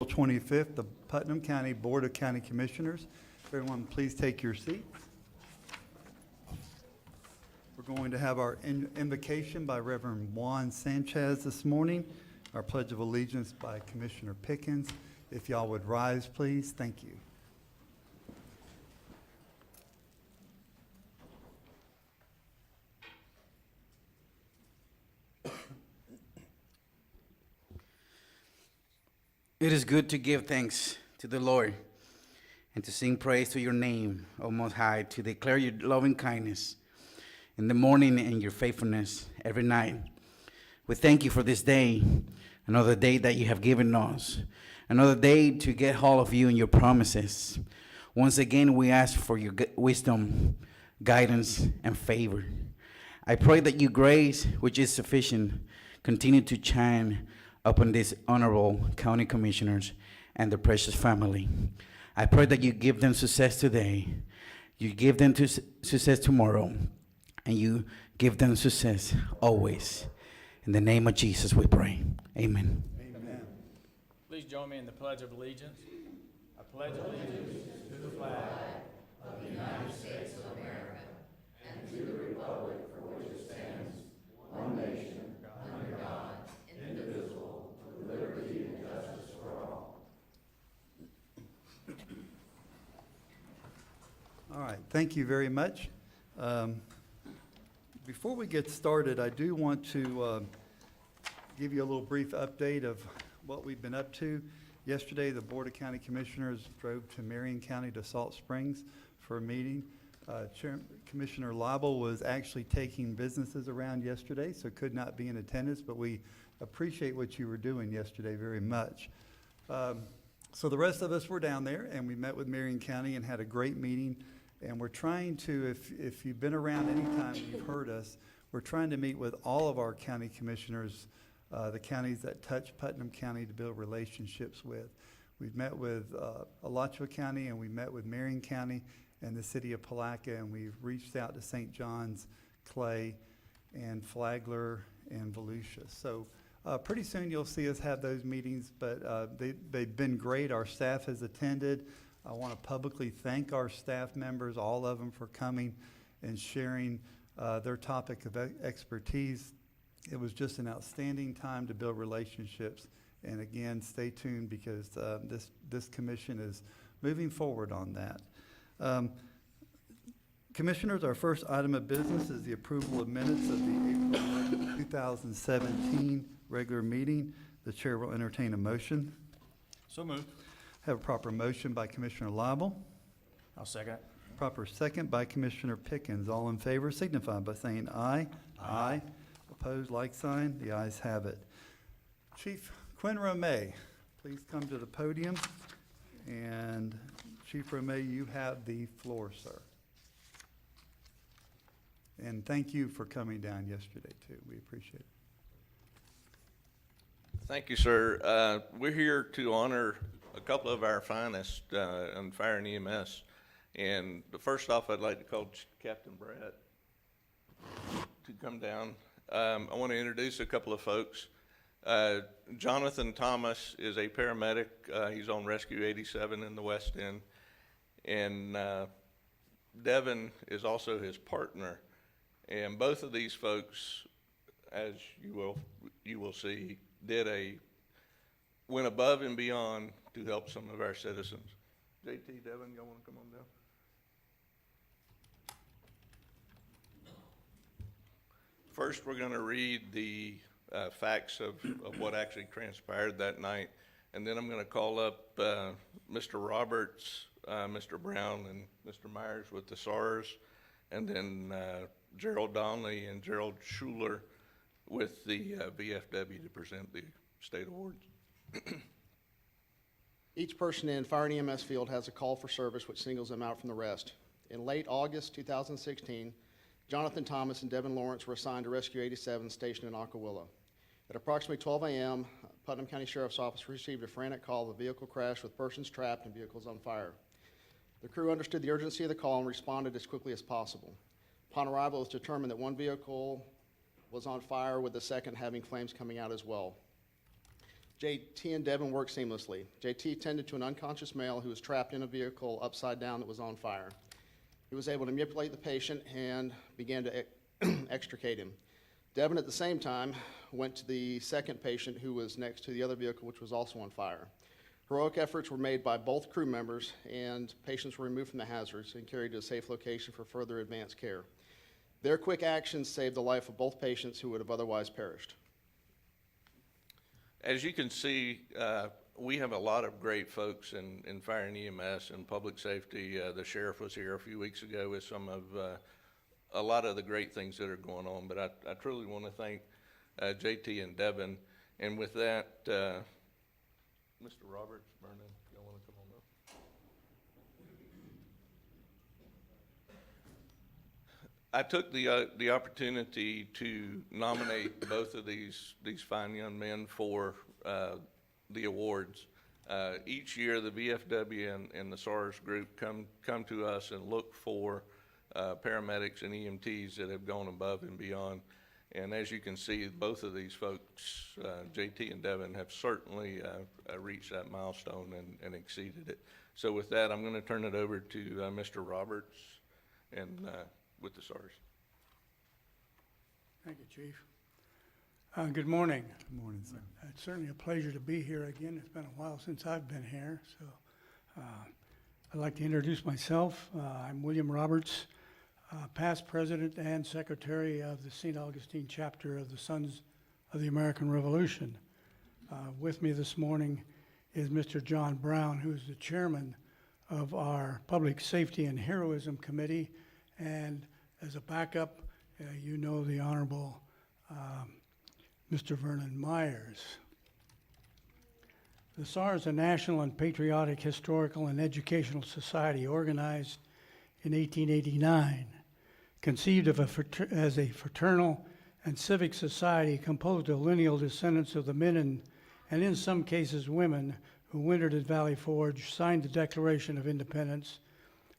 25th, the Putnam County Board of County Commissioners. Everyone, please take your seats. We're going to have our invocation by Reverend Juan Sanchez this morning, our Pledge of Allegiance by Commissioner Pickens. If y'all would rise, please. Thank you. It is good to give thanks to the Lord and to sing praise to your name, O Most High, to declare your loving kindness in the morning and your faithfulness every night. We thank you for this day, another day that you have given us, another day to get hold of you and your promises. Once again, we ask for your wisdom, guidance, and favor. I pray that your grace, which is sufficient, continue to shine upon these honorable county commissioners and their precious family. I pray that you give them success today, you give them success tomorrow, and you give them success always. In the name of Jesus we pray. Amen. Amen. Please join me in the Pledge of Allegiance. I pledge allegiance to the flag of the United States of America and to the republic for which it stands, one nation, under God, indivisible, with liberty and justice for all. All right, thank you very much. Before we get started, I do want to give you a little brief update of what we've been up to. Yesterday, the Board of County Commissioners drove to Marion County to Salt Springs for a meeting. Commissioner Lible was actually taking businesses around yesterday, so could not be in attendance, but we appreciate what you were doing yesterday very much. So the rest of us were down there, and we met with Marion County and had a great meeting. And we're trying to, if you've been around anytime you've heard us, we're trying to meet with all of our county commissioners, the counties that touch Putnam County, to build relationships with. We've met with Alachua County, and we met with Marion County and the city of Palaca, and we've reached out to St. John's, Clay, and Flagler, and Volusia. So pretty soon you'll see us have those meetings, but they've been great. Our staff has attended. I want to publicly thank our staff members, all of them, for coming and sharing their topic of expertise. It was just an outstanding time to build relationships. And again, stay tuned because this commission is moving forward on that. Commissioners, our first item of business is the approval of minutes of the April 11, 2017 regular meeting. The chair will entertain a motion. So moved. Have a proper motion by Commissioner Lible. I'll second. Proper second by Commissioner Pickens. All in favor signify by saying aye. Aye. Opposed, like sign. The ayes have it. Chief Quinn Romay, please come to the podium. And Chief Romay, you have the floor, sir. And thank you for coming down yesterday, too. We appreciate it. Thank you, sir. We're here to honor a couple of our finest on fire and EMS. And first off, I'd like to call Captain Brett to come down. I want to introduce a couple of folks. Jonathan Thomas is a paramedic. He's on Rescue 87 in the West End. And Devin is also his partner. And both of these folks, as you will see, went above and beyond to help some of our citizens. JT, Devin, y'all want to come on down? First, we're going to read the facts of what actually transpired that night, and then I'm going to call up Mr. Roberts, Mr. Brown, and Mr. Myers with the SARS, and then Gerald Donnelly and Gerald Schuler with the VFW to present the state awards. Each person in fire and EMS field has a call for service which singles them out from the rest. In late August 2016, Jonathan Thomas and Devin Lawrence were assigned to Rescue 87 stationed in Acawillo. At approximately 12 a.m., Putnam County Sheriff's Office received a frantic call of a vehicle crash with persons trapped and vehicles on fire. The crew understood the urgency of the call and responded as quickly as possible. Upon arrival, it was determined that one vehicle was on fire with the second having flames coming out as well. JT and Devin worked seamlessly. JT tended to an unconscious male who was trapped in a vehicle upside down that was on fire. He was able to manipulate the patient and began to extricate him. Devin, at the same time, went to the second patient who was next to the other vehicle, which was also on fire. Heroic efforts were made by both crew members, and patients were removed from the hazards and carried to a safe location for further advanced care. Their quick actions saved the life of both patients who would have otherwise perished. As you can see, we have a lot of great folks in fire and EMS and public safety. The sheriff was here a few weeks ago with some of a lot of the great things that are going on. But I truly want to thank JT and Devin. And with that, Mr. Roberts, Vernon, y'all want to come on up? I took the opportunity to nominate both of these fine young men for the awards. Each year, the VFW and the SARS group come to us and look for paramedics and EMTs that have gone above and beyond. And as you can see, both of these folks, JT and Devin, have certainly reached that milestone and exceeded it. So with that, I'm going to turn it over to Mr. Roberts and with the SARS. Thank you, Chief. Good morning. Good morning, sir. It's certainly a pleasure to be here again. It's been a while since I've been here, so I'd like to introduce myself. I'm William Roberts, past president and secretary of the St. Augustine chapter of the Sons of the American Revolution. With me this morning is Mr. John Brown, who's the chairman of our Public Safety and Heroism Committee. And as a backup, you know the Honorable Mr. Vernon Myers. The SARS is a national and patriotic historical and educational society organized in 1889, conceived of as a fraternal and civic society composed of lineal descendants of the men and in some cases women who wintered at Valley Forge, signed the Declaration of Independence,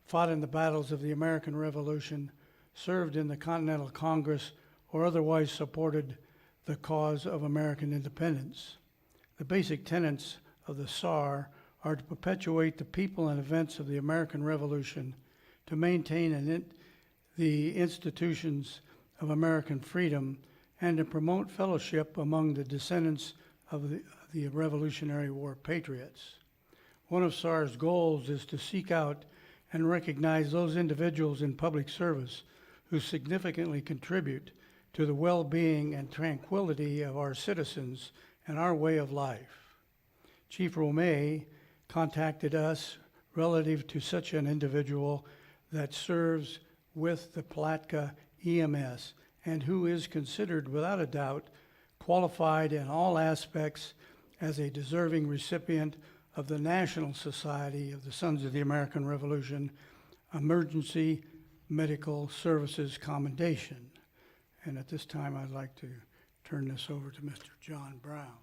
fought in the battles of the American Revolution, served in the Continental Congress, or otherwise supported the cause of American independence. The basic tenets of the SAR are to perpetuate the people and events of the American Revolution, to maintain the institutions of American freedom, and to promote fellowship among the descendants of the Revolutionary War patriots. One of SAR's goals is to seek out and recognize those individuals in public service who significantly contribute to the well-being and tranquility of our citizens and our way of life. Chief Romay contacted us relative to such an individual that serves with the Palatka EMS and who is considered without a doubt qualified in all aspects as a deserving recipient of the National Society of the Sons of the American Revolution Emergency Medical Services Commendation. And at this time, I'd like to turn this over to Mr. John Brown.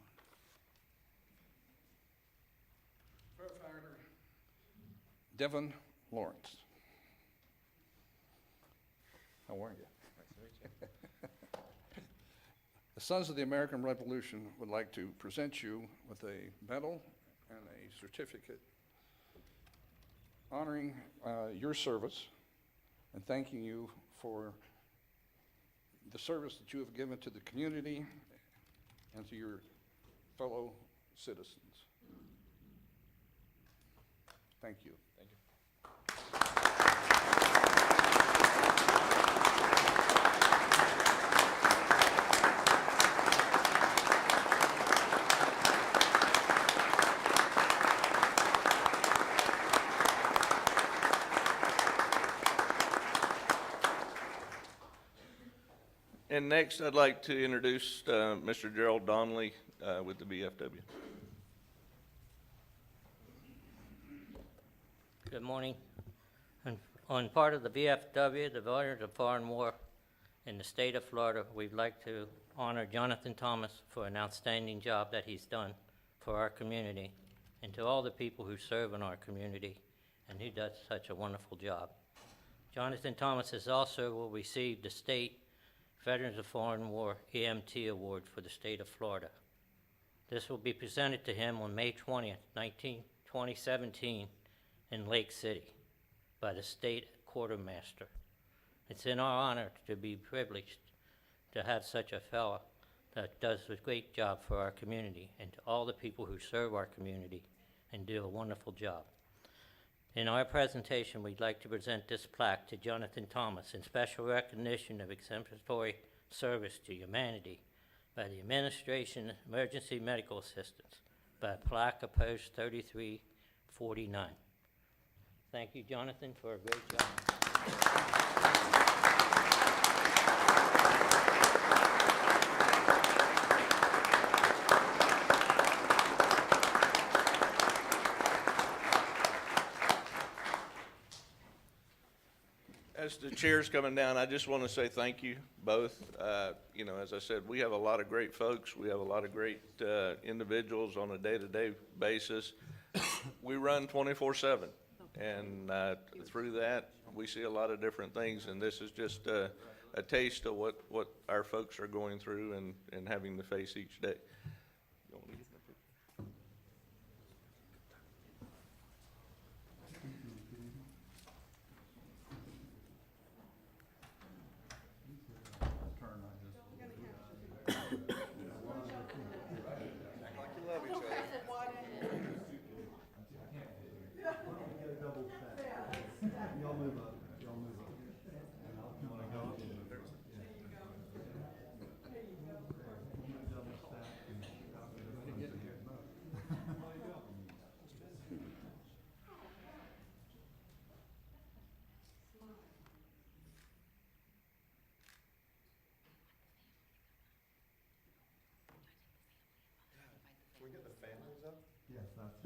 Firefighter Devin Lawrence. How are you? The Sons of the American Revolution would like to present you with a medal and a certificate honoring your service and thanking you for the service that you have given to the community and to your fellow citizens. Thank you. Thank you. And next, I'd like to introduce Mr. Gerald Donnelly with the VFW. Good morning. On part of the VFW, the Veterans of Foreign War in the state of Florida, we'd like to honor Jonathan Thomas for an outstanding job that he's done for our community and to all the people who serve in our community, and he does such a wonderful job. Jonathan Thomas has also received the state Veterans of Foreign War EMT Award for the state of Florida. This will be presented to him on May 20th, 2017, in Lake City by the state quartermaster. It's in our honor to be privileged to have such a fellow that does a great job for our community and to all the people who serve our community and do a wonderful job. In our presentation, we'd like to present this plaque to Jonathan Thomas in special recognition of exemplary service to humanity by the Administration Emergency Medical Assistance by plaque of post 3349. Thank you, Jonathan, for a great job. As the chair's coming down, I just want to say thank you both. You know, as I said, we have a lot of great folks. We have a lot of great individuals on a day-to-day basis. We run 24/7, and through that, we see a lot of different things, and this is just a taste of what our folks are going through and having to face each day. You want me to get in the picture? Y'all move up, y'all move up. And I'll come and go. Can we get the families up? Yes, that's.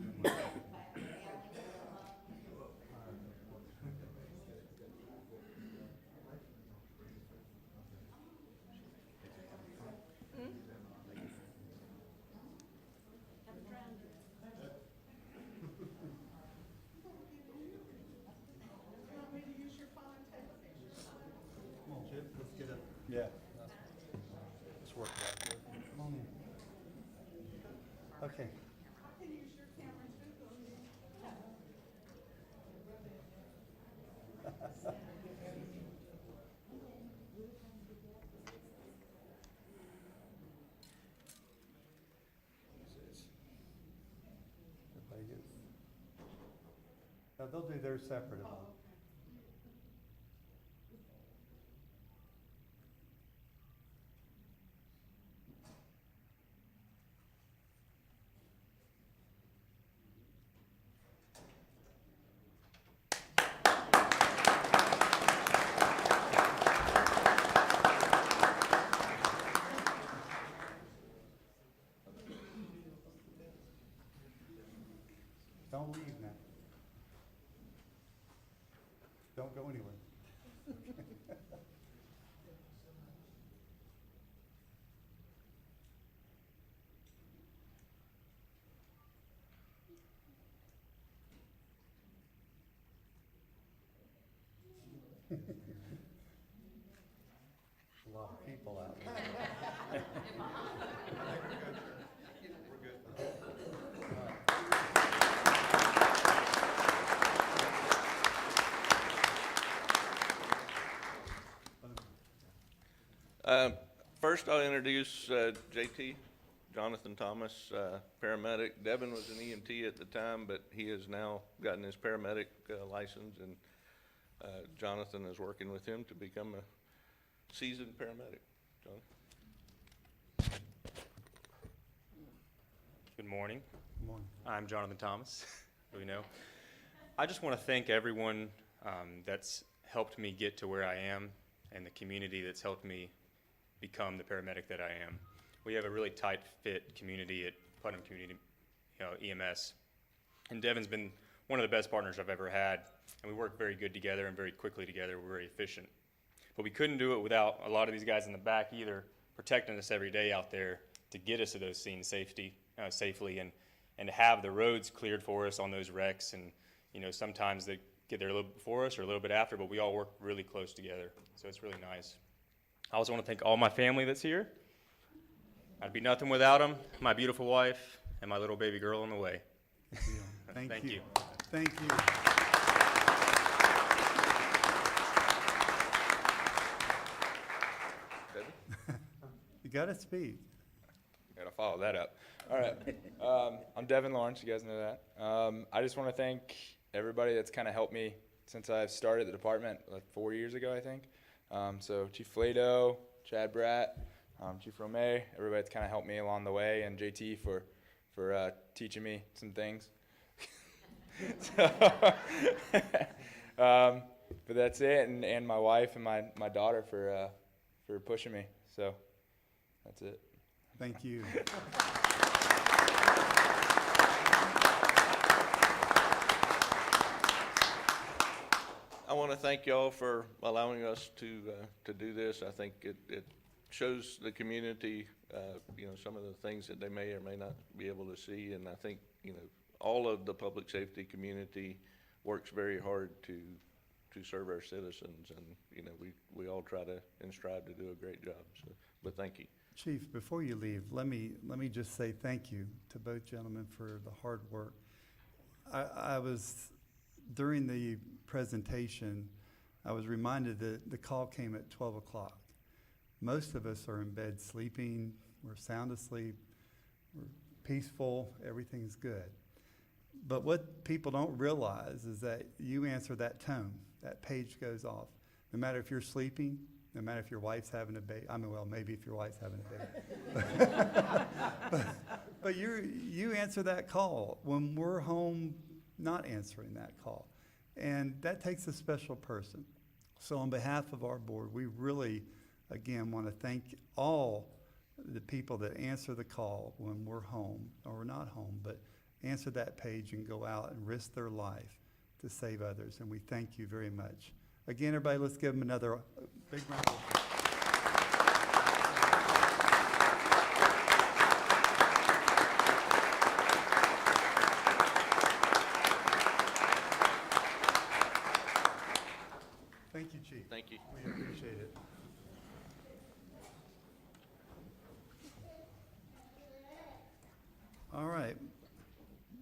Come on, Chip, let's get up. Yeah. Let's work that. Come on in. Okay. Everybody gets. Now, they'll do theirs separate. Don't leave now. Don't go anywhere. A lot of people out there. First, I'll introduce JT, Jonathan Thomas, paramedic. Devin was an EMT at the time, but he has now gotten his paramedic license, and Jonathan is working with him to become a seasoned paramedic. John? Good morning. Come on. I'm Jonathan Thomas, who we know. I just want to thank everyone that's helped me get to where I am and the community that's helped me become the paramedic that I am. We have a really tight fit community at Putnam Community EMS. And Devin's been one of the best partners I've ever had, and we work very good together and very quickly together. We're very efficient. But we couldn't do it without a lot of these guys in the back either protecting us every day out there to get us to those scenes safely and to have the roads cleared for us on those wrecks. And sometimes they get there a little bit before us or a little bit after, but we all work really close together. So it's really nice. I also want to thank all my family that's here. I'd be nothing without them, my beautiful wife, and my little baby girl on the way. Thank Thank you. you. Thank you. You gotta speak. Gotta follow that up. All right. I'm Devin Lawrence. You guys know that. I just want to thank everybody that's kind of helped me since I've started the department like 4 years ago, I think. So Chief Flato, Chad Bratt, Chief Romay, everybody that's kind of helped me along the way, and JT for teaching me some things. So, but that's it, and my wife and my daughter for pushing me. So that's it. Thank you. I want to thank y'all for allowing us to do this. I think it shows the community, some of the things that they may or may not be able to see. And I think, all of the public safety community works very hard to serve our citizens. And, we all try to and strive to do a great job. So, but thank you. Chief, before you leave, let me just say thank you to both gentlemen for the hard work. I was, during the presentation, I was reminded that the call came at 12 o'clock. Most of us are in bed sleeping, we're sound asleep, we're peaceful, everything's good. But what people don't realize is that you answer that tone, that page goes off. No matter if you're sleeping, no matter if your wife's having a baby, well, maybe if your wife's having a baby. but you answer that call when we're home not answering that call. And that takes a special person. So on behalf of our board, we really, again, want to thank all the people that answer the call when we're home, or we're not home, but answer that page and go out and risk their life to save others. And we thank you very much. Again, everybody, let's give them another big round of applause. Thank you, Chief. Thank you. We appreciate it. All right.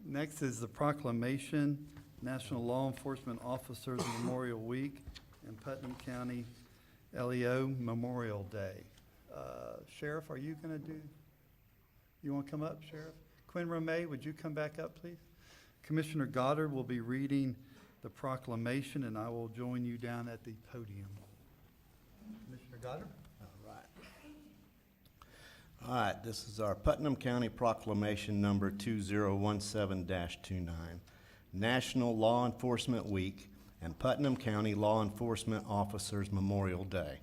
Next is the proclamation, National Law Enforcement Officers Memorial Week and Putnam County LEO Memorial Day. Sheriff, are you going to do, you want to come up, Sheriff? Quinn Romay, would you come back up, please? Commissioner Goddard will be reading the proclamation, and I will join you down at the podium. Commissioner Goddard? All right, this is our Putnam County Proclamation number 2017-29, National Law Enforcement Week and Putnam County Law Enforcement Officers Memorial Day.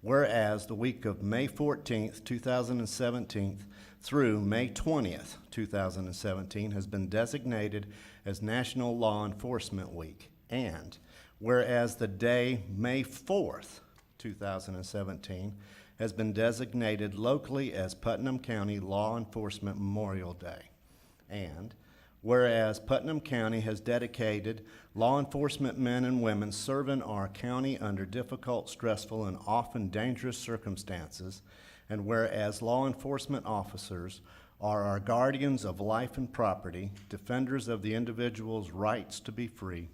Whereas the week of May 14th, 2017 through May 20th, 2017 has been designated as National Law Enforcement Week, and whereas the day May 4th, 2017 has been designated locally as Putnam County Law Enforcement Memorial Day, and whereas Putnam County has dedicated law enforcement men and women serving our county under difficult, stressful, and often dangerous circumstances, and whereas law enforcement officers are our guardians of life and property, defenders of the individual's rights to be free,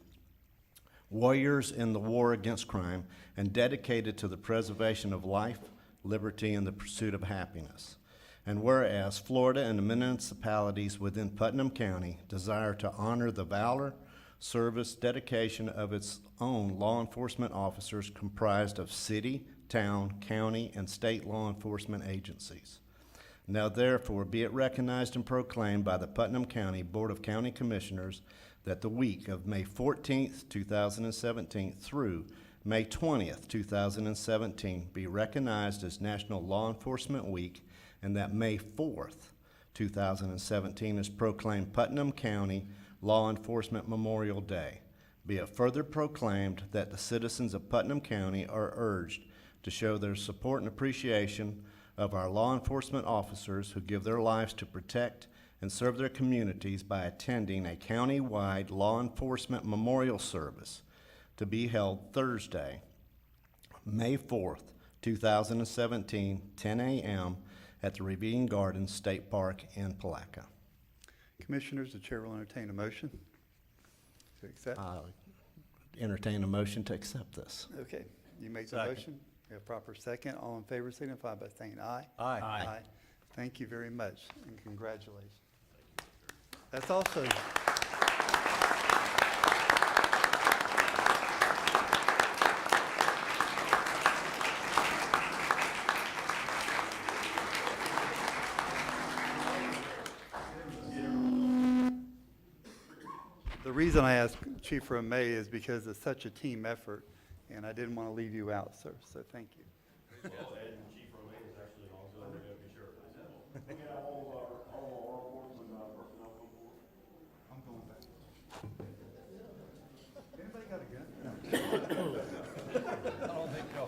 warriors in the war against crime, and dedicated to the preservation of life, liberty, and the pursuit of happiness. And whereas Florida and the municipalities within Putnam County desire to honor the valor, service, dedication of its own law enforcement officers comprised of city, town, county, and state law enforcement agencies. Now therefore be it recognized and proclaimed by the Putnam County Board of County Commissioners that the week of May 14th, 2017 through May 20th, 2017 be recognized as National Law Enforcement Week, and that May 4th, 2017 is proclaimed Putnam County Law Enforcement Memorial Day. Be it further proclaimed that the citizens of Putnam County are urged to show their support and appreciation of our law enforcement officers who give their lives to protect and serve their communities by attending a county-wide law enforcement memorial service to be held Thursday, May 4th, 2017, 10 a.m. at the Ravine Gardens State Park in Palaca. Commissioners, the chair will entertain a motion to accept. Entertain a motion to accept this. Okay, you make the Second. motion. We have proper second. All in favor signify by saying aye. Aye. Thank you very much, and congratulations. That's also, the reason I asked Chief Romay is because it's such a team effort, and I didn't want to leave you out, sir, so thank you. I'm going back. Anybody got a gun? I don't think so.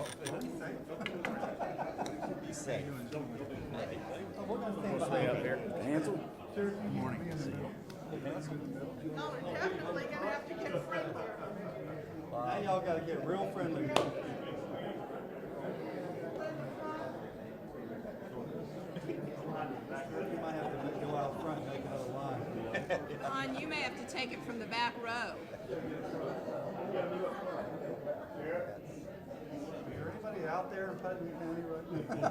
He's safe. We're gonna stay up here. Hansel? Sure. Good morning. Y'all are definitely gonna have to get friendlier. Now y'all gotta get real friendly. You might have to go out front and make another line. Ron, you may have to take it from the back row. Is there anybody out there in Putnam County right now?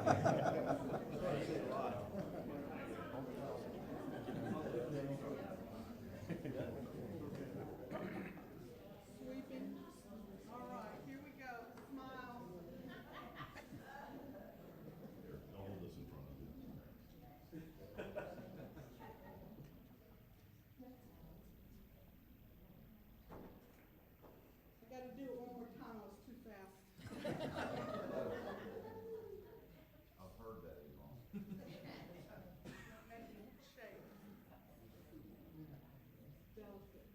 Sweeping. All right, here we go. Smile. I gotta do it one more time. I was too fast. I've heard that wrong. Shape. Delicate.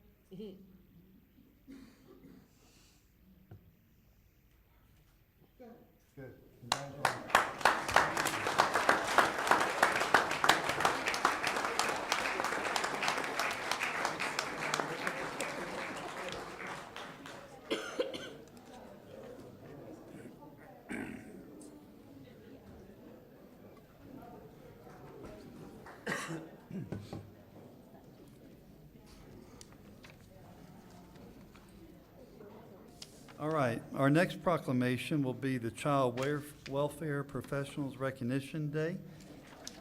Good. Good. Congratulations. All right, our next proclamation will be the Child Welfare Professionals Recognition Day.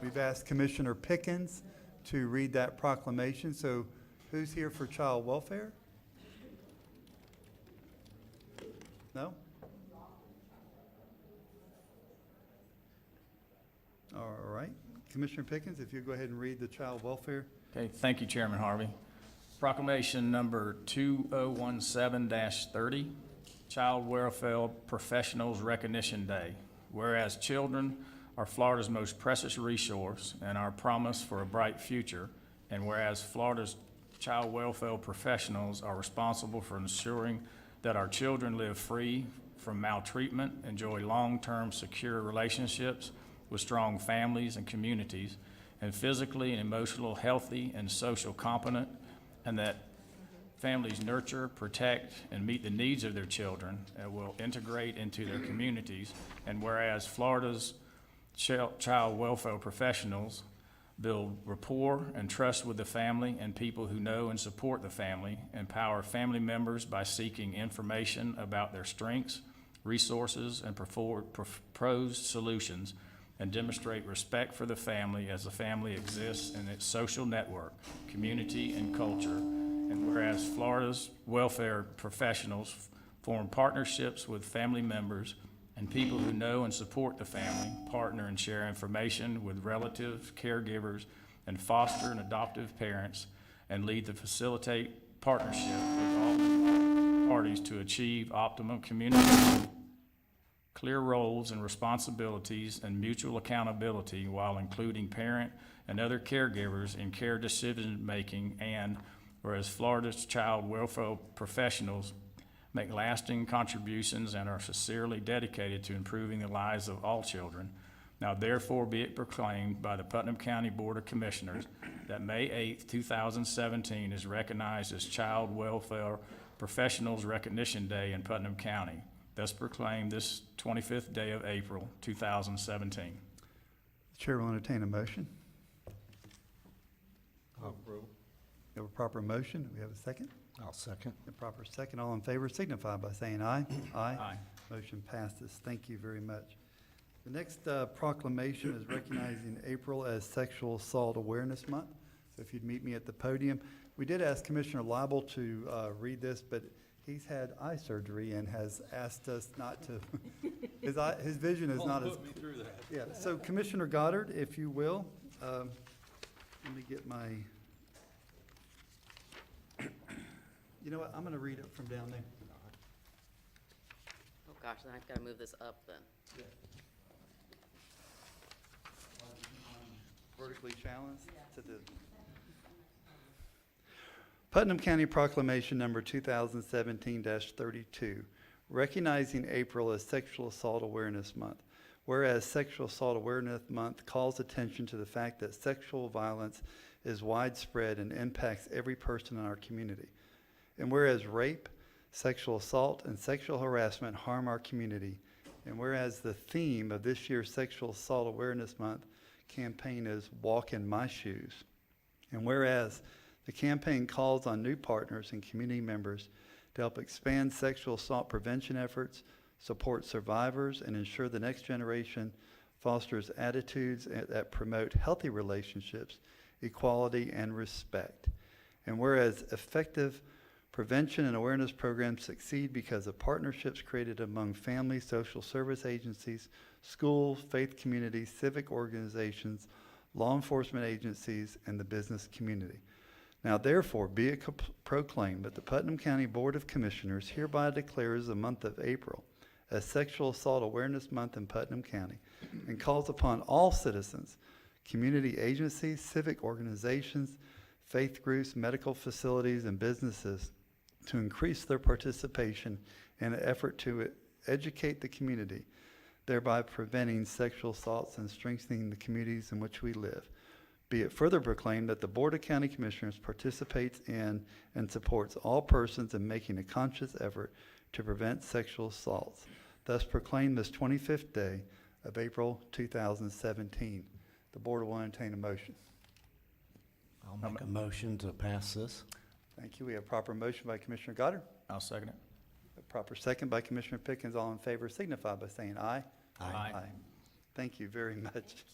We've asked Commissioner Pickens to read that proclamation, so who's here for child welfare? No? All right, Commissioner Pickens, if you'll go ahead and read the child welfare. Okay, thank you, Chairman Harvey. Proclamation number 2017-30, Child Welfare Professionals Recognition Day. Whereas children are Florida's most precious resource and our promise for a bright future, and whereas Florida's child welfare professionals are responsible for ensuring that our children live free from maltreatment, enjoy long-term secure relationships with strong families and communities, and physically and emotional healthy and social competent, and that families nurture, protect, and meet the needs of their children and will integrate into their communities. And whereas Florida's child welfare professionals build rapport and trust with the family and people who know and support the family, empower family members by seeking information about their strengths, resources, and proposed solutions, and demonstrate respect for the family as the family exists in its social network, community, and culture. And whereas Florida's welfare professionals form partnerships with family members and people who know and support the family, partner and share information with relatives, caregivers, and foster and adoptive parents, and lead to facilitate partnership with all parties to achieve optimum communication, clear roles and responsibilities, and mutual accountability while including parent and other caregivers in care decision-making. And whereas Florida's child welfare professionals make lasting contributions and are sincerely dedicated to improving the lives of all children, now therefore be it proclaimed by the Putnam County Board of Commissioners that May 8th, 2017 is recognized as Child Welfare Professionals Recognition Day in Putnam County. Thus proclaimed this 25th day of April, 2017. Chair will entertain a motion. I'll approve. We have a proper motion. Do we have a second? I'll second. A proper second. All in favor signify by saying aye. Aye. Motion passes. Thank you very much. The next proclamation is recognizing April as Sexual Assault Awareness Month. So if you'd meet me at the podium. We did ask Commissioner Lible to read this, but he's had eye surgery and has asked us not to. His vision is not as. Put me through that. Yeah, so Commissioner Goddard, if you will, let me get my, you know what, I'm gonna read it from down there. Oh gosh, then I've got to move this up then. Vertically challenged to the. Putnam County Proclamation Number 2017-32, recognizing April as Sexual Assault Awareness Month. Whereas Sexual Assault Awareness Month calls attention to the fact that sexual violence is widespread and impacts every person in our community. And whereas rape, sexual assault, and sexual harassment harm our community. And whereas the theme of this year's Sexual Assault Awareness Month campaign is Walk in My Shoes. And whereas the campaign calls on new partners and community members to help expand sexual assault prevention efforts, support survivors, and ensure the next generation fosters attitudes that promote healthy relationships, equality, and respect. And whereas effective prevention and awareness programs succeed because of partnerships created among families, social service agencies, schools, faith communities, civic organizations, law enforcement agencies, and the business community. Now therefore be it proclaimed that the Putnam County Board of Commissioners hereby declares the month of April as Sexual Assault Awareness Month in Putnam County and calls upon all citizens, community agencies, civic organizations, faith groups, medical facilities, and businesses to increase their participation in an effort to educate the community, thereby preventing sexual assaults and strengthening the communities in which we live. Be it further proclaimed that the Board of County Commissioners participates in and supports all persons in making a conscious effort to prevent sexual assaults. Thus proclaim this 25th day of April 2017. The Board will entertain a motion. I'll make a motion to pass this. Thank you. We have proper motion by Commissioner Goddard. I'll second it. A proper second by Commissioner Pickens. All in favor signify by saying aye. Aye. Thank you very much.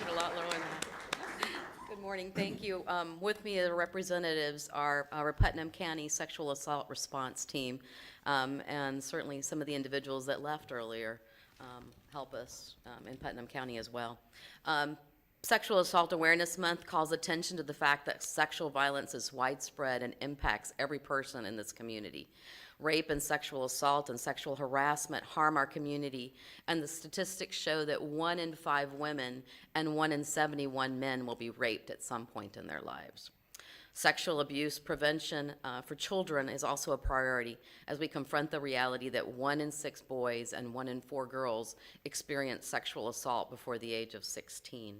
A lot lower than that. Good morning, thank you. With me are representatives are our Putnam County Sexual Assault Response Team, and certainly some of the individuals that left earlier help us in Putnam County as well. Sexual Assault Awareness Month calls attention to the fact that sexual violence is widespread and impacts every person in this community. Rape and sexual assault and sexual harassment harm our community, and the statistics show that 1 in 5 women and 1 in 71 men will be raped at some point in their lives. Sexual abuse prevention for children is also a priority as we confront the reality that 1 in 6 boys and 1 in 4 girls experience sexual assault before the age of 16.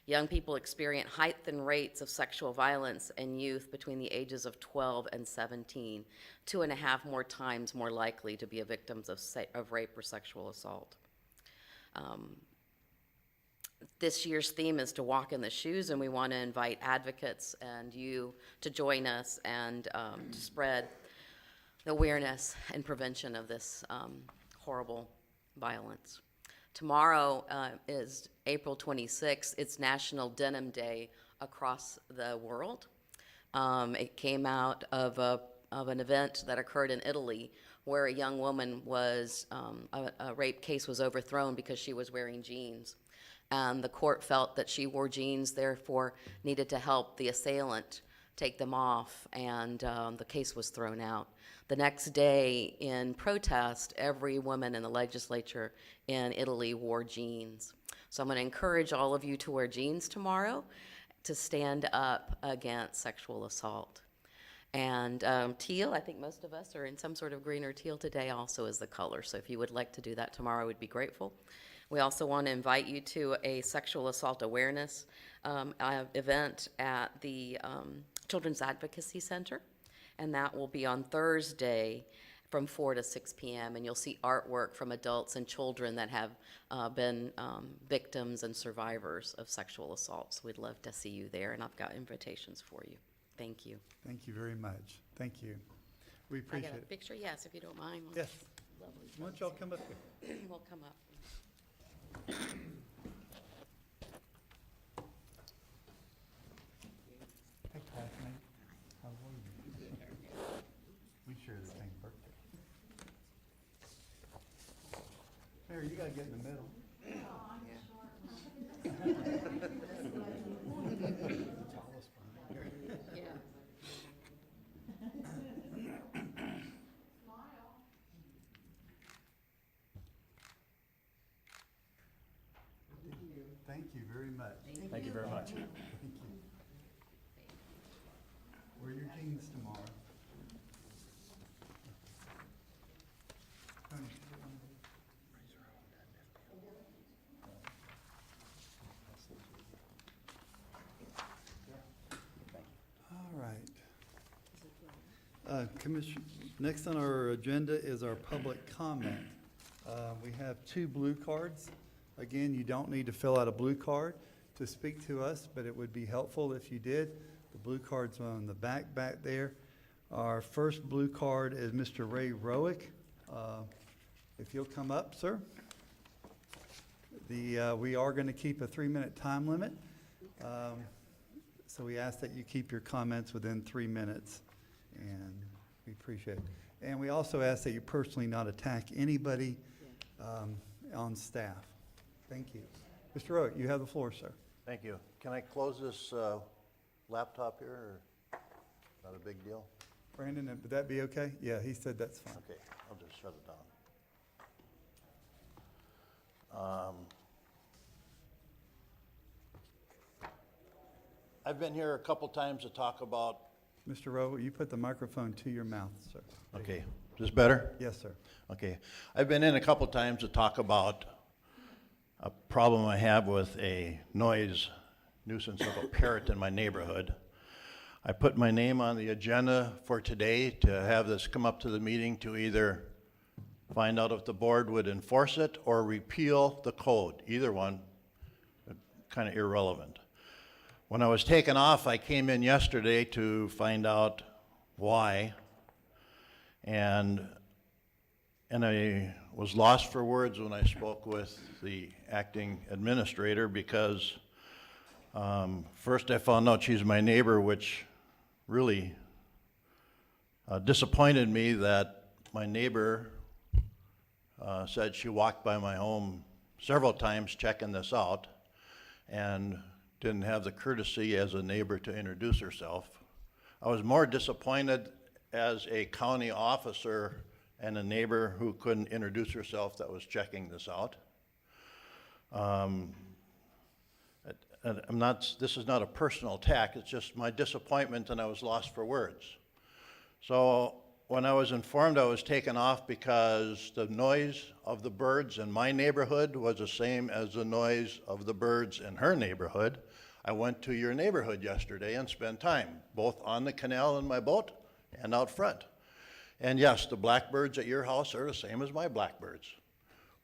Young people experience heightened rates of sexual violence in youth between the ages of 12 and 17, 2.5 more times more likely to be victims of rape or sexual assault. This year's theme is to walk in the shoes, and we want to invite advocates and you to join us and to spread the awareness and prevention of this horrible violence. Tomorrow is April 26th. It's National Denim Day across the world. It came out of an event that occurred in Italy where a young woman was, a rape case was overthrown because she was wearing jeans. And the court felt that she wore jeans, therefore needed to help the assailant take them off, and the case was thrown out. The next day, in protest, every woman in the legislature in Italy wore jeans. So I'm going to encourage all of you to wear jeans tomorrow to stand up against sexual assault. And teal, I think most of us are in some sort of green or teal today, also is the color. So if you would like to do that tomorrow, I would be grateful. We also want to invite you to a sexual assault awareness event at the Children's Advocacy Center, and that will be on Thursday from 4 to 6 p.m., and you'll see artwork from adults and children that have been victims and survivors of sexual assault. So we'd love to see you there, and I've got invitations for you. Thank you. Thank you very much. Thank you. We I appreciate got a it. picture, yes, if you don't mind. Yes. Lovely. Why don't y'all come up here? We'll come up. Hey, classmate. How are you? We share the same birthday. Mary, you gotta get in the middle. Tallest one here. Yeah. Thank you very much. Thank you very much. Thank you. We're your kings tomorrow. Tony, all right. Commission, next on our agenda is our public comment. We have 2 blue cards. Again, you don't need to fill out a blue card to speak to us, but it would be helpful if you did. The blue card's on the back there. Our first blue card is Mr. Ray Rowick. If you'll come up, sir. We are going to keep a 3-minute time limit. So we ask that you keep your comments within 3 minutes, and we appreciate it. And we also ask that you personally not attack anybody on staff. Thank you. Mr. Rowick, you have the floor, sir. Thank you. Can I close this laptop here, or not a big deal? Brandon, would that be okay? Yeah, he said that's fine. Okay, I'll just shut it down. I've been here a couple times to talk about. Mr. Rowick, you put the microphone to your mouth, sir. Okay, is this better? Yes, sir. Okay, I've been in a couple times to talk about a problem I have with a noise nuisance of a parrot in my neighborhood. I put my name on the agenda for today to have this come up to the meeting to either find out if the board would enforce it or repeal the code. Either one, kind of irrelevant. When I was taken off, I came in yesterday to find out why, and I was lost for words when I spoke with the acting administrator, because first I found out she's my neighbor, which really disappointed me that my neighbor said she walked by my home several times checking this out and didn't have the courtesy as a neighbor to introduce herself. I was more disappointed as a county officer and a neighbor who couldn't introduce herself that was checking this out. This is not a personal attack, it's just my disappointment, and I was lost for words. So when I was informed I was taken off because the noise of the birds in my neighborhood was the same as the noise of the birds in her neighborhood, I went to your neighborhood yesterday and spent time, both on the canal in my boat and out front. And yes, the blackbirds at your house are the same as my blackbirds.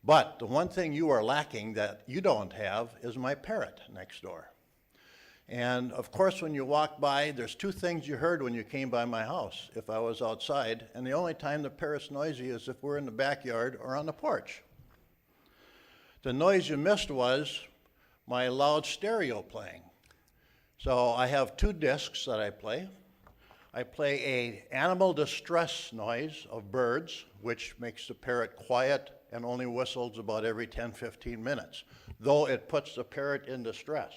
But the one thing you are lacking that you don't have is my parrot next door. And of course, when you walk by, there's 2 things you heard when you came by my house if I was outside, and the only time the parrot's noisy is if we're in the backyard or on the porch. The noise you missed was my loud stereo playing. So I have 2 discs that I play. I play an animal distress noise of birds, which makes the parrot quiet and only whistles about every 10-15 minutes, though it puts the parrot in distress.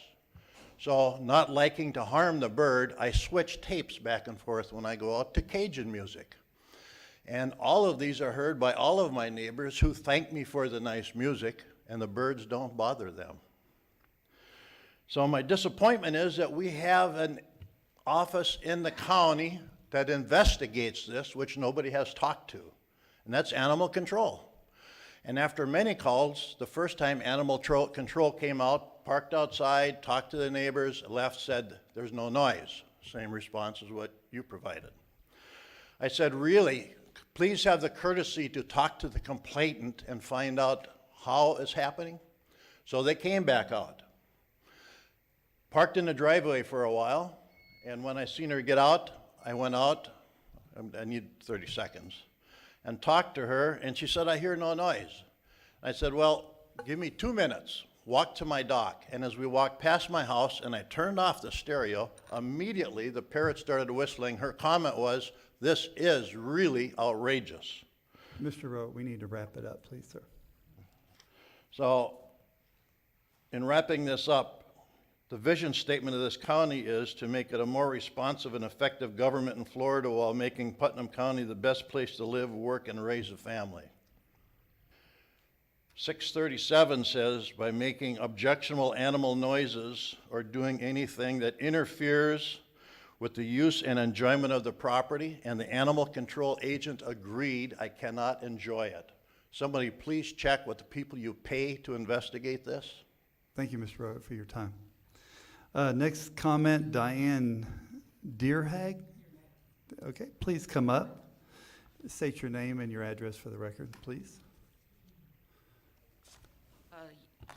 So, not liking to harm the bird, I switch tapes back and forth when I go out to Cajun music. And all of these are heard by all of my neighbors who thank me for the nice music, and the birds don't bother them. So my disappointment is that we have an office in the county that investigates this, which nobody has talked to, and that's animal control. And after many calls, the first time animal control came out, parked outside, talked to the neighbors, left, said there's no noise. Same response as what you provided. I said, really, please have the courtesy to talk to the complainant and find out how it's happening. So they came back out, parked in the driveway for a while, and when I seen her get out, I went out, I need 30 seconds, and talked to her, and she said, I hear no noise. I said, well, give me 2 minutes, walk to my dock, and as we walked past my house and I turned off the stereo, immediately the parrot started whistling. Her comment was, this is really outrageous. Mr. Rowe, we need to wrap it up, please, sir. So, in wrapping this up, the vision statement of this county is to make it a more responsive and effective government in Florida while making Putnam County the best place to live, work, and raise a family. 637 says, by making objectionable animal noises or doing anything that interferes with the use and enjoyment of the property, and the animal control agent agreed, I cannot enjoy it. Somebody please check with the people you pay to investigate this. Thank you, Mr. Rowe, for your time. Next comment, Diane Deerhag. Okay, please come up. State your name and your address for the record, please.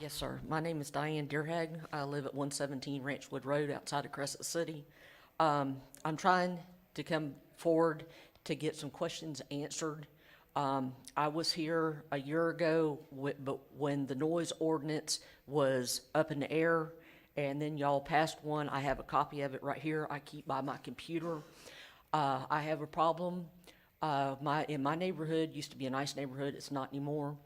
Yes, sir. My name is Diane Deerhag. I live at 117 Ranchwood Road outside of Crescent City. I'm trying to come forward to get some questions answered. I was here a year ago, but when the noise ordinance was up in the air, and then y'all passed one. I have a copy of it right here. I keep by my computer. I have a problem. In my neighborhood, used to be a nice neighborhood. It's not anymore.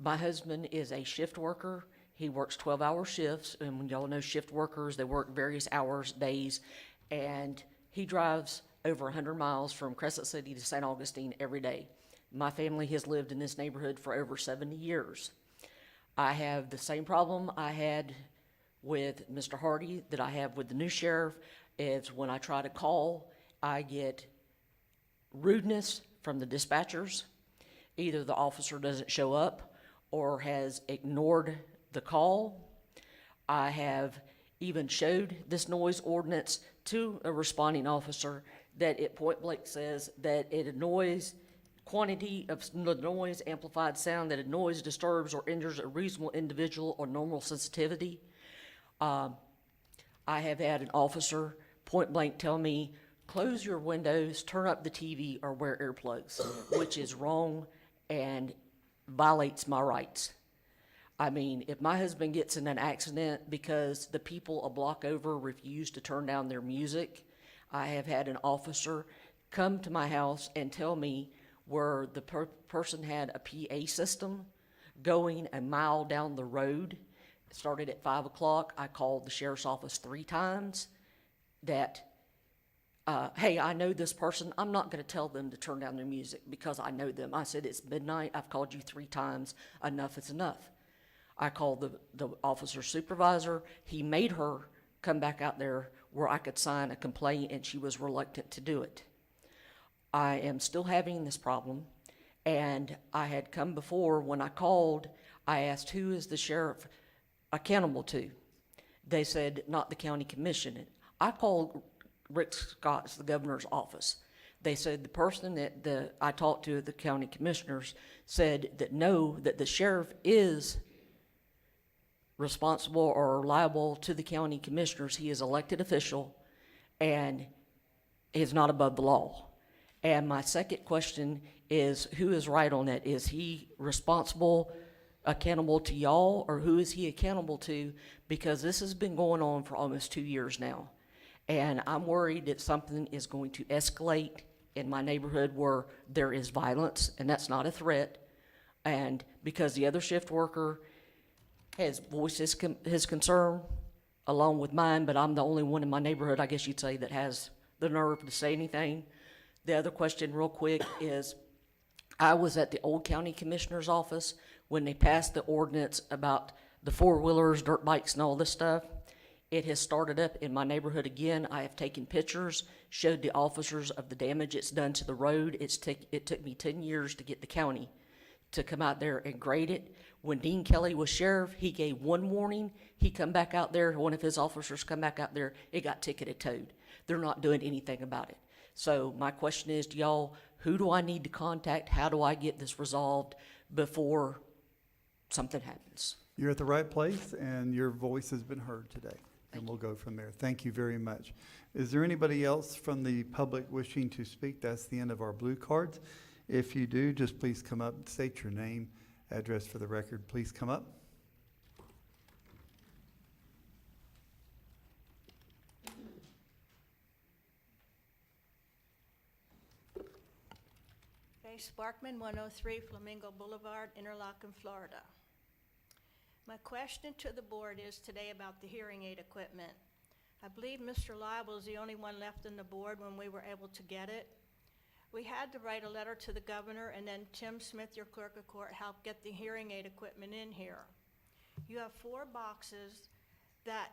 My husband is a shift worker. He works 12-hour shifts, and when y'all know shift workers, they work various hours, days, and he drives over 100 miles from Crescent City to St. Augustine every day. My family has lived in this neighborhood for over 70 years. I have the same problem I had with Mr. Hardy that I have with the new sheriff. Is when I try to call, I get rudeness from the dispatchers. Either the officer doesn't show up or has ignored the call. I have even showed this noise ordinance to a responding officer that it point blank says that it annoys quantity of the noise, amplified sound, that annoys, disturbs, or injures a reasonable individual or normal sensitivity. I have had an officer point blank tell me, close your windows, turn up the TV, or wear earplugs, which is wrong and violates my rights. I mean, if my husband gets in an accident because the people a block over refuse to turn down their music, I have had an officer come to my house and tell me where the person had a PA system going a mile down the road. It started at 5 o'clock. I called the sheriff's office 3 times that, hey, I know this person. I'm not going to tell them to turn down their music because I know them. I said, it's midnight. I've called you 3 times. Enough is enough. I called the officer supervisor. He made her come back out there where I could sign a complaint, and she was reluctant to do it. I am still having this problem, and I had come before. When I called, I asked, who is the sheriff accountable to? They said, not the county commission. I called Rick Scott's, the governor's office. They said the person that I talked to at the county commissioners said that no, that the sheriff is responsible or liable to the county commissioners. He is elected official and is not above the law. And my second question is, who is right on that? Is he responsible, accountable to y'all, or who is he accountable to? Because this has been going on for almost 2 years now. And I'm worried that something is going to escalate in my neighborhood where there is violence, and that's not a threat. And because the other shift worker has voiced his concern along with mine, but I'm the only one in my neighborhood, I guess you'd say, that has the nerve to say anything. The other question real quick is, I was at the old county commissioner's office when they passed the ordinance about the 4-wheelers, dirt bikes, and all this stuff. It has started up in my neighborhood again. I have taken pictures, showed the officers of the damage it's done to the road. It took me 10 years to get the county to come out there and grade it. When Dean Kelly was sheriff, he gave one warning. He come back out there, one of his officers come back out there, it got ticketed towed. They're not doing anything about it. So my question is, do y'all who do I need to contact? How do I get this resolved before something happens? You're at the right place, and your voice has been heard today. And we'll go from there. Thank you very much. Is there anybody else from the public wishing to speak? That's the end of our blue cards. If you do, just please come up, state your name, address for the record. Please come up. Faye Sparkman, 103 Flamingo Boulevard, Interlochen, Florida. My question to the board is today about the hearing aid equipment. I believe Mr. Lyle was the only one left on the board when we were able to get it. We had to write a letter to the governor, and then Tim Smith, your clerk of court, helped get the hearing aid equipment in here. You have 4 boxes that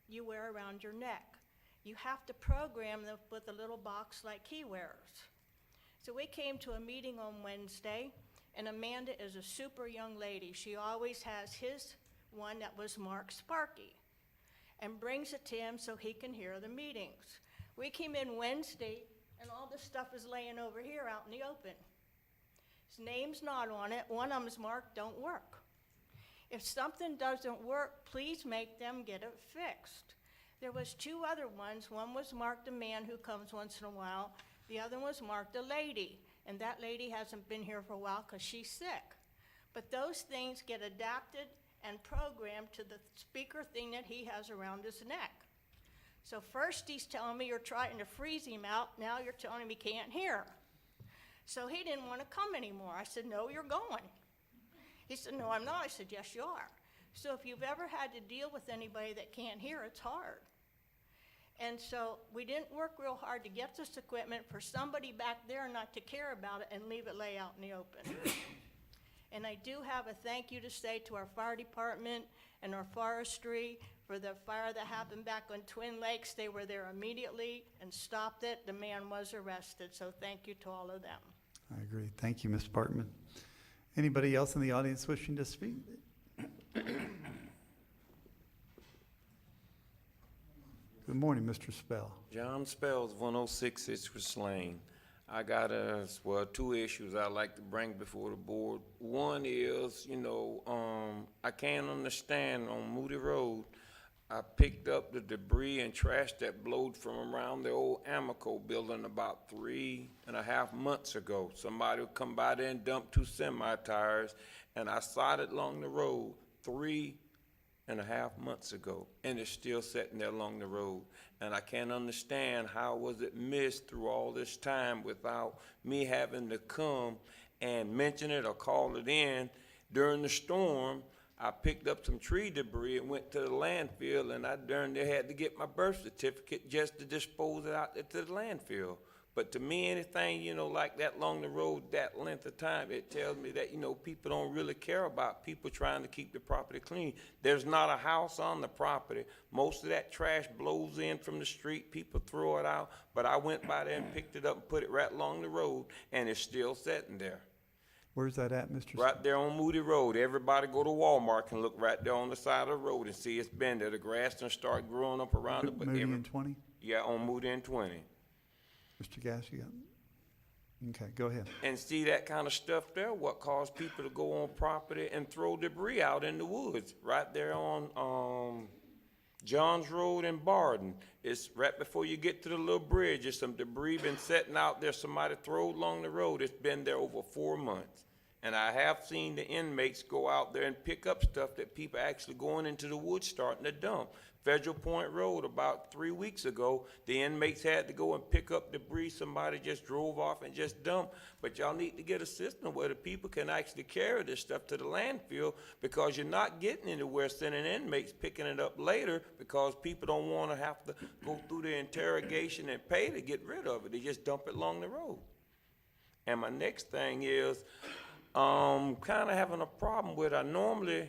you wear around your neck. You have to program them with a little box like he wears. So we came to a meeting on Wednesday, and Amanda is a super young lady. She always has his one that was marked Sparky and brings it to him so he can hear the meetings. We came in Wednesday, and all this stuff is laying over here out in the open. His name's not on it. One of them is marked don't work. If something doesn't work, please make them get it fixed. There was 2 other ones. One was marked a man who comes once in a while. The other one was marked a lady, and that lady hasn't been here for a while because she's sick. But those things get adapted and programmed to the speaker thing that he has around his neck. So first he's telling me you're trying to freeze him out. Now you're telling him he can't hear. So he didn't want to come anymore. I said, no, you're going. He said, no, I'm not. I said, yes, you are. So if you've ever had to deal with anybody that can't hear, it's hard. And so we didn't work real hard to get this equipment for somebody back there not to care about it and leave it lay out in the open. And I do have a thank you to say to our fire department and our forestry for the fire that happened back on Twin Lakes. They were there immediately and stopped it. The man was arrested, so thank you to all of them. I agree. Thank you, Ms. Parkman. Anybody else in the audience wishing to speak? Good morning, Mr. Spell. John Spells, 106 Citrus Lane. I got well, 2 issues I'd like to bring before the board. One is, I can't understand on Moody Road, I picked up the debris and trash that blowed from around the old Amico building about 3.5 months ago. Somebody would come by there and dump 2 semi-tires, and I saw it along the road 3.5 months ago, and it's still sitting there along the road. And I can't understand how was it missed through all this time without me having to come and mention it or call it in. During the storm, I picked up some tree debris and went to the landfill, and I darn near had to get my birth certificate just to dispose it out to the landfill. But to me, anything, like that along the road, that length of time, it tells me that, people don't really care about people trying to keep the property clean. There's not a house on the property. Most of that trash blows in from the street. People throw it out. But I went by there and picked it up and put it right along the road, and it's still sitting there. Where's that at, Mr. Right there on Moody Road. Everybody go to Walmart and look right there on the side of the road and see it's been there. The grass done start growing up around it. But Moody and 20? Yeah, on Moody and 20. Mr. Gass, you got? Okay, go ahead. And see that kind of stuff there, what caused people to go on property and throw debris out in the woods, right there on Johns Road in Barden. It's right before you get to the little bridge. There's some debris been sitting out there. Somebody threw along the road. It's been there over 4 months. And I have seen the inmates go out there and pick up stuff that people actually going into the woods starting to dump. Federal Point Road, about 3 weeks ago, the inmates had to go and pick up debris. Somebody just drove off and just dumped. But y'all need to get a system where the people can actually carry this stuff to the landfill, because you're not getting anywhere sending inmates picking it up later, because people don't want to have to go through the interrogation and pay to get rid of it. They just dump it along the road. And my next thing is, kind of having a problem with, I normally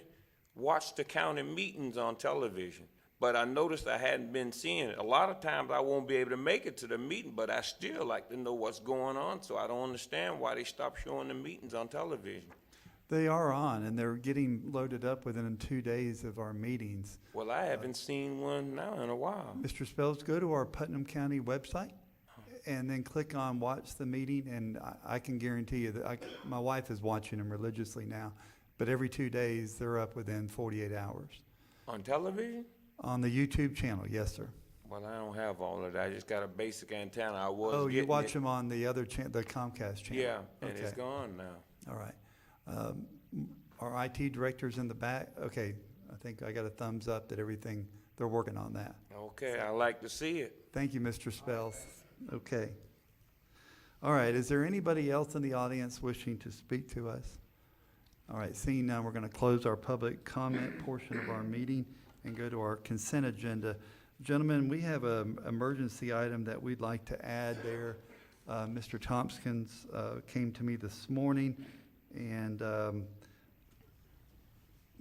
watch the county meetings on television, but I noticed I hadn't been seeing it. A lot of times I won't be able to make it to the meeting, but I still like to know what's going on, so I don't understand why they stopped showing the meetings on television. They are on, and they're getting loaded up within 2 days of our meetings. Well, I haven't seen one now in a while. Mr. Spells, go to our Putnam County website, and then click on watch the meeting, and I can guarantee you that my wife is watching them religiously now, but every 2 days, they're up within 48 hours. On television? On the YouTube channel, yes, sir. Well, I don't have all of that. I just got a basic antenna. I was Oh, you getting watch it. them on the other the Comcast channel? Yeah, and it's Okay. gone now. All right. Our IT director's in the back. Okay, I think I got a thumbs up that everything, they're working on that. Okay, I like to see it. Thank you, Mr. Spells. Okay. All right, is there anybody else in the audience wishing to speak to us? All right, seeing none, we're going to close our public comment portion of our meeting and go to our consent agenda. Gentlemen, we have an emergency item that we'd like to add there. Mr. Tompkins came to me this morning, and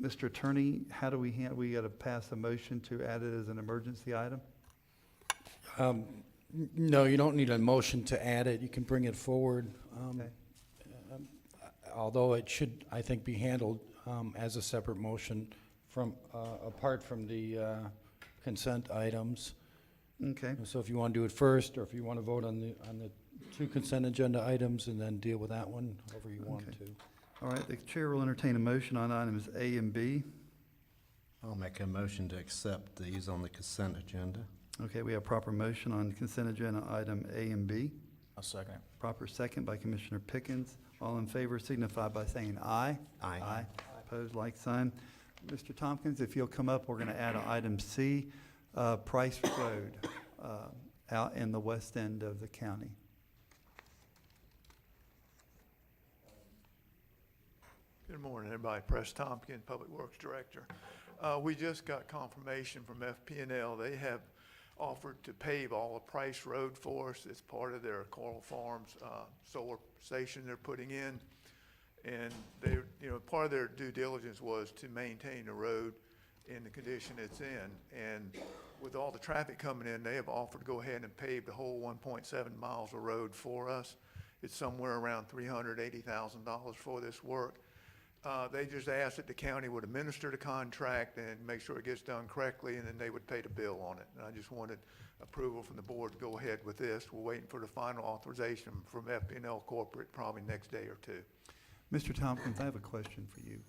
Mr. Attorney, how do we handle, we got to pass a motion to add it as an emergency item? No, you don't need a motion to add it. You can bring it forward. Okay. Although it should, I think, be handled as a separate motion from, apart from the consent items. Okay. So if you want to do it first, or if you want to vote on the two consent agenda items and then deal with that one, however you want Okay. to. All right, the chair will entertain a motion on items A and B. I'll make a motion to accept these on the consent agenda. Okay, we have proper motion on consent agenda item A and B. I'll second it. Proper second by Commissioner Pickens. All in favor signify by saying aye. Aye. Aye. Opposed, like sign. Mr. Tompkins, if you'll come up, we're going to add item C, Price Road, out in the west end of the county. Good morning, everybody. Press Tompkins, Public Works Director. We just got confirmation from FP&L. They have offered to pave all of Price Road for us. It's part of their Coral Farms solar station they're putting in. And they, part of their due diligence was to maintain the road in the condition it's in. And with all the traffic coming in, they have offered to go ahead and pave the whole 1.7 miles of road for us. It's somewhere around $380,000 for this work. They just asked that the county would administer the contract and make sure it gets done correctly, and then they would pay the bill on it. And I just wanted approval from the board to go ahead with this. We're waiting for the final authorization from FP&L Corporate probably next day or two. Mr. Tompkins, I have a question for you.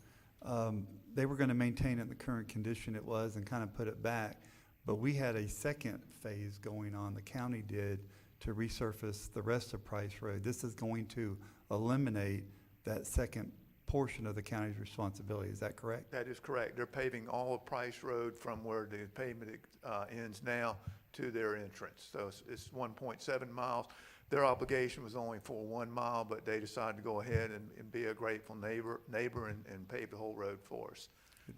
They were going to maintain it in the current condition it was and kind of put it back, but we had a second phase going on, the county did, to resurface the rest of Price Road. This is going to eliminate that second portion of the county's responsibility. Is that correct? That is correct. They're paving all of Price Road from where the pavement ends now to their entrance. So it's 1.7 miles. Their obligation was only for 1 mile, but they decided to go ahead and be a grateful neighbor and pave the whole road for us.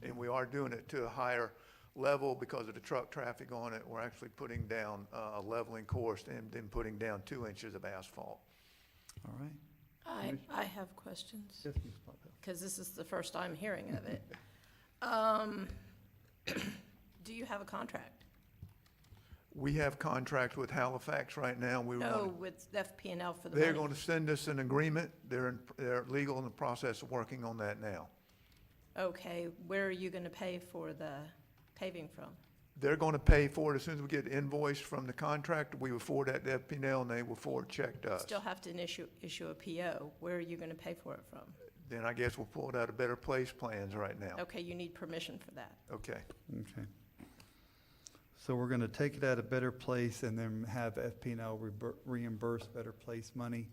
And we are doing it to a higher level because of the truck traffic on it. We're actually putting down a leveling course and then putting down 2 inches of asphalt. All right. I have questions, Yes, Ms. Poppel. because this is the first I'm hearing of it. Do you have a contract? We have contracts with Halifax right now. No, with FP&L for the money. They're going to send us an agreement. They're legal in the process of working on that now. Okay, where are you going to pay for the paving from? They're going to pay for it as soon as we get the invoice from the contractor. We will forward that to FP&L and they will forward a check to us. Still have to issue a PO. Where are you going to pay for it from? Then I guess we'll pull it out of Better Place plans right now. Okay, you need permission for that. Okay. Okay. So we're going to take it out of Better Place and then have FP&L reimburse Better Place money.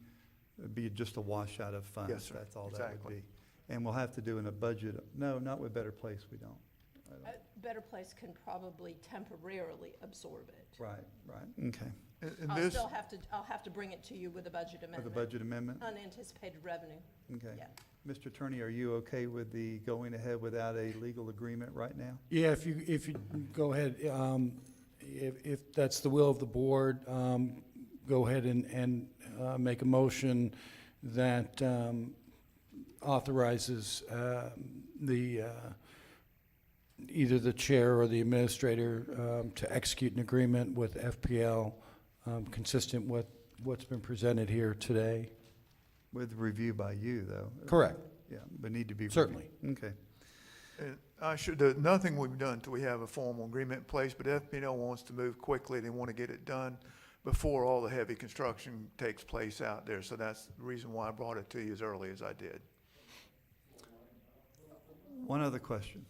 It'd be just a washout of funds. Yes, sir. That's all that Exactly. would be. And we'll have to do in a budget. No, not with Better Place, we don't. Better Place can probably temporarily absorb it. Right, right, okay. And I'll this, still have to bring it to you with a budget amendment. With a budget amendment? Unanticipated revenue. Okay. Yeah. Mr. Attorney, are you okay with the going ahead without a legal agreement right now? Yeah, if you go ahead, if that's the will of the board, go ahead and make a motion that authorizes either the chair or the administrator to execute an agreement with FPL consistent with what's been presented here today. With review by you, though? Correct. Yeah, but need to be. Certainly. Okay. and nothing we've done till we have a formal agreement in place, but FP&L wants to move quickly. They want to get it done before all the heavy construction takes place out there. So that's the reason why I brought it to you as early as I did. One other question.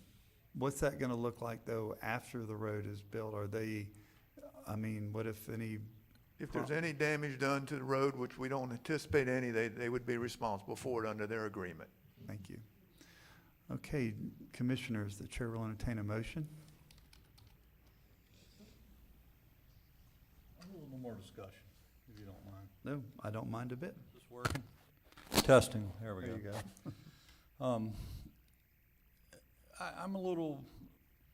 What's that gonna look like, though, after the road is built? Are they, I mean, what if any? If there's any damage done to the road, which we don't anticipate any, they would be responsible for it under their agreement. Thank you. Okay, commissioners, the chair will entertain a motion. A little more discussion, if you don't mind. No, I don't mind a bit. Is this working? Testing, there we go. There you go. I'm a little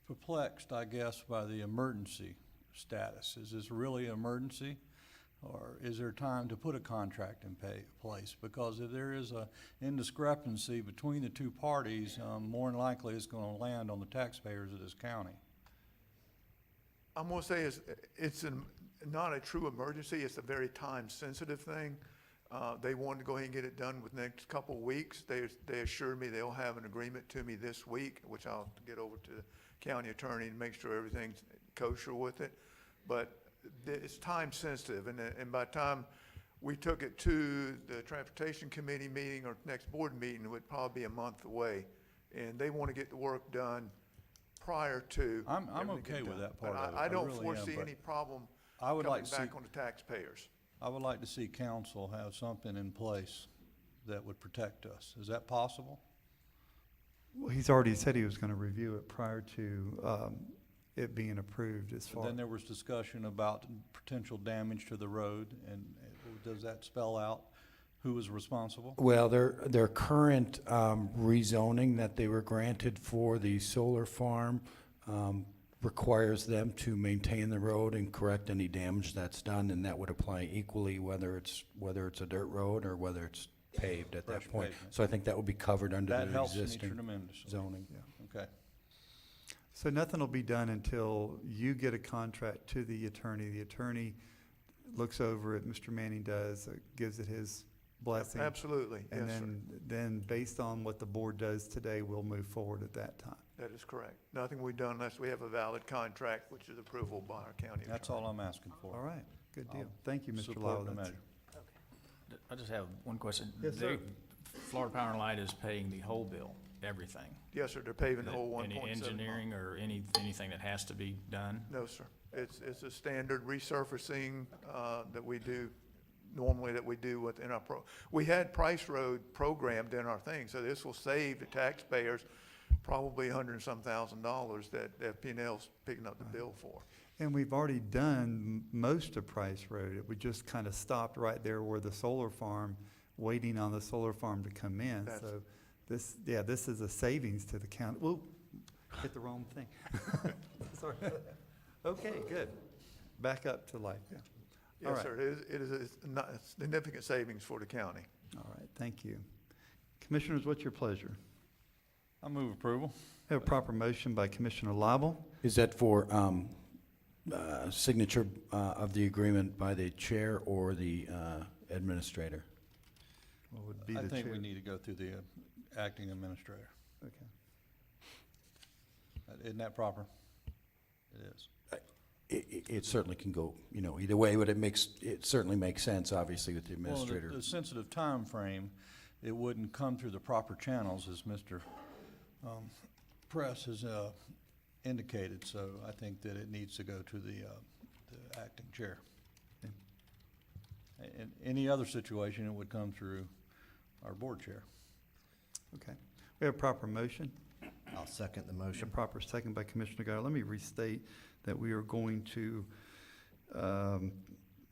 perplexed, I guess, by the emergency status. Is this really an emergency? Or is there time to put a contract in place? Because if there is a indiscrepancy between the two parties, more than likely it's gonna land on the taxpayers of this county. I'm gonna say it's not a true emergency, it's a very time-sensitive thing. They wanted to go ahead and get it done within the next couple of weeks. They assured me they'll have an agreement to me this week, which I'll get over to the county attorney and make sure everything's kosher with it. But it's time-sensitive, and by the time we took it to the Transportation Committee meeting or next board meeting, it would probably be a month away. And they want to get the work done prior to. I'm everything okay getting with done. that part But of it. I don't really am, foresee but any problem I would coming like to back see, on the taxpayers. I would like to see council have something in place that would protect us. Is that possible? Well, he's already said he was gonna review it prior to, it being approved as far. Then there was discussion about potential damage to the road, and does that spell out who was responsible? Well, their current rezoning that they were granted for the solar farm requires them to maintain the road and correct any damage that's done, and that would apply equally whether it's a dirt road or whether it's paved at that Fresh point. pavement. So I think that would be covered under That the helps me existing tremendously. zoning. Okay. So nothing will be done until you get a contract to the attorney. The attorney looks over it, Mr. Manning does, gives it his blessing. Absolutely, And yes, sir. then based on what the board does today, we'll move forward at that time. That is correct. Nothing we've done unless we have a valid contract, which is approval by our county attorney. That's all I'm asking for. All right, good deal. I'll Thank you, Mr. support Lyle. the That's- measure. I just have one question. Yes, sir. Florida Power and Light is paying the whole bill, everything. Yes, sir, they're paving the whole 1.7 Any mile. engineering or anything that has to be done? No, sir. It's a standard resurfacing that we do, normally that we do within our we had Price Road programmed in our thing, so this will save the taxpayers probably $100 and some thousand that FP&L's picking up the bill for. And we've already done most of Price Road. We just kind of stopped right there where the solar farm, waiting on the solar farm to come in. That's- So this is a savings to the county. Whoa, hit the wrong thing. Sorry. Okay, good. Back up to life, yeah. All Yes, right. sir. It is a significant savings for the county. All right, thank you. Commissioners, what's your pleasure? I move approval. We have a proper motion by Commissioner Lible. Is that for signature of the agreement by the chair or the administrator? What would be I the think we chair? need to go through the acting administrator. Okay. Isn't that proper? It is. It certainly can go, either way, but it certainly makes sense, obviously, with the administrator. Well, the sensitive time frame, it wouldn't come through the proper channels, as Mr. Press has indicated, so I think that it needs to go to the acting chair. In any other situation, it would come through our board chair. Okay. We have a proper motion. I'll second the A motion. proper second by Commissioner Guyer. Let me restate that we are going to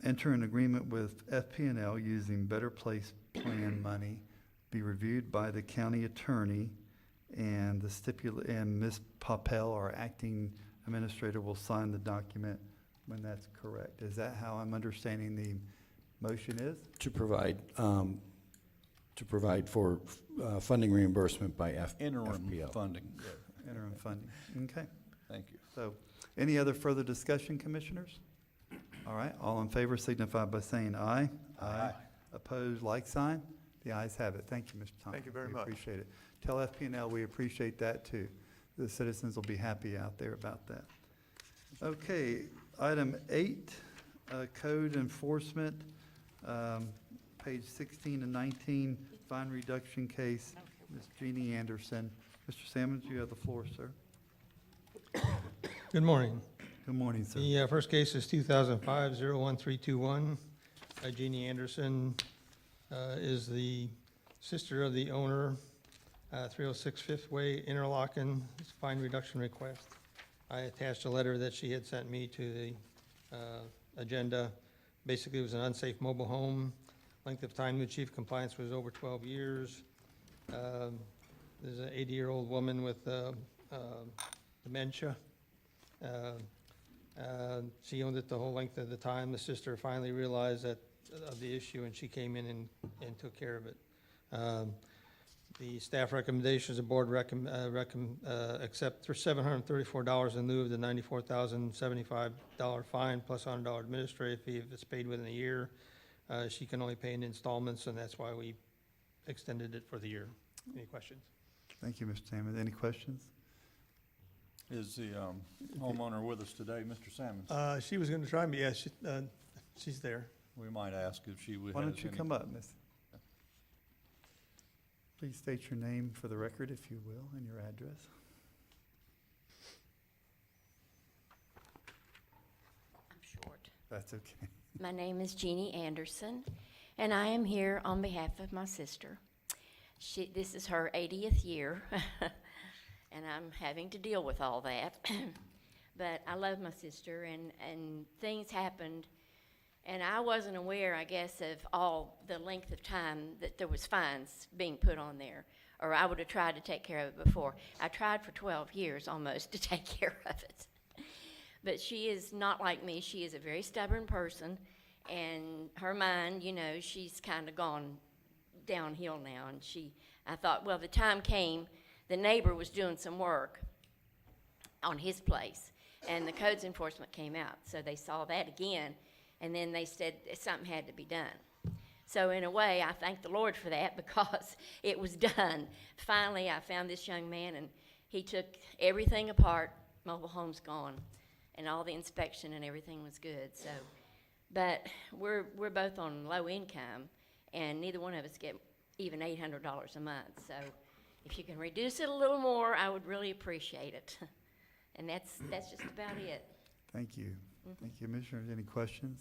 enter an agreement with FP&L using Better Place Plan money, be reviewed by the county attorney, and and Ms. Papel, our acting administrator, will sign the document when that's correct. Is that how I'm understanding the motion is? To provide for funding reimbursement by Interim FPL. funding. Interim funding. Okay. Thank you. So, any other further discussion, commissioners? All right, all in favor signify by saying aye. Aye. Opposed, like sign. The ayes have it. Thank you, Mr. Thompson. Thank you very much. We appreciate it. Tell FP&L we appreciate that too. The citizens will be happy out there about that. Okay, item 8, Code enforcement, page 16 and 19, fine reduction case, Ms. Jeannie Anderson. Mr. Sammons, you have the floor, sir. Good morning. Good morning, sir. The first case is 2005-01321. Jeannie Anderson is the sister of the owner, 306 Fifth Way, Interlochen. It's a fine reduction request. I attached a letter that she had sent me to the agenda. Basically, it was an unsafe mobile home. Length of time to achieve compliance was over 12 years. There's an 80-year-old woman with dementia. She owned it the whole length of the time. The sister finally realized that of the issue, and she came in and took care of it. The staff recommendations, the board accept for $734 in lieu of the $94,075 fine plus $100 administrative fee if it's paid within a year. She can only pay in installments, and that's why we extended it for the year. Any questions? Thank you, Mr. Sammons. Any questions? Is the homeowner with us today, Mr. Sammons? She was going to try me. Yes, she's there. We might ask if she would. Why don't you come up, miss? Please state your name for the record, if you will, and your address. I'm short. That's okay. My name is Jeannie Anderson, and I am here on behalf of my sister. This is her 80th year, and I'm having to deal with all that. But I love my sister, and things happened, and I wasn't aware, I guess, of all the length of time that there was fines being put on there, or I would have tried to take care of it before. I tried for 12 years almost to take care of it. But she is not like me. She is a very stubborn person, and her mind, you know, she's kind of gone downhill now. And I thought, well, the time came, the neighbor was doing some work on his place, and the codes enforcement came out. So they saw that again, and then they said something had to be done. So in a way, I thank the Lord for that because it was done. Finally, I found this young man, and he took everything apart. Mobile home's gone, and all the inspection and everything was good. So, but we're both on low income, and neither one of us get even $800 a month. So if you can reduce it a little more, I would really appreciate it. And that's just about it. Thank you. Thank you, Commissioners. Any questions?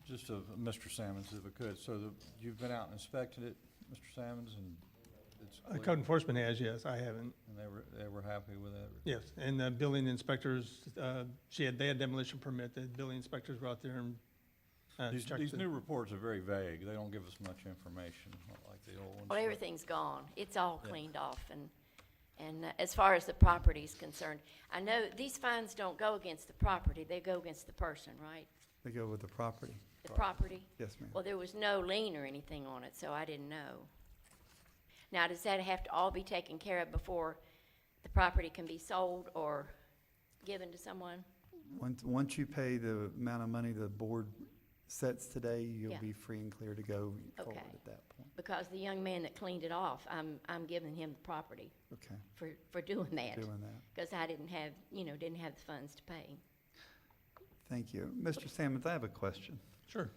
Just of Mr. Sammons, if I could. So you've been out and inspected it, Mr. Sammons, and it's clear? Code enforcement has, yes, I haven't. And they were happy with that? Yes, and the building inspectors, they had demolition permit. The building inspectors were out there and checked These it. new reports are very vague. They don't give us much information, not like the old ones. Well, everything's gone. It's all cleaned off, and as far as the property is concerned, I know these fines don't go against the property, they go against the person, right? They go with the property. The property? Yes, ma'am. Well, there was no lien or anything on it, so I didn't know. Now, does that have to all be taken care of before the property can be sold or given to someone? Once you pay the amount of money the board sets today, you'll Yeah. be free and clear to go forward Okay. at that point. Because the young man that cleaned it off, I'm giving him the property Okay. for doing that. Doing that. Because I didn't have the funds to pay. Thank you. Mr. Sammons, I have a question. Sure.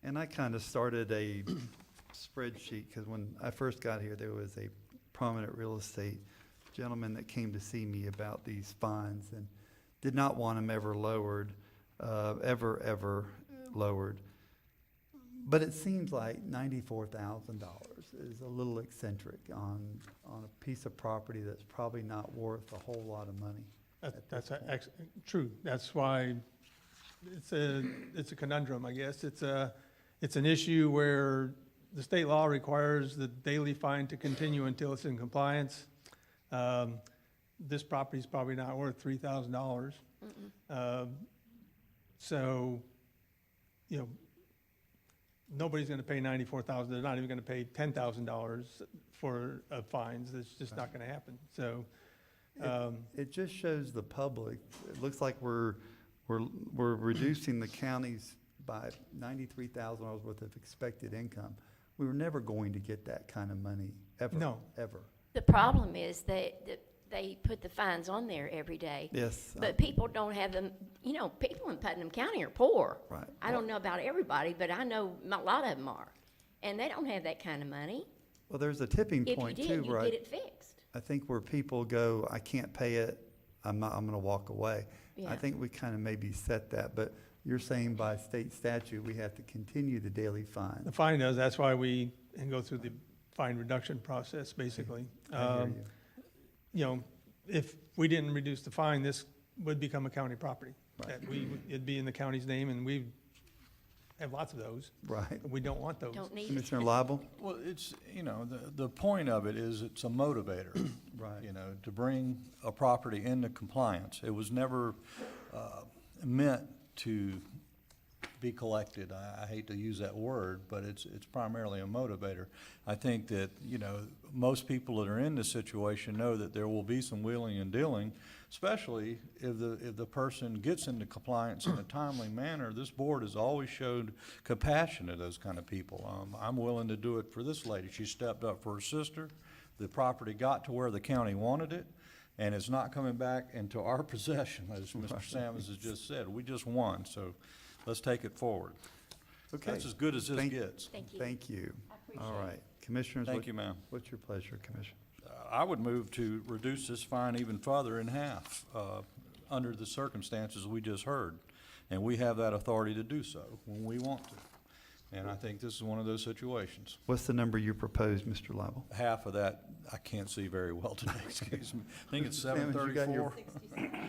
And I kind of started a spreadsheet because when I first got here, there was a prominent real estate gentleman that came to see me about these fines and did not want them ever lowered, ever lowered. But it seems like $94,000 is a little eccentric on a piece of property that's probably not worth a whole lot of money. That's true. That's why it's a conundrum, I guess. It's an issue where the state law requires the daily fine to continue until it's in compliance. This property is probably not worth $3,000. So, you know, nobody's going to pay $94,000. They're not even going to pay $10,000 for fines. It's just not going to happen. So, it just shows the public. It looks like we're reducing the counties by $93,000 worth of expected income. We were never going to get that kind of money ever. No. Ever. The problem is that they put the fines on there every day. Yes. But people don't have them, you know, people in Putnam County are poor. Right. I don't know about everybody, but I know a lot of them are. And they don't have that kind of money. Well, there's a tipping If you point did, too, you right? get it fixed. I think where people go, I can't pay it, I'm gonna walk away. Yeah. I think we kind of maybe set that, but you're saying by state statute, we have to continue the daily fine. The fine does, that's why we go through the fine reduction process, basically. I hear you. You know, if we didn't reduce the fine, this would become a county property. Right. It'd be in the county's name, and we have lots of those. Right. We don't want those. Don't need it. Commissioner Lible? Well, it's, you know, the point of it is it's a motivator. Right. You know, to bring a property into compliance. It was never meant to be collected. I hate to use that word, but it's primarily a motivator. I think that, you know, most people that are in this situation know that there will be some wheeling and dealing, especially if the person gets into compliance in a timely manner. This board has always showed compassion to those kind of people. I'm willing to do it for this lady. She stepped up for her sister. The property got to where the county wanted it, and it's not coming back into our possession, as Mr. Sammons has just said. We just won, so let's take it forward. Okay. That's as good as this gets. Thank you. Thank you. I appreciate All right. Commissioners? Thank what- you, ma'am. What's your pleasure, Commissioner? I would move to reduce this fine even further in half, under the circumstances we just heard. And we have that authority to do so when we want to. And I think this is one of those situations. What's the number you proposed, Mr. Lible? Half of that, I can't see very well today, excuse me. I think it's Mr. Sammons, you got your- 734.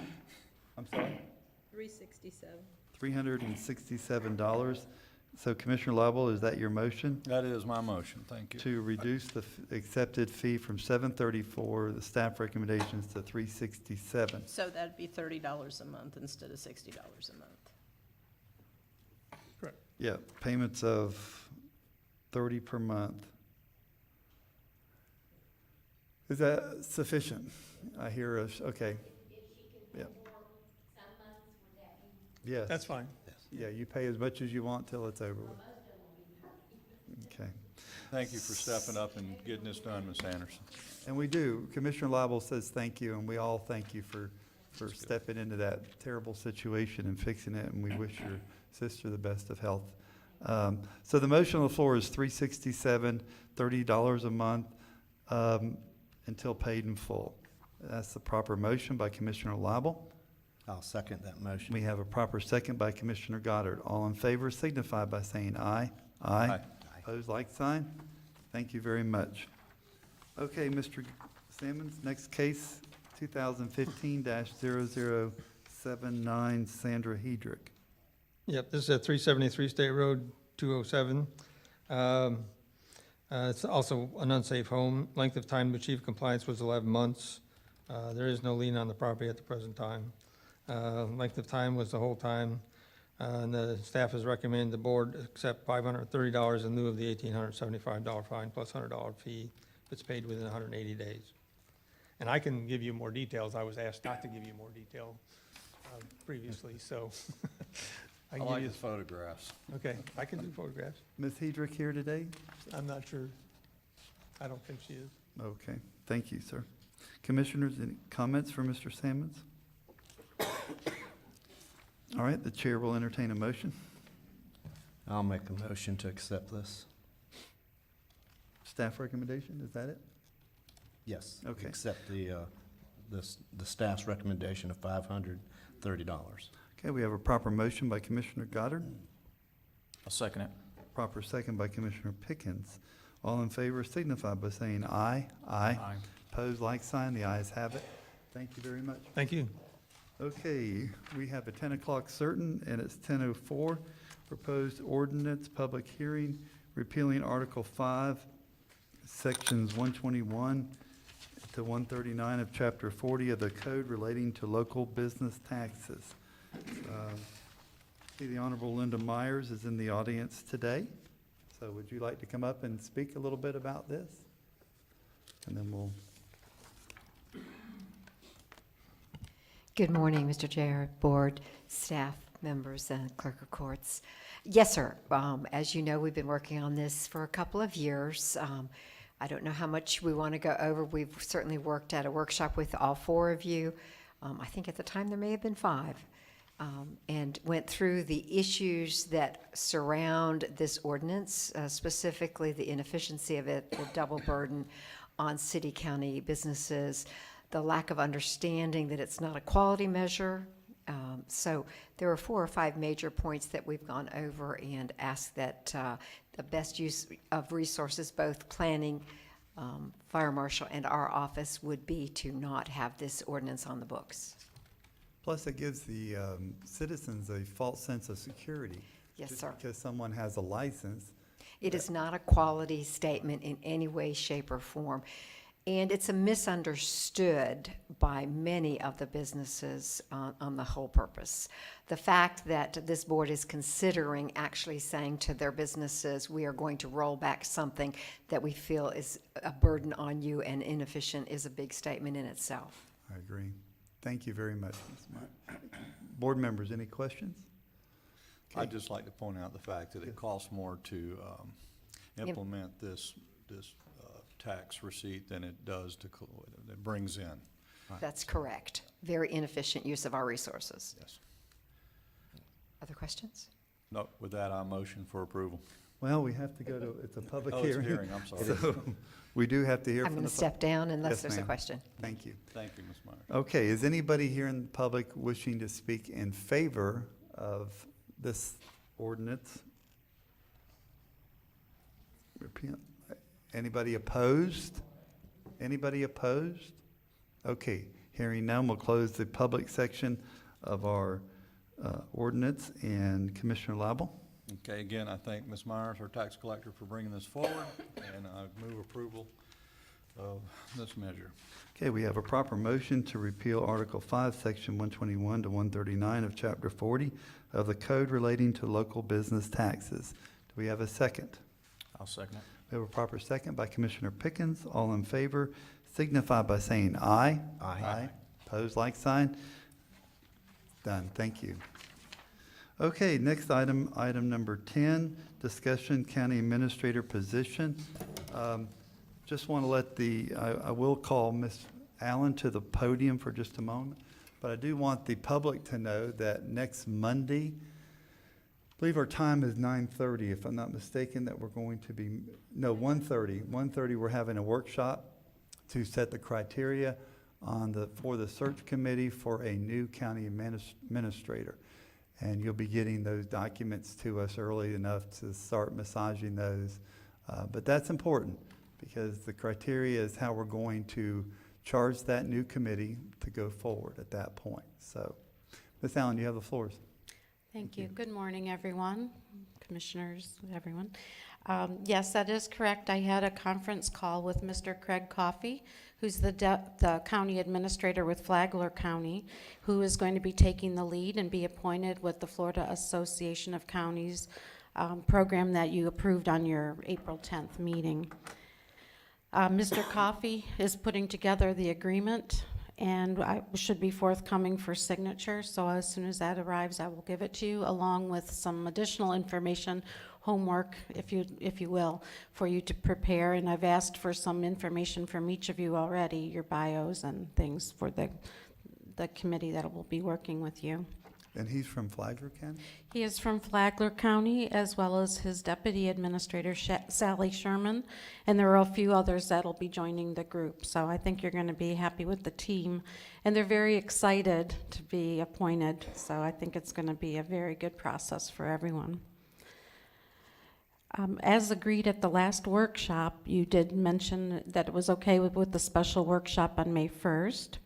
I'm sorry? 367. $367. So Commissioner Lible, is that your motion? That is my motion, thank you. To reduce the accepted fee from $734, the staff recommendations, to $367. So that'd be $30 a month instead of $60 a month. Correct. Yeah, payments of $30 per month. Is that sufficient? I hear us, okay. Yeah. Yes. That's fine. Yeah, you pay as much as you want till it's over with. Okay. Thank you for stepping up and getting this done, Ms. Anderson. And we do. Commissioner Lible says thank you, and we all thank you for stepping into that terrible situation and fixing it, and we wish your sister the best of health. So the motion on the floor is $367, $30 a month, until paid in full. That's the proper motion by Commissioner Lible. I'll second that motion. We have a proper second by Commissioner Goddard. All in favor signify by saying aye. Aye. Aye. Opposed, like sign. Thank you very much. Okay, Mr. Sammons, next case, 2015-0079, Sandra Hedrick. Yep, this is at 373 State Road 207. It's also an unsafe home. Length of time to achieve compliance was 11 months. There is no lien on the property at the present time. Length of time was the whole time. And the staff has recommended the board accept $530 in lieu of the $1,875 fine plus $100 fee if it's paid within 180 days. And I can give you more details. I was asked not to give you more detail previously, so I I can like give the you. photographs. Okay, I can do photographs. Ms. Hedrick here today? I'm not sure. I don't think she is. Okay, thank you, sir. Commissioners, any comments for Mr. Sammons? All right, the chair will entertain a motion. I'll make a motion to accept this. Staff recommendation, is that it? Yes. Okay. Accept the staff's recommendation of $530. Okay, we have a proper motion by Commissioner Goddard, I'll second it. proper second by Commissioner Pickens. All in favor signify by saying aye. Aye. Opposed, like sign. The ayes have it. Thank you very much. Thank you. Okay, we have a 10 o'clock certain, and it's 10:04. Proposed ordinance, public hearing, repealing Article 5, Sections 121 to 139 of Chapter 40 of the Code relating to local business taxes. See, the Honorable Linda Myers is in the audience today. So would you like to come up and speak a little bit about this? And then we'll... Good morning, Mr. Chair, board, staff, members, and clerk of courts. Yes, sir. As you know, we've been working on this for a couple of years. I don't know how much we want to go over. We've certainly worked at a workshop with all four of you. I think at the time there may have been five, and went through the issues that surround this ordinance, specifically the inefficiency of it, the double burden on city-county businesses, the lack of understanding that it's not a quality measure. So there are 4 or 5 major points that we've gone over and asked that the best use of resources, both planning, fire marshal, and our office, would be to not have this ordinance on the books. Plus, it gives the citizens a false sense of security. Yes, Just sir. because someone has a license. It is not a quality statement in any way, shape, or form. And it's a misunderstood by many of the businesses on the whole purpose. The fact that this board is considering actually saying to their businesses, we are going to roll back something that we feel is a burden on you and inefficient, is a big statement in itself. I agree. Thank you very much, Ms. Meyer. Board members, any questions? I'd just like to point out the fact that it costs more to implement this tax receipt than it does to, it brings in. That's correct. Very inefficient use of our resources. Yes. Other questions? No, with that, I motion for approval. Well, we have to go to, it's a public Oh, it's a hearing. hearing, I'm sorry. So we do have to hear I'm from the. going to step down unless Yes, there's a ma'am. question. Thank you. Thank you, Ms. Meyer. Okay, is anybody here in the public wishing to speak in favor of this ordinance? Repeat. Anybody opposed? Anybody opposed? Okay, hearing none, we'll close the public section of our ordinance, and Commissioner Lible. Okay, again, I thank Ms. Myers, our tax collector, for bringing this forward, and I move approval of this measure. Okay, we have a proper motion to repeal Article 5, Section 121 to 139 of Chapter 40 of the Code relating to local business taxes. Do we have a second? I'll second it. We have a proper second by Commissioner Pickens. All in favor signify by saying aye. Aye. Opposed, like sign. Done. Thank you. Okay, next item, item number 10, discussion county administrator position. Just want to let I will call Ms. Allen to the podium for just a moment, but I do want the public to know that next Monday, I believe our time is 9:30, if I'm not mistaken, that we're going to be, no, 1:30. 1:30, we're having a workshop to set the criteria for the search committee for a new county administrator. And you'll be getting those documents to us early enough to start massaging those. But that's important, because the criteria is how we're going to charge that new committee to go forward at that point. So, Ms. Allen, you have the floor. Thank you. Good morning, everyone, commissioners, everyone. Yes, that is correct. I had a conference call with Mr. Craig Coffey, who's the county administrator with Flagler County, who is going to be taking the lead and be appointed with the Florida Association of Counties program that you approved on your April 10th meeting. Mr. Coffey is putting together the agreement, and I should be forthcoming for signature, so as soon as that arrives, I will give it to you, along with some additional information, homework, if you will, for you to prepare. And I've asked for some information from each of you already, your bios and things for the committee that will be working with you. And he's from Flagler County? He is from Flagler County, as well as his deputy administrator, Sally Sherman, and there are a few others that'll be joining the group. So I think you're going to be happy with the team, and they're very excited to be appointed. So I think it's going to be a very good process for everyone. As agreed at the last workshop, you did mention that it was okay with the special workshop on May 1st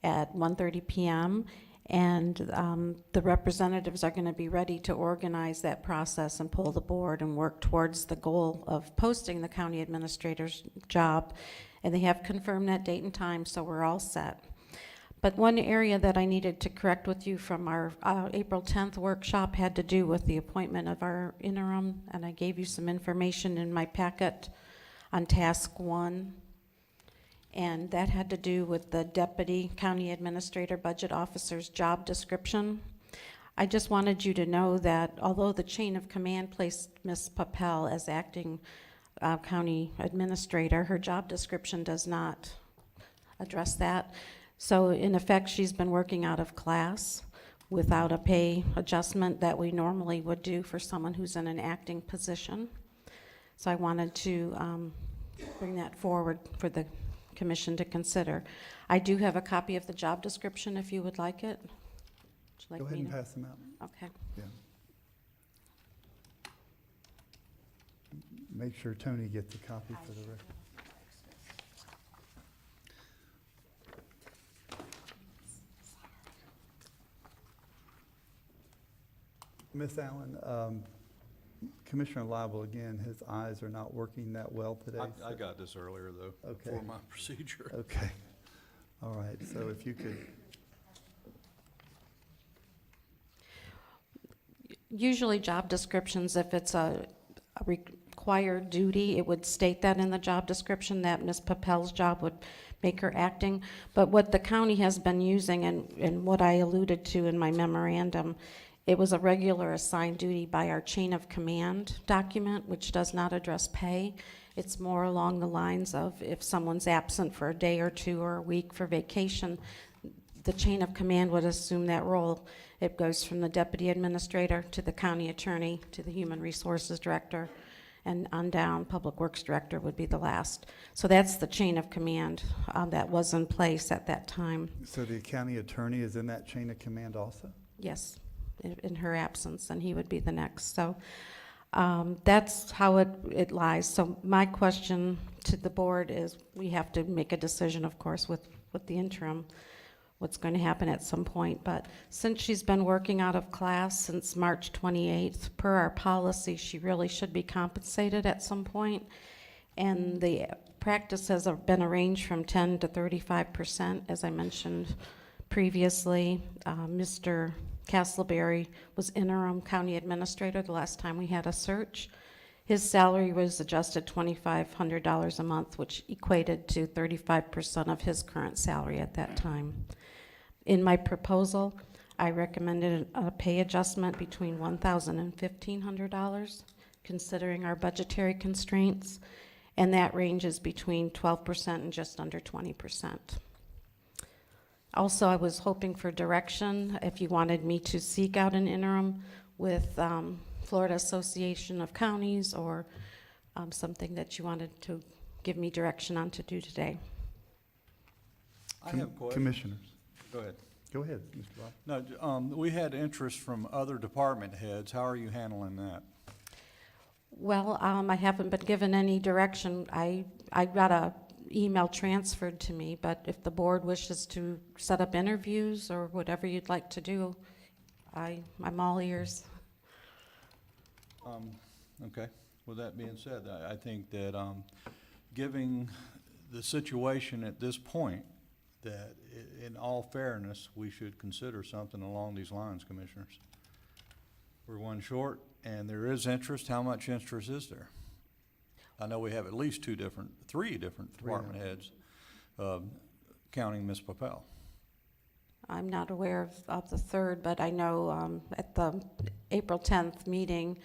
at 1:30 p.m., and the representatives are going to be ready to organize that process and pull the board and work towards the goal of posting the county administrator's job. And they have confirmed that date and time, so we're all set. But one area that I needed to correct with you from our April 10th workshop had to do with the appointment of our interim, and I gave you some information in my packet on task 1. And that had to do with the deputy county administrator budget officer's job description. I just wanted you to know that although the chain of command placed Ms. Papel as acting county administrator. Her job description does not address that. So in effect, she's been working out of class without a pay adjustment that we normally would do for someone who's in an acting position. So I wanted to bring that forward for the commission to consider. I do have a copy of the job description if you would like it. Would you like Go ahead me and to- pass them out. Okay. Yeah. Make sure Tony gets a copy for the record. Ms. Allen, Commissioner Lible, again, his eyes are not working that well today. I got this earlier, though, Okay. for my procedure. Okay. All right, so if you could, Usually job descriptions, if it's a required duty, it would state that in the job description that Ms. Papel's job would make her acting. But what the county has been using, and what I alluded to in my memorandum, it was a regular assigned duty by our chain of command document, which does not address pay. It's more along the lines of if someone's absent for a day or two or a week for vacation, the chain of command would assume that role. It goes from the deputy administrator to the county attorney to the human resources director, and on down, public works director would be the last. So that's the chain of command that was in place at that time. so the county attorney is in that chain of command also? Yes, in her absence, and he would be the next. So that's how it lies. So my question to the board is, we have to make a decision, of course, with the interim, what's going to happen at some point. But since she's been working out of class since March 28th, per our policy, she really should be compensated at some point. And the practice has been arranged from 10 to 35%, as I mentioned previously. Mr. Castleberry was interim county administrator the last time we had a search. His salary was adjusted $2,500 a month, which equated to 35% of his current salary at that time. In my proposal, I recommended a pay adjustment between $1,000 and $1,500, considering our budgetary constraints, and that ranges between 12% and just under 20%. Also, I was hoping for direction if you wanted me to seek out an interim with Florida Association of Counties, or something that you wanted to give me direction on to do today. I have questions. Commissioners. Go ahead. Go ahead, Mr. Rob. No, we had interest from other department heads. How are you handling that? Well, I haven't been given any direction. I got a email transferred to me, but if the board wishes to set up interviews or whatever you'd like to do, I'm all ears. Okay. With that being said, I think that giving the situation at this point, that in all fairness, we should consider something along these lines, commissioners. We're one short, and there is interest. How much interest is there? I know we have at least three different department heads, counting Ms. Papel. I'm not aware of the third, but I know at the April 10th meeting,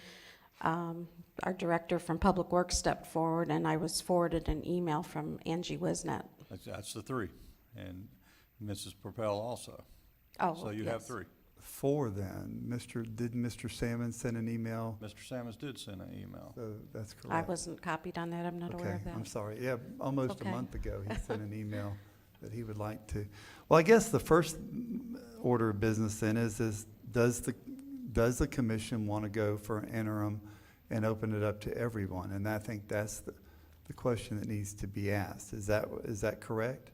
our director from Public Works stepped forward, and I was forwarded an email from Angie Wisnett. That's the three, and Mrs. Papel also. Oh, So you have three. Four then. Did Mr. Salmon send an email? Mr. Sammons did send an email. So that's correct. I wasn't copied on that. I'm not aware of that. I'm sorry. Yeah, almost a Okay. month ago, he sent an email that he would like to. Well, I guess the first order of business then is does the commission want to go for an interim and open it up to everyone? And I think that's the question that needs to be asked. Is that correct?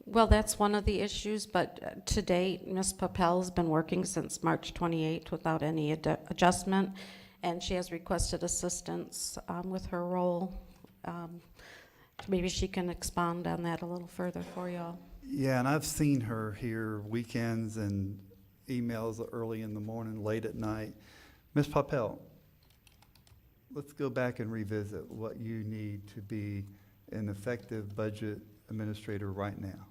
Well, that's one of the issues, but to date, Ms. Papel's been working since March 28th without any adjustment, and she has requested assistance with her role. Maybe she can expound on that a little further for y'all. Yeah, and I've seen her here weekends and emails early in the morning, late at night. Ms. Papel, let's go back and revisit what you need to be an effective budget administrator right now.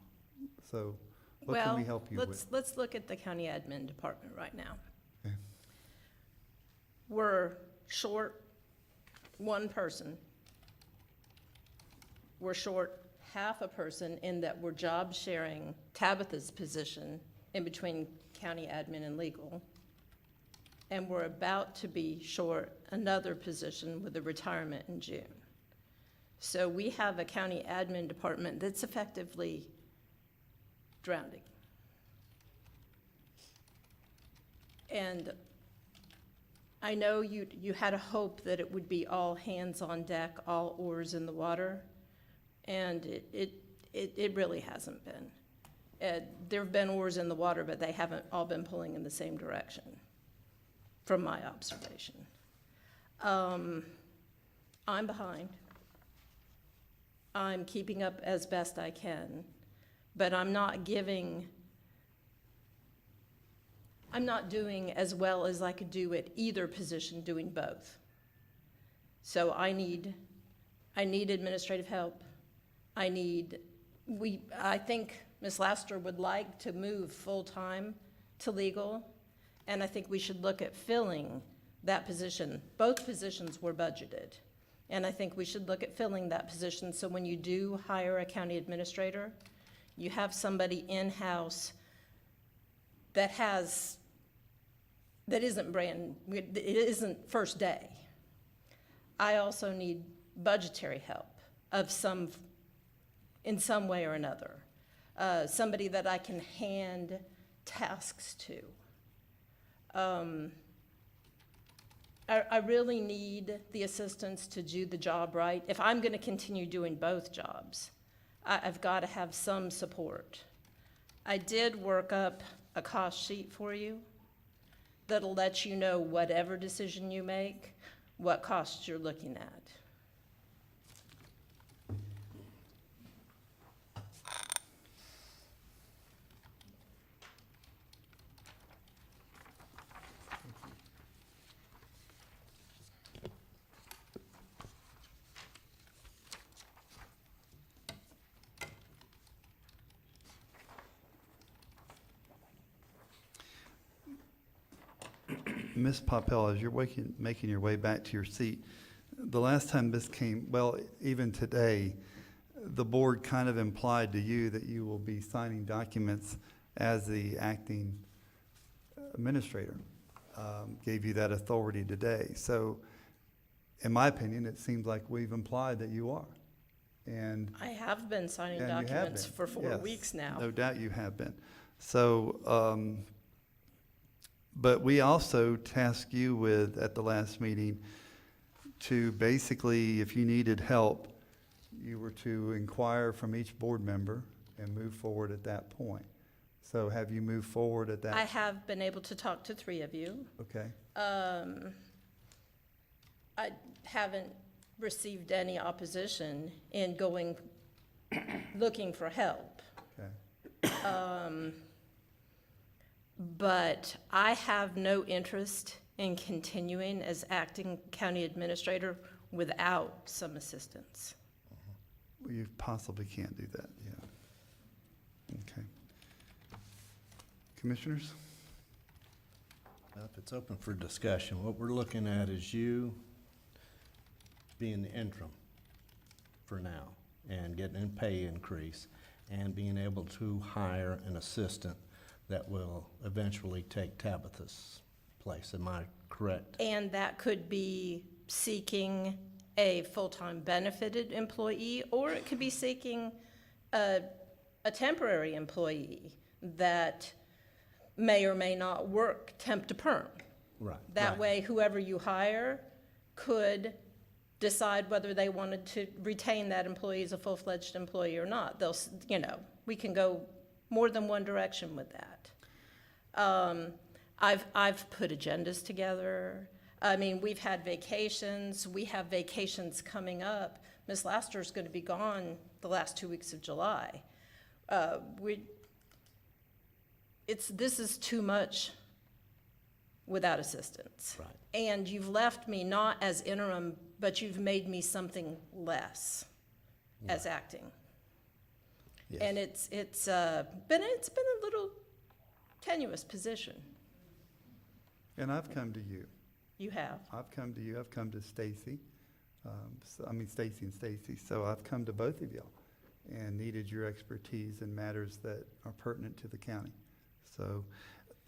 So what can we help you with? Let's look at the county admin department right now. Okay. We're short one person. We're short half a person in that we're job sharing Tabitha's position in between county admin and legal. And we're about to be short another position with a retirement in June. So we have a county admin department that's effectively drowning. And I know you had a hope that it would be all hands on deck, all oars in the water, and it really hasn't been. There have been oars in the water, but they haven't all been pulling in the same direction, from my observation. I'm behind. I'm keeping up as best I can, but I'm not doing as well as I could do at either position doing both. So I need administrative help. I think Ms. Laster would like to move full-time to legal, and I think we should look at filling that position. Both positions were budgeted, and I think we should look at filling that position so when you do hire a county administrator, you have somebody in-house that isn't first day. I also need budgetary help in some way or another. Somebody that I can hand tasks to. I really need the assistance to do the job right. If I'm going to continue doing both jobs, I've got to have some support. I did work up a cost sheet for you that'll let you know whatever decision you make, what costs you're looking at. Ms. Popel, as you're making your way back to your seat, the last time this came, well, even today, the board kind of implied to you that you will be signing documents as the acting administrator, gave you that authority today. So, in my opinion, it seems like we've implied that you are. And I have been signing and you have documents been. for 4 Yes, weeks now. no doubt you have been. So, but we also tasked you with, at the last meeting, to basically, if you needed help, you were to inquire from each board member and move forward at that point. So have you moved forward at that? I have been able to talk to 3 of you. Okay. I haven't received any opposition in looking for help. Okay. But I have no interest in continuing as acting county administrator without some assistance. Well, you possibly can't do that, yeah. Okay. Commissioners? If it's open for discussion, what we're looking at is you being the interim for now and getting a pay increase and being able to hire an assistant that will eventually take Tabitha's place. Am I correct? And that could be seeking a full-time benefited employee, or it could be seeking a temporary employee that may or may not work temp to perm. Right. That way, whoever you hire could decide whether they wanted to retain that employee as a full-fledged employee or not. We can go more than one direction with that. I've put agendas together. I mean, we've had vacations. We have vacations coming up. Ms. Laster's going to be gone the last 2 weeks of July. This is too much without assistance. Right. And you've left me not as interim, but you've made me something less as acting. Yes. And it's been a little tenuous position. And I've come to you. You have. I've come to you. I've come to Stacy. Stacy and Stacy. So I've come to both of y'all and needed your expertise in matters that are pertinent to the county. So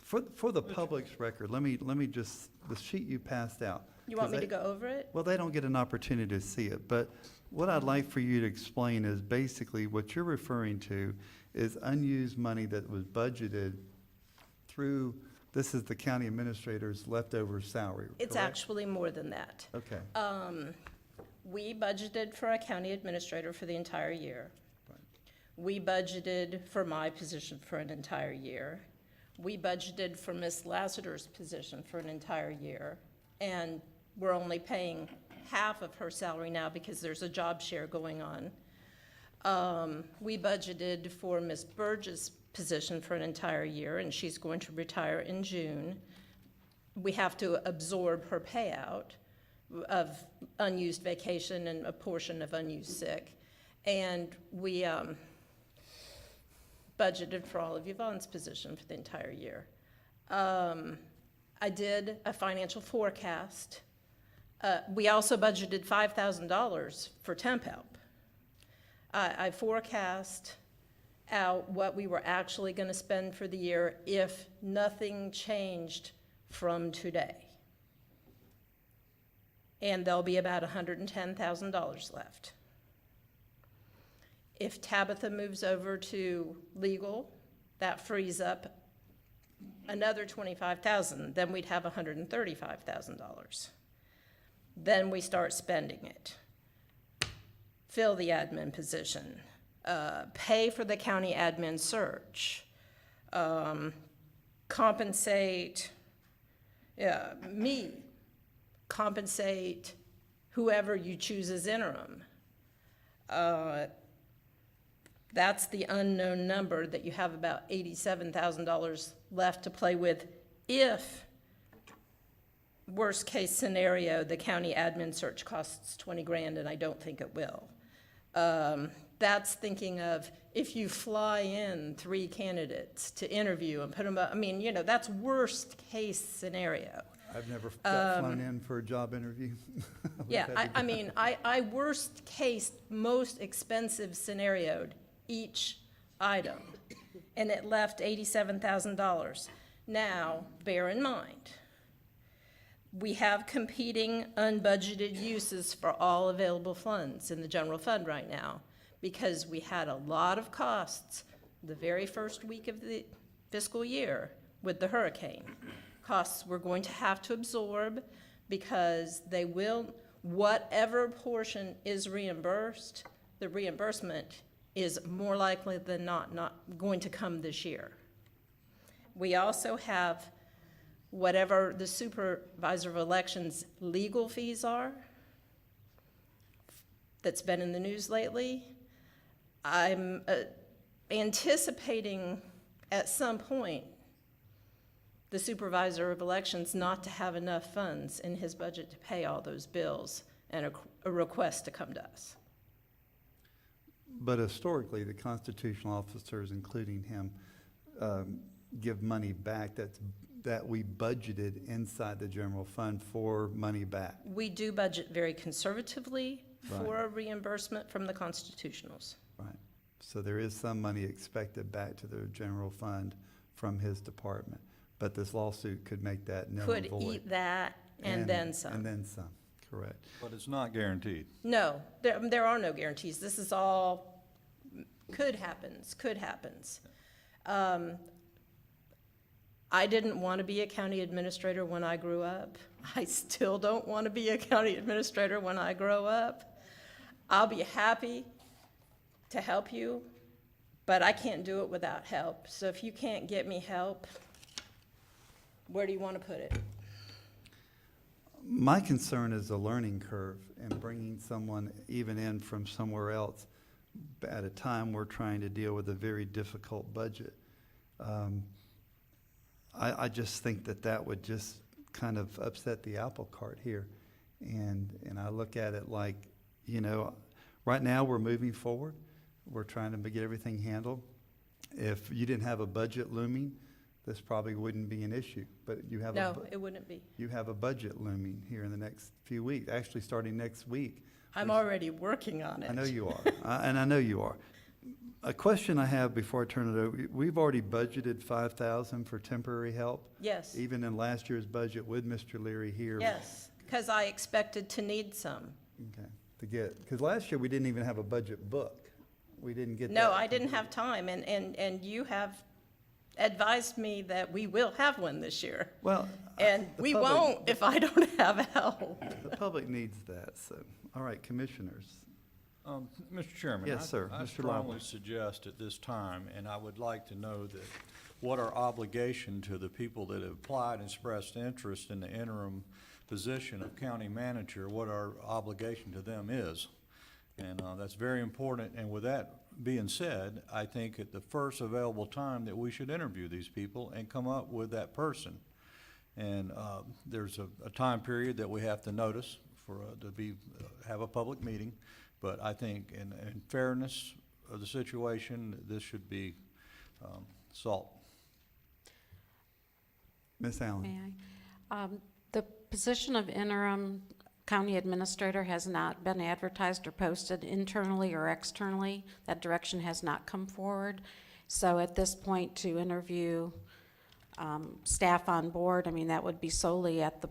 for the public's record, let me just, the sheet you passed out. You want 'cause me to go over it? Well, they don't get an opportunity to see it, but what I'd like for you to explain is basically what you're referring to is unused money that was budgeted through, this is the county administrator's leftover salary, It's correct? actually more than that. Okay. We budgeted for a county administrator for the entire year. Right. We budgeted for my position for an entire year. We budgeted for Ms. Lassiter's position for an entire year. And we're only paying half of her salary now because there's a job share going on. We budgeted for Ms. Burgess' position for an entire year, and she's going to retire in June. We have to absorb her payout of unused vacation and a portion of unused sick. And we budgeted for all of Yvonne's position for the entire year. I did a financial forecast. We also budgeted $5,000 for temp help. I forecast out what we were actually going to spend for the year if nothing changed from today. And there'll be about $110,000 left. If Tabitha moves over to legal, that frees up another $25,000, then we'd have $135,000. Then we start spending it. Fill the admin position, pay for the county admin search, compensate me, compensate whoever you choose as interim. That's the unknown number that you have about $87,000 left to play with if, worst case scenario, the county admin search costs 20 grand, and I don't think it will. That's thinking of if you fly in 3 candidates to interview and put them up, that's worst case scenario. I've never got flown in for a job interview. Yeah, I worst case, most expensive scenarioed each item, and it left $87,000. Now, bear in mind, we have competing unbudgeted uses for all available funds in the general fund right now because we had a lot of costs the very first week of the fiscal year with the hurricane. Costs we're going to have to absorb because they will, whatever portion is reimbursed, the reimbursement is more likely than not going to come this year. We also have whatever the supervisor of elections legal fees are that's been in the news lately. I'm anticipating at some point the supervisor of elections not to have enough funds in his budget to pay all those bills and a request to come to us. But historically, the constitutional officers, including him, give money back that we budgeted inside the general fund for money back. We do budget very conservatively for Right. a reimbursement from the constitutionals. Right. So there is some money expected back to the general fund from his department. But this lawsuit could make that null and Could void. eat that and then some. And then some, correct. But it's not guaranteed. No, there are no guarantees. This is all could happens. I didn't want to be a county administrator when I grew up. I still don't want to be a county administrator when I grow up. I'll be happy to help you, but I can't do it without help. So if you can't get me help, where do you want to put it? My concern is the learning curve and bringing someone even in from somewhere else at a time we're trying to deal with a very difficult budget. I just think that would just kind of upset the apple cart here. And I look at it like, right now we're moving forward. We're trying to get everything handled. If you didn't have a budget looming, this probably wouldn't be an issue, but you have No, it wouldn't be. you have a budget looming here in the next few weeks, actually starting next week. I'm already working on it. I know you are, and I know you are. A question I have before I turn it over, we've already budgeted 5,000 for temporary help. Yes. Even in last year's budget with Mr. Leary here. Yes, because I expected to need some. Okay, to get, because last year we didn't even have a budget book. We didn't get that. No, I didn't have time, and you have advised me that we will have one this year. Well, And the we public- won't if I don't have help. The public needs that, so, all right, commissioners. Mr. Chairman. Yes, sir. I Mr. strongly Lowell. suggest at this time, and I would like to know that what our obligation to the people that have applied and expressed interest in the interim position of county manager, what our obligation to them is. And that's very important. And with that being said, I think at the first available time that we should interview these people and come up with that person. And there's a time period that we have to notice for have a public meeting. But I think in fairness of the situation, this should be sought. Ms. Allen. May I? The position of interim county administrator has not been advertised or posted internally or externally. That direction has not come forward. So at this point, to interview staff on board, I mean, that would be solely at the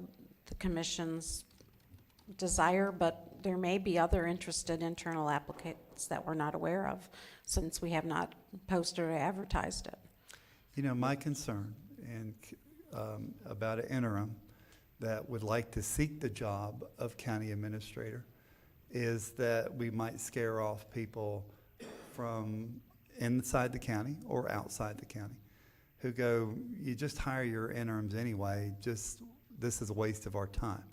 commission's desire, but there may be other interested internal applicants that we're not aware of, since we have not posted or advertised it. You know, my concern and about an interim that would like to seek the job of county administrator is that we might scare off people from inside the county or outside the county who go, you just hire your interims anyway, this is a waste of our time.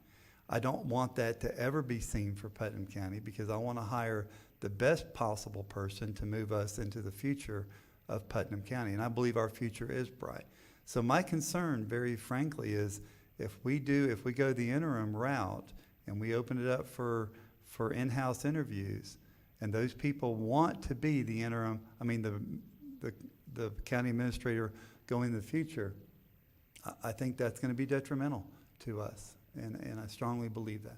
I don't want that to ever be seen for Putnam County, because I want to hire the best possible person to move us into the future of Putnam County, and I believe our future is bright. So my concern, very frankly, is if we go the interim route and we open it up for in-house interviews, and those people want to be the interim, I mean the county administrator going in the future, I think that's going to be detrimental to us. And I strongly believe that.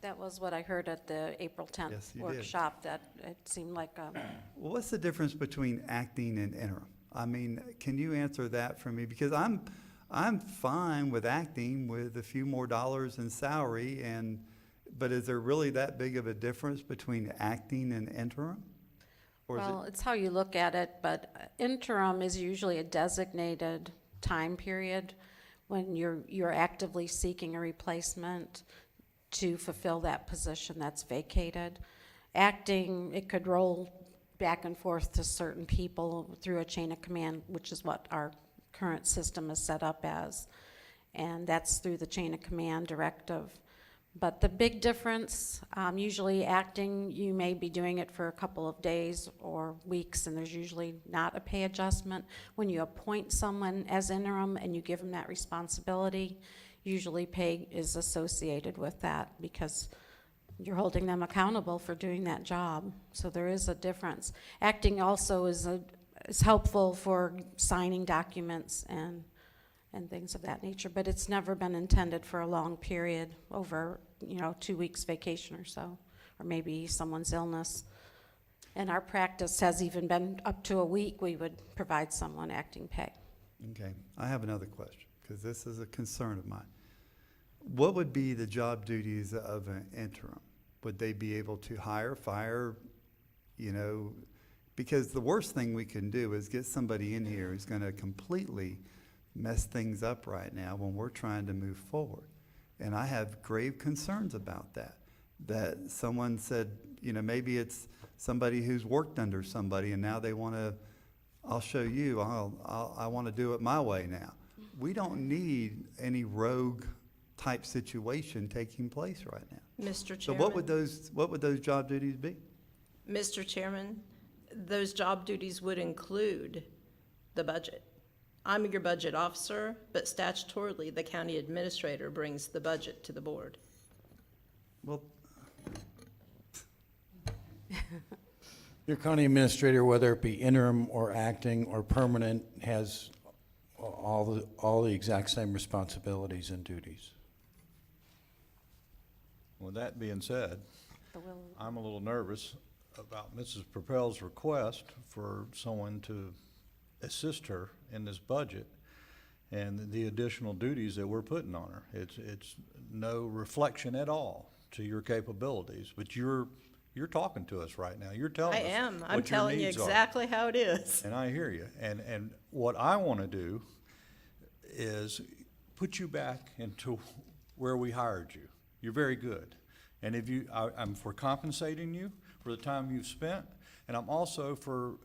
That was what I heard at the April 10th Yes, you did. workshop, that it seemed like Well, what's the difference between acting and interim? I mean, can you answer that for me? Because I'm fine with acting with a few more dollars in salary, but is there really that big of a difference between acting and interim? Or is well, it's how you look at it, but interim is usually a designated time period when you're actively seeking a replacement to fulfill that position that's vacated. Acting, it could roll back and forth to certain people through a chain of command, which is what our current system is set up as. And that's through the chain of command directive. But the big difference, usually acting, you may be doing it for a couple of days or weeks, and there's usually not a pay adjustment. When you appoint someone as interim and you give them that responsibility, usually pay is associated with that, because you're holding them accountable for doing that job. So there is a difference. Acting also is helpful for signing documents and things of that nature, but it's never been intended for a long period, over 2 weeks vacation or so, or maybe someone's illness. And our practice has even been up to a week, we would provide someone acting pay. Okay, I have another question, because this is a concern of mine. What would be the job duties of an interim? Would they be able to hire, fire, because the worst thing we can do is get somebody in here who's going to completely mess things up right now when we're trying to move forward. And I have grave concerns about that someone said, maybe it's somebody who's worked under somebody and now they want to, I'll show you, I want to do it my way now. We don't need any rogue type situation taking place right now. Mr. Chairman. So what would those job duties be? Mr. Chairman, those job duties would include the budget. I'm your budget officer, but statutorily, the county administrator brings the budget to the board. Well, Your county administrator, whether it be interim or acting or permanent, has all the exact same responsibilities and duties. With that being said, I'm a little nervous about Mrs. Propel's request for someone to assist her in this budget and the additional duties that we're putting on her. It's no reflection at all to your capabilities, but you're talking to us right now. You're telling us I am. I'm what your telling you needs are. exactly how it is. And I hear you. And what I want to do is put you back into where we hired you. You're very good. And if I'm for compensating you for the time you've spent, and I'm also for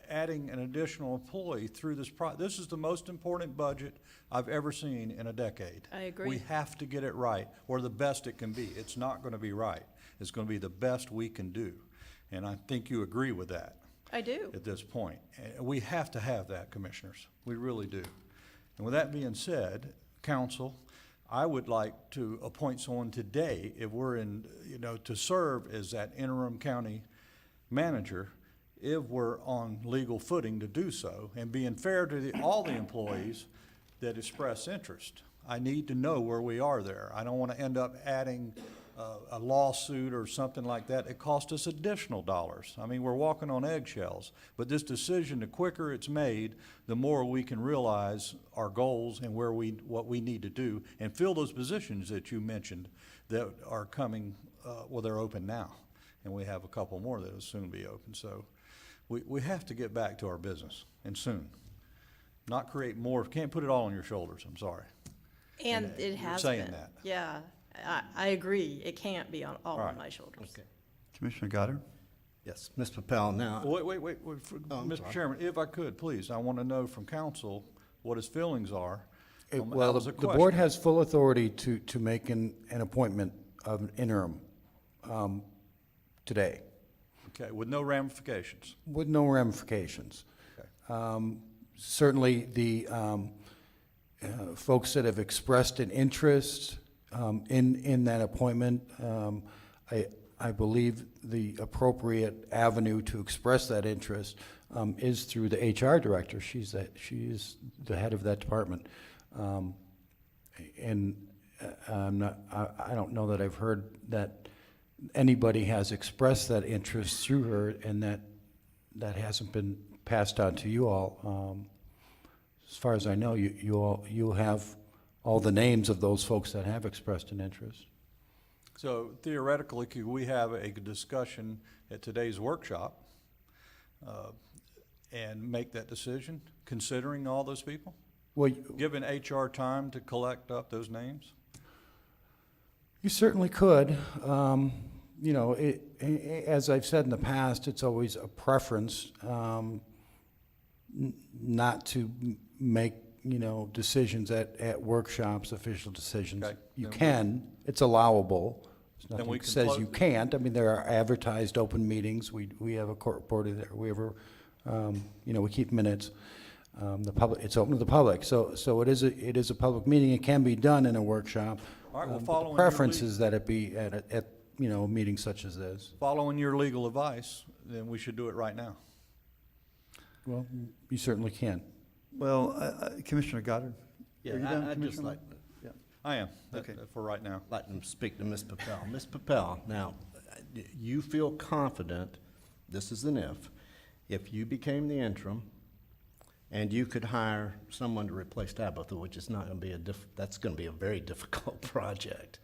adding an additional employee through this this is the most important budget I've ever seen in a decade. I agree. We have to get it right, or the best it can be. It's not going to be right. It's going to be the best we can do. And I think you agree with that. I do. At this point. And we have to have that, commissioners. We really do. And with that being said, council, I would like to appoint someone today, if we're in, to serve as that interim county manager, if we're on legal footing to do so, and being fair to all the employees that express interest. I need to know where we are there. I don't want to end up adding a lawsuit or something like that. It costs us additional dollars. I mean, we're walking on eggshells. But this decision, the quicker it's made, the more we can realize our goals and what we need to do and fill those positions that you mentioned that are coming, they're open now. And we have a couple more that will soon be open. So we have to get back to our business, and soon. Not create more, can't put it all on your shoulders, I'm sorry. And it you're has saying been. that. Yeah, I agree. It can't be all on my shoulders. Okay. Commissioner Goddard? Yes, Ms. Papel, now. Wait, I'm Mr. sorry. Chairman, if I could, please, I want to know from council what his feelings are. Well, That was the a board question. has full authority to make an appointment of an interim today, Okay, with no ramifications. with no ramifications. Okay. Certainly, the folks that have expressed an interest in that appointment, I believe the appropriate avenue to express that interest is through the HR director. She is the head of that department. And I don't know that I've heard that anybody has expressed that interest through her, and that hasn't been passed on to you all. As far as I know, you have all the names of those folks that have expressed an interest. So theoretically, could we have a discussion at today's workshop and make that decision, considering all those people? Well, Given HR time to collect up those names? you certainly could. As I've said in the past, it's always a preference not to make, decisions at workshops, official decisions. Okay. You Then can, it's allowable. There's Then nothing we that can says close you it. can't. I mean, there are advertised open meetings. We have a court reporter there. We keep minutes. It's open to the public. So it is a public meeting. It can be done in a workshop. All right, well, But following the your preference lead- is that it be at a meeting such as this. Following your legal advice, then we should do it right now. Well, you certainly can. Well, Commissioner Goddard? Yeah, Are you done, I'd just Commissioner? like, Yeah. I am, Okay. for right now. like to speak to Ms. Papel. Ms. Papel, now, you feel confident, this is an if you became the interim and you could hire someone to replace Tabitha, which is not going to be that's going to be a very difficult project.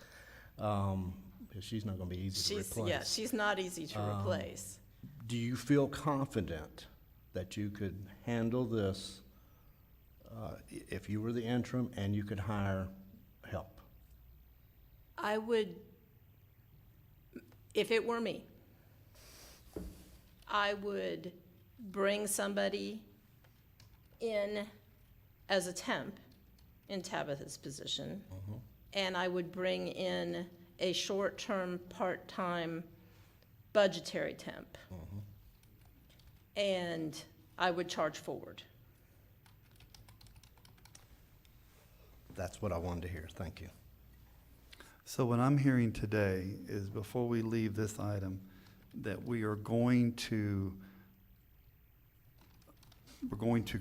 Because she's not going to be easy to replace. Yeah, she's not easy to replace. Do you feel confident that you could handle this if you were the interim and you could hire help? I would, if it were me, I would bring somebody in as a temp in Tabitha's position, and I would bring in a short-term, part-time budgetary temp. And I would charge forward. That's what I wanted to hear. Thank you. So what I'm hearing today is before we leave this item, that we're going to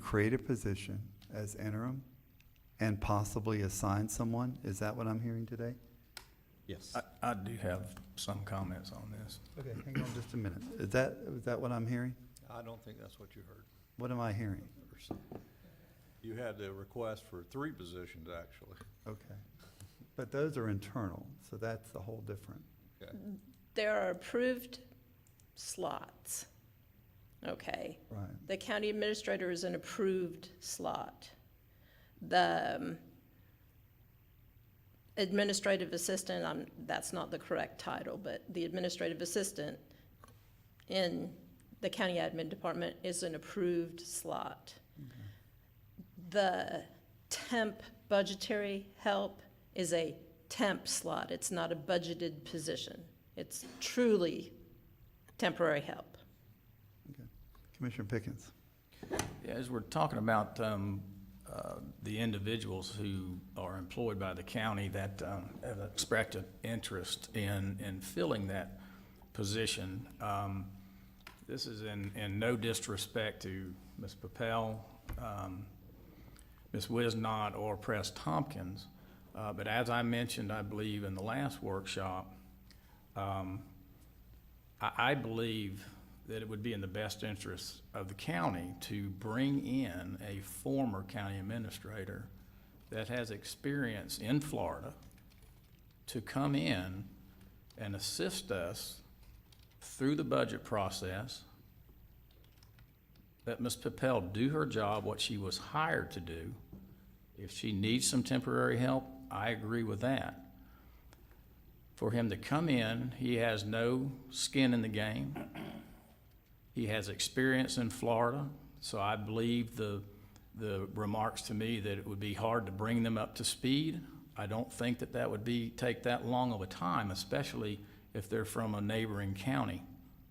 create a position as interim and possibly assign someone. Is that what I'm hearing today? Yes. I do have some comments on this. Okay, hang on just a minute. Is that what I'm hearing? I don't think that's what you heard. What am I hearing? You had the request for 3 positions, actually. Okay. But those are internal, so that's the whole different. Okay. There are approved slots, okay? Right. The county administrator is an approved slot. The administrative assistant, that's not the correct title, but the administrative assistant in the county admin department is an approved slot. Okay. The temp budgetary help is a temp slot. It's not a budgeted position. It's truly temporary help. Okay. Commissioner Pickens. Yeah, as we're talking about the individuals who are employed by the county that have expressed an interest in filling that position, this is in no disrespect to Ms. Papel, Ms. Wisnott, or Press Tompkins, but as I mentioned, I believe in the last workshop, I believe that it would be in the best interest of the county to bring in a former county administrator that has experience in Florida to come in and assist us through the budget process, let Ms. Papel do her job, what she was hired to do. If she needs some temporary help, I agree with that. For him to come in, he has no skin in the game. He has experience in Florida, so I believe the remarks to me that it would be hard to bring them up to speed. I don't think that would take that long of a time, especially if they're from a neighboring county.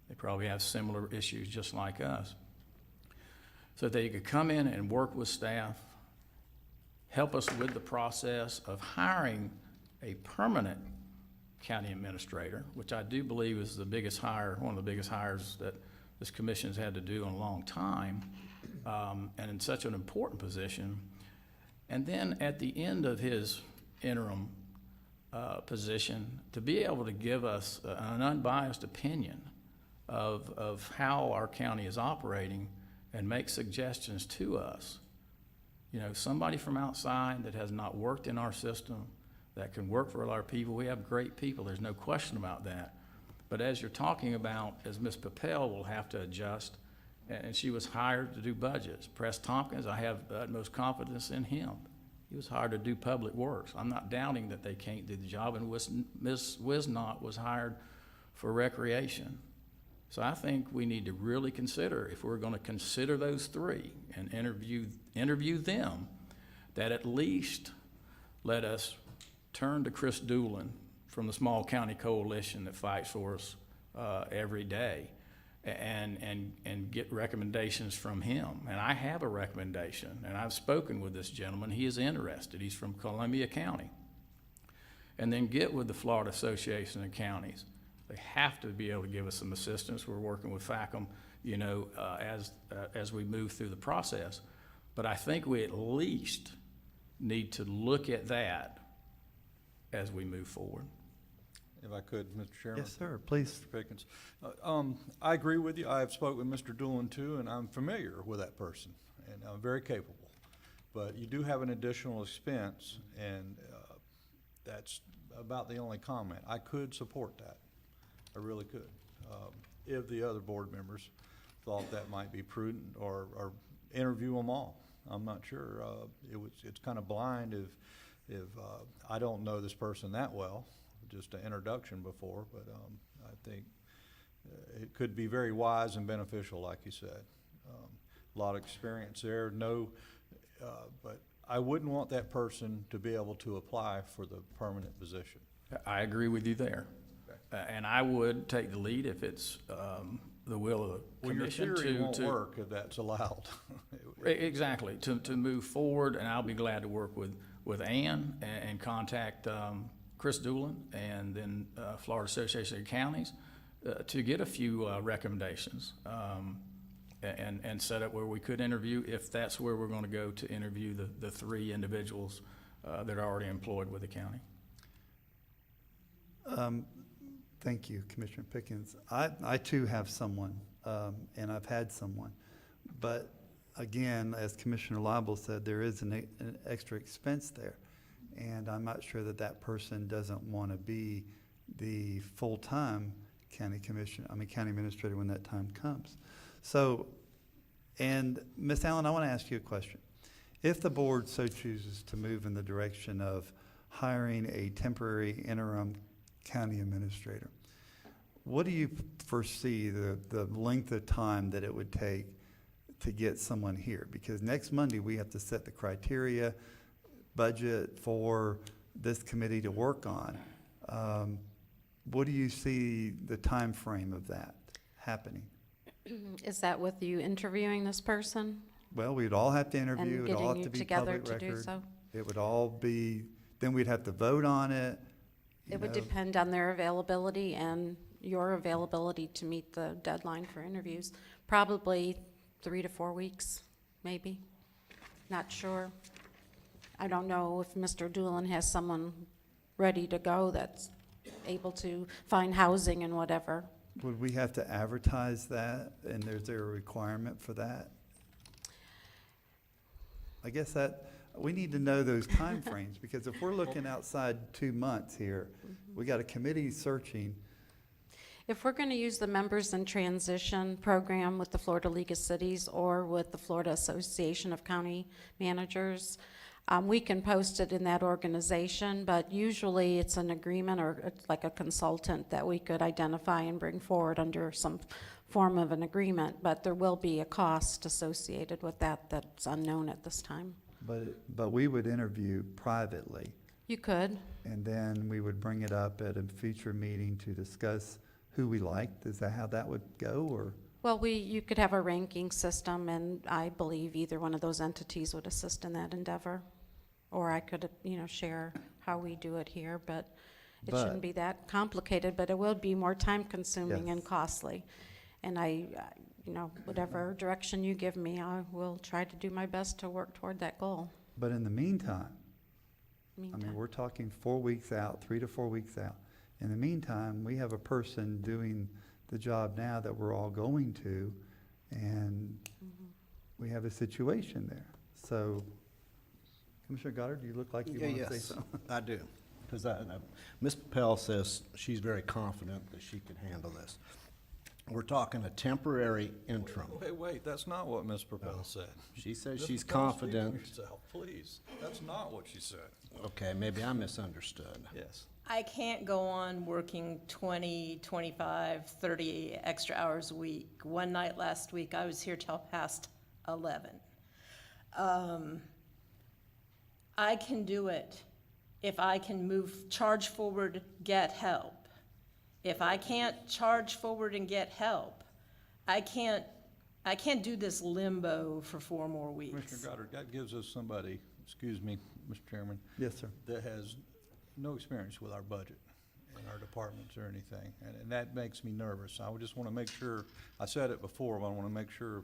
They probably have similar issues just like us. So they could come in and work with staff, help us with the process of hiring a permanent county administrator, which I do believe is the biggest hire, one of the biggest hires that this commission's had to do in a long time, and in such an important position. And then at the end of his interim position, to be able to give us an unbiased opinion of how our county is operating and make suggestions to us. You know, somebody from outside that has not worked in our system, that can work for our people. We have great people, there's no question about that. But as you're talking about, as Ms. Papel will have to adjust, and she was hired to do budgets. Press Tompkins, I have the utmost confidence in him. He was hired to do public works. I'm not doubting that they can't do the job, and Ms. Wisnott was hired for recreation. So I think we need to really consider, if we're gonna consider those 3 and interview them, that at least let us turn to Chris Doolin from the Small County Coalition that fights for us every day and get recommendations from him. And I have a recommendation, and I've spoken with this gentleman. He is interested. He's from Columbia County. And then get with the Florida Association of Counties. They have to be able to give us some assistance. We're working with FACM, you know, as we move through the process. But I think we at least need to look at that as we move forward. If I could, Mr. Chairman. Yes, sir, please. Mr. Pickens. I agree with you. I've spoken with Mr. Doolin too, and I'm familiar with that person, and I'm very capable. But you do have an additional expense, and that's about the only comment. I could support that. I really could. If the other board members thought that might be prudent, or interview them all. I'm not sure. It's kind of blind if I don't know this person that well, just an introduction before, but I think it could be very wise and beneficial, like you said. A lot of experience there, but I wouldn't want that person to be able to apply for the permanent position. I agree with you there. And I would take the lead if it's the will of the commission Well, your theory won't work if that's allowed. Exactly, to move forward, and I'll be glad to work with Ann and contact Chris Doolin and then Florida Association of Counties to get a few recommendations, and set up where we could interview, if that's where we're going to go to interview the three individuals that are already employed with the county. Thank you, Commissioner Pickens. I too have someone, and I've had someone. But again, as Commissioner Lible said, there is an extra expense there. And I'm not sure that that person doesn't want to be the full-time county administrator when that time comes. So, and Ms. Allen, I want to ask you a question. If the board so chooses to move in the direction of hiring a temporary interim county administrator, what do you foresee the length of time that it would take to get someone here? Because next Monday we have to set the criteria, budget for this committee to work on. What do you see the time frame of that happening? Is that with you interviewing this person? Well, we'd all have to interview. And It'd all have getting to you be together public to do record. so? It would all be, then we'd have to vote on it. It would depend on their availability and your availability to meet the deadline for interviews. Probably 3 to 4 weeks, maybe. Not sure. I don't know if Mr. Doolin has someone ready to go that's able to find housing and whatever. Would we have to advertise that, and is there a requirement for that? I guess that, we need to know those timeframes, because if we're looking outside 2 months here, we got a committee searching. If we're going to use the Members in Transition program with the Florida League of Cities or with the Florida Association of County Managers, we can post it in that organization, but usually it's an agreement or it's like a consultant that we could identify and bring forward under some form of an agreement, but there will be a cost associated with that that's unknown at this time. But we would interview privately. You could. And then we would bring it up at a future meeting to discuss who we liked. Is that how that would go, or? Well, you could have a ranking system, and I believe either one of those entities would assist in that endeavor. Or I could, share how we do it here, but it shouldn't be that complicated, but it will be more time-consuming and costly. And whatever direction you give me, I will try to do my best to work toward that goal. But in the meantime, we're talking 4 weeks out, 3 to 4 weeks out. In the meantime, we have a person doing the job now that we're all going to, and we have a situation there. So, Commissioner Goddard, you look like you want to say something. I do. Because Ms. Pell says she's very confident that she can handle this. We're talking a temporary interim. Wait, that's not what Ms. Propel said. She says Ms. she's Propel, speak for confident. yourself, please. That's not what she said. Okay, maybe I misunderstood. Yes. I can't go on working 20, 25, 30 extra hours a week. One night last week, I was here till past 11. I can do it if I can charge forward, get help. If I can't charge forward and get help, I can't do this limbo for 4 more weeks. Commissioner Goddard, that gives us somebody, excuse me, Mr. Chairman. Yes, sir. That has no experience with our budget and our departments or anything, and that makes me nervous. I would just want to make sure, I said it before, but I want to make sure.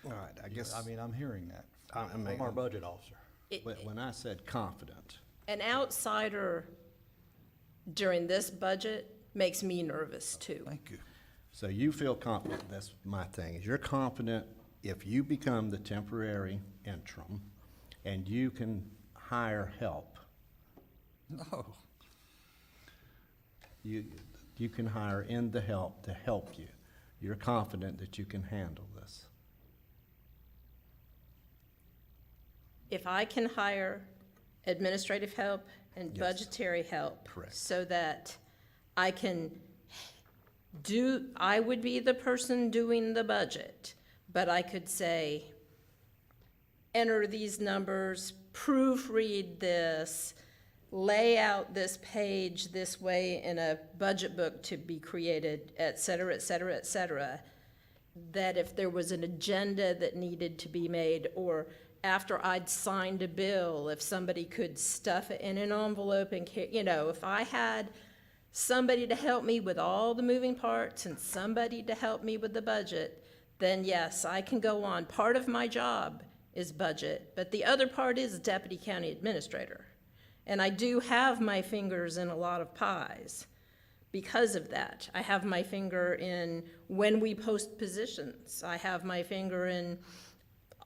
All right, I guess. I'm hearing that I'm from our budget officer. When I said confident. An outsider during this budget makes me nervous too. Thank you. So you feel confident, that's my thing, is you're confident if you become the temporary interim and you can hire help. No. You can hire in the help to help you. You're confident that you can handle this. If I can hire administrative help and Yes. budgetary help. Correct. So that I would be the person doing the budget, but I could say, enter these numbers, proofread this, lay out this page this way in a budget book to be created, et cetera, et cetera, et cetera. That if there was an agenda that needed to be made, or after I'd signed a bill, if somebody could stuff it in an envelope and, if I had somebody to help me with all the moving parts and somebody to help me with the budget, then yes, I can go on. Part of my job is budget, but the other part is deputy county administrator. And I do have my fingers in a lot of pies because of that. I have my finger in when we post positions. I have my finger in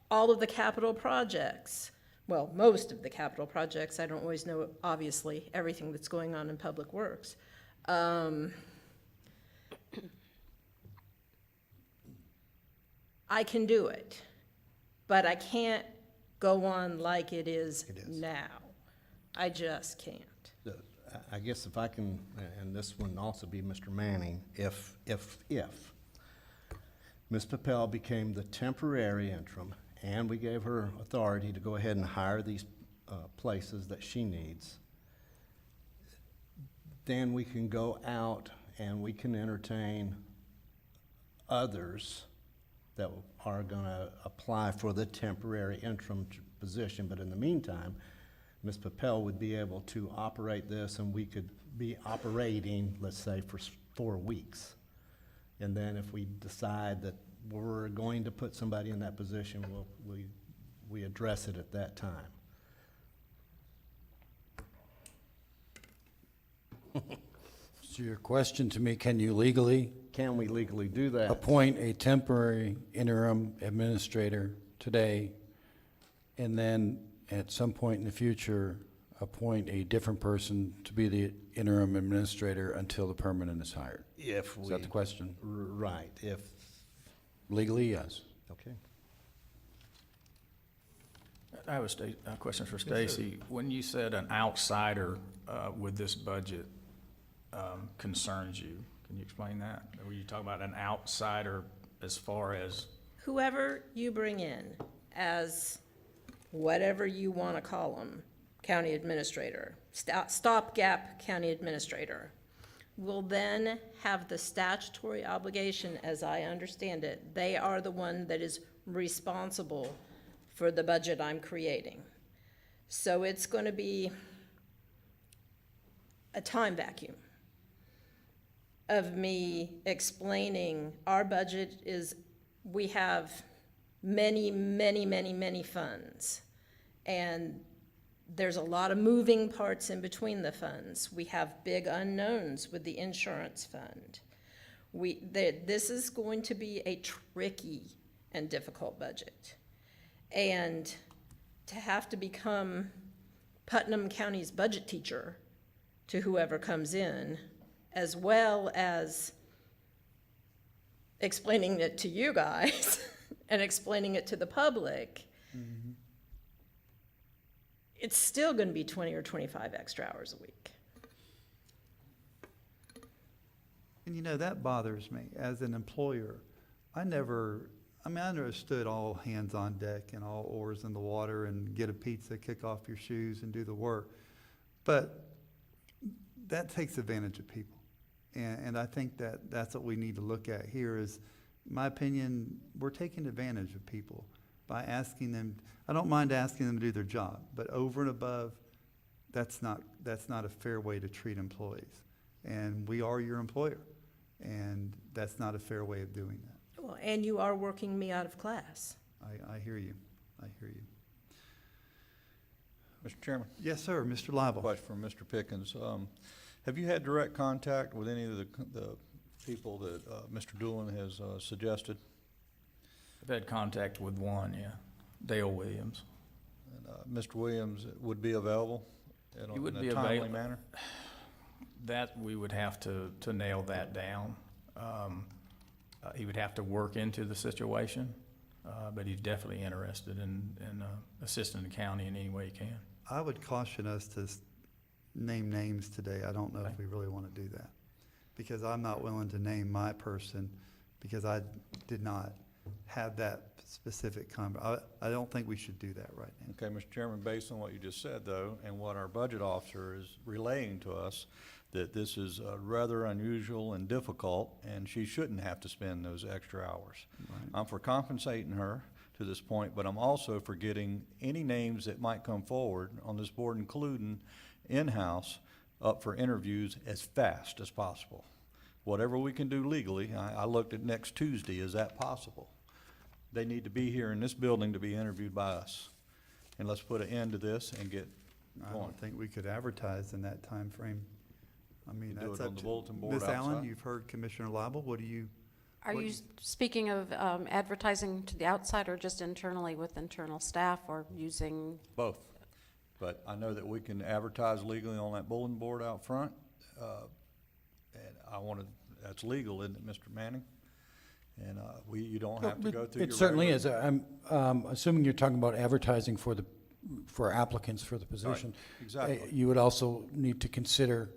all of the capital projects. Well, most of the capital projects. I don't always know, obviously, everything that's going on in public works. I can do it, but I can't go on like it is now. I just can't. I guess if I can, and this one also be Mr. Manning, if Ms. Papel became the temporary interim and we gave her authority to go ahead and hire these places that she needs, then we can go out and we can entertain others that are gonna apply for the temporary interim position. But in the meantime, Ms. Papel would be able to operate this, and we could be operating, let's say, for 4 weeks. And then if we decide that we're going to put somebody in that position, we address it at that time. So your question to me, can we legally do that? Appoint a temporary interim administrator today, and then at some point in the future, appoint a different person to be the interim administrator until the permanent is hired? Is that the question? Right, if. Legally, yes. Okay. I have a question for Stacy. When you said an outsider with this budget concerns you, can you explain that? Were you talking about an outsider as far as? Whoever you bring in as whatever you want to call them, county administrator, stopgap county administrator, will then have the statutory obligation, as I understand it. They are the one that is responsible for the budget I'm creating. So it's going to be a time vacuum of me explaining our budget is, we have many, many, many, many funds. And there's a lot of moving parts in between the funds. We have big unknowns with the insurance fund. This is going to be a tricky and difficult budget. And to have to become Putnam County's budget teacher to whoever comes in, as well as explaining it to you guys and explaining it to the public, it's still going to be 20 or 25 extra hours a week. And you know, that bothers me as an employer. I understood all hands on deck and all oars in the water and get a pizza, kick off your shoes and do the work. But that takes advantage of people. And I think that that's what we need to look at here is, in my opinion, we're taking advantage of people by asking them. I don't mind asking them to do their job, but over and above, that's not a fair way to treat employees. And we are your employer, and that's not a fair way of doing that. Well, and you are working me out of class. I hear you. I hear you. Mr. Chairman? Yes, sir. Mr. Lible. Question from Mr. Pickens. Have you had direct contact with any of the people that Mr. Doolin has suggested? I've had contact with one, yeah, Dale Williams. And Mr. Williams would be available He would in be a timely available. manner? That, we would have to nail that down. He would have to work into the situation, but he's definitely interested in assisting the county in any way he can. I would caution us to name names today. I don't know if we really want to do that, because I'm not willing to name my person, because I did not have that specific I don't think we should do that right now. Okay, Mr. Chairman, based on what you just said, though, and what our budget officer is relaying to us, that this is rather unusual and difficult, and she shouldn't have to spend those extra hours. Right. I'm for compensating her to this point, but I'm also for getting any names that might come forward on this board, including in-house, up for interviews as fast as possible. Whatever we can do legally, I looked at next Tuesday, is that possible? They need to be here in this building to be interviewed by us. And let's put an end to this and get I going. don't think we could advertise in that time frame. I mean, Do that's it on up the to. bulletin board Ms. Allen, outside. you've heard Commissioner Lible. What do you? Are what you do speaking of advertising to the outside or just internally with internal staff or using? Both. But I know that we can advertise legally on that bulletin board out front. And I wanted, that's legal, isn't it, Mr. Manning? And you don't have to go through your It certainly regular- is. I'm assuming you're talking about advertising for applicants for the position. exactly. You would also need to consider,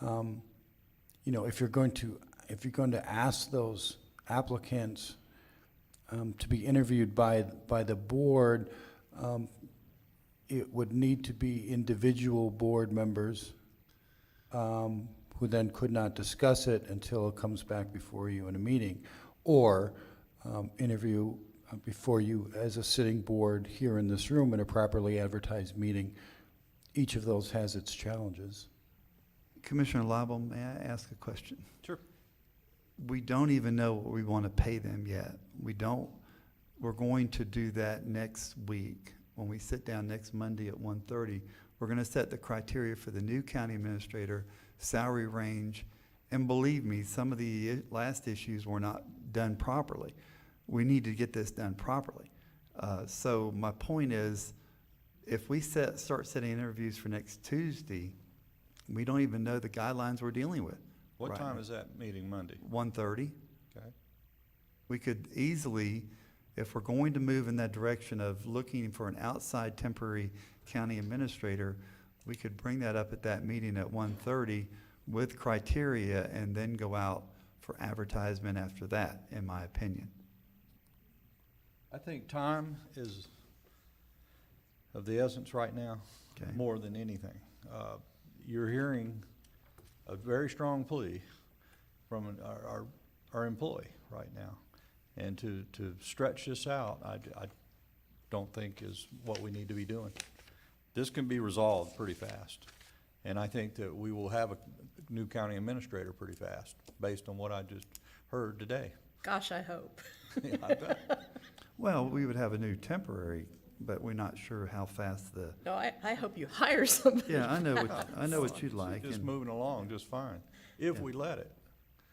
if you're going to ask those applicants to be interviewed by the board, it would need to be individual board members who then could not discuss it until it comes back before you in a meeting, or interview before you as a sitting board here in this room in a properly advertised meeting. Each of those has its challenges. Commissioner Lible, may I ask a question? Sure. We don't even know what we want to pay them yet. We're going to do that next week. When we sit down next Monday at 1:30, we're going to set the criteria for the new county administrator, salary range, and believe me, some of the last issues were not done properly. We need to get this done properly. So my point is, if we start setting interviews for next Tuesday, we don't even know the guidelines we're dealing with. What right time now. is that meeting Monday? 1:30. Okay. We could easily, if we're going to move in that direction of looking for an outside temporary county administrator, we could bring that up at that meeting at 1:30 with criteria and then go out for advertisement after that, in my opinion. I think time is of the essence right now, Okay. more than anything. You're hearing a very strong plea from our employee right now. And to stretch this out, I don't think is what we need to be doing. This can be resolved pretty fast. And I think that we will have a new county administrator pretty fast, based on what I just heard today. Gosh, I hope. Yeah, I bet. Well, we would have a new temporary, but we're not sure how fast the, No, I hope you hire somebody. yeah, I know what you'd like. Just and- moving along just fine, if Yeah. we let it.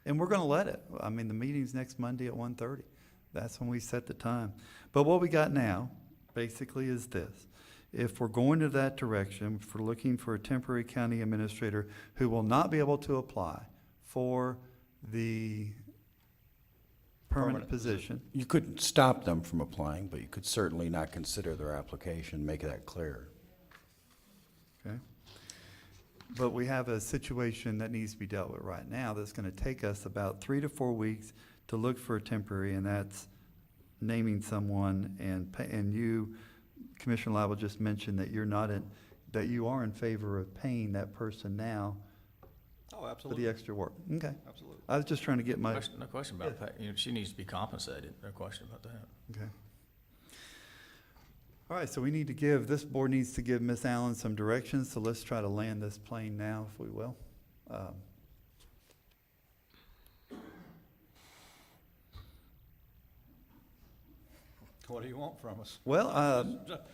And we're gonna let it. I mean, the meeting's next Monday at 1:30. That's when we set the time. But what we got now, basically, is this. If we're going to that direction, if we're looking for a temporary county administrator who will not be able to apply for the permanent position, You couldn't stop them from applying, but you could certainly not consider their application, make that clear. okay? But we have a situation that needs to be dealt with right now that's gonna take us about 3 to 4 weeks to look for a temporary, and that's naming someone and you, Commissioner Lible just mentioned that that you are in favor of paying that person now Oh, for absolutely. the extra work. Okay. Absolutely. I was just trying to get my, No question about that. She needs to be compensated, no question about that. okay. All right, so this board needs to give Ms. Allen some directions, so let's try to land this plane now, if we will. What do you want from us? Well,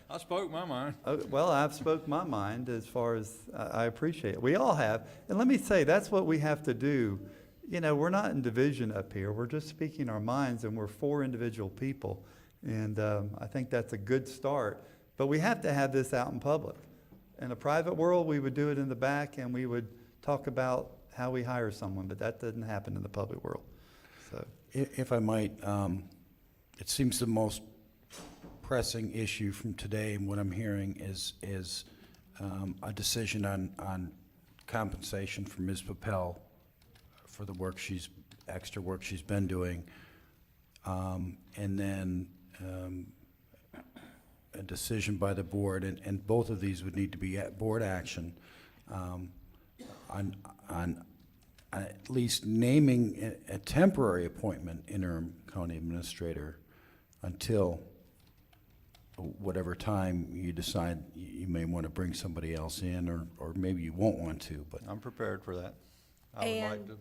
I spoke my mind. well, I've spoke my mind as far as I appreciate it. We all have. And let me say, that's what we have to do. You know, we're not in division up here. We're just speaking our minds, and we're 4 individual people. And I think that's a good start. But we have to have this out in public. In a private world, we would do it in the back, and we would talk about how we hire someone. But that doesn't happen in the public world. So, If I might, it seems the most pressing issue from today and what I'm hearing is a decision on compensation for Ms. Papel for the extra work she's been doing. And then a decision by the board, and both of these would need to be at board action on at least naming a temporary appointment interim county administrator until whatever time you decide you may want to bring somebody else in, or maybe you won't want to, but. I'm prepared for that. I would like to,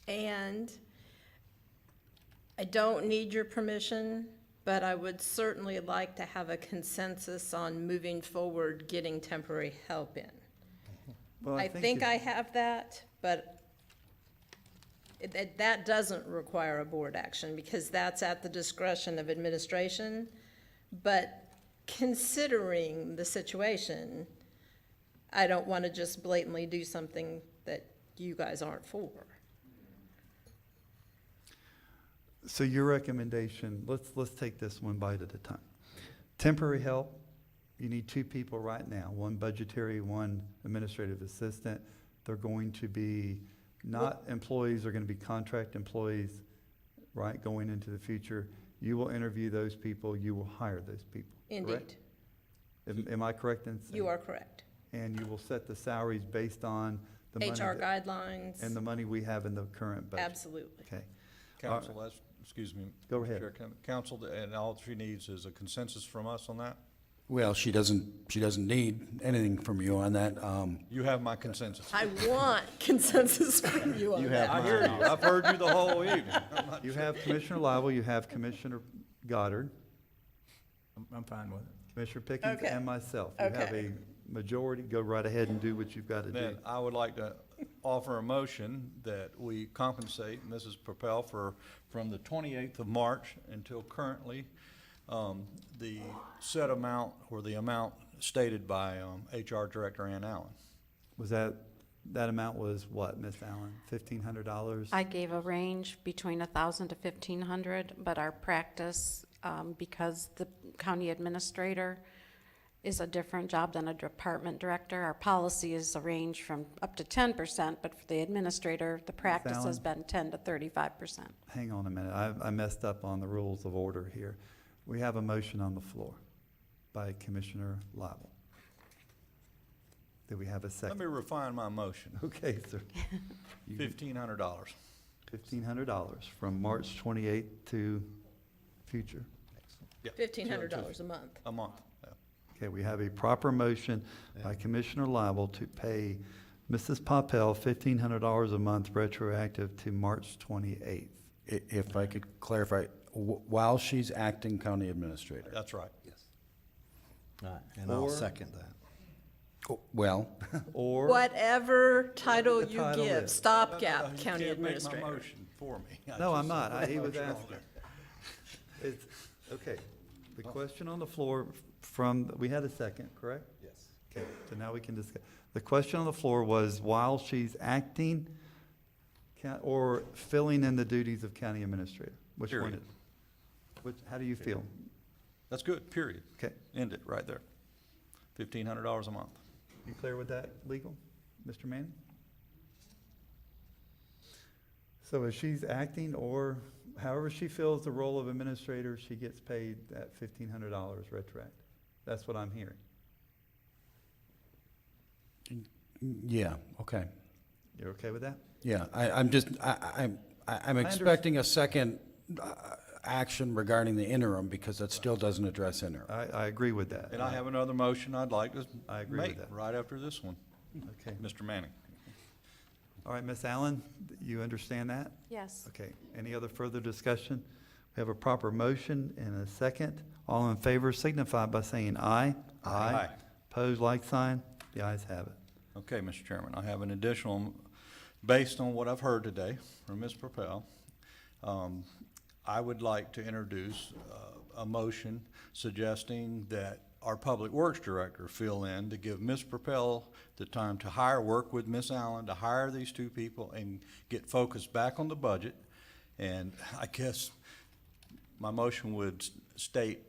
And I don't need your permission, but I would certainly like to have a consensus on moving forward, getting temporary help in. Well, I think I have that, but that doesn't require a board action because that's at the discretion of administration. But considering the situation, I don't want to just blatantly do something that you guys aren't for. So your recommendation, let's take this one bite at a time. Temporary help, you need 2 people right now, 1 budgetary, 1 administrative assistant. They're going to be not employees, they're going to be contract employees, right, going into the future. You will interview those people, you will hire those people, correct? Indeed. Am I correct in saying? You are correct. And you will set the salaries based on the money. HR that- guidelines. And the money we have in the current budget. Absolutely. Okay. council, that's, excuse me. Go ahead. Chair, council, and all she needs is a consensus from us on that? Well, she doesn't need anything from you on that. You have my consensus. I want consensus from you on You that. have I hear you. I've heard you the whole evening. You have Commissioner Lible, you have Commissioner Goddard, I'm fine with it. Commissioner Pickens, Okay. and myself. You have Okay. a majority, go right ahead and do what you've got to do. Then I would like to offer a motion that we compensate Mrs. Propel from the 28th of March until currently, the set amount or the amount stated by HR Director Ann Allen. Was that amount was what, Ms. Allen? $1,500? I gave a range between 1,000 to 1,500, but our practice, because the county administrator is a different job than a department director, our policy is a range from up to 10%, but for the administrator, the practice has been 10 to 35%. Hang on a minute, I messed up on the rules of order here. We have a motion on the floor by Commissioner Lible. Do we have a Let second? me refine my motion. Okay, sir. $1,500. $1,500 from March 28th to future. Yeah. $1,500 a month. A month, yeah. Okay, we have a proper motion by Commissioner Lible to pay Mrs. Popel $1,500 a month retroactive to March 28th. If I could clarify, while she's acting county administrator. That's right. All right, and I'll Or- second that. Well, Or, Whatever title The you title give, is- stopgap You county can't make my administrator. motion for me. I no, I'm just not, said he was motion on asking. there. It's, okay, the question on the floor from, we had a second, correct? Yes. Okay, so now we can discuss. The question on the floor was while she's acting or filling in the duties of county administrator? Which one Period. is? How do you feel? That's good, period. Okay, End it right there. $1,500 a month. you clear with that, legal, Mr. Manning? So if she's acting or however she fills the role of administrator, she gets paid that $1,500 retroactive. That's what I'm hearing. yeah, okay. You're okay with that? Yeah, I'm expecting a second action regarding the interim because that still doesn't address interim. I agree with that. And I have another motion I'd like to I agree with make that. right after this one, Okay. Mr. Manning. All right, Ms. Allen, you understand that? Yes. Okay. Any other further discussion? We have a proper motion and a second. All in favor signify by saying aye. Aye. Pose like sign. The ayes have it. Okay, Mr. Chairman, I have an additional, based on what I've heard today from Ms. Propel, I would like to introduce a motion suggesting that our Public Works Director fill in to give Ms. Propel the time to work with Ms. Allen to hire these 2 people and get focused back on the budget. And I guess my motion would state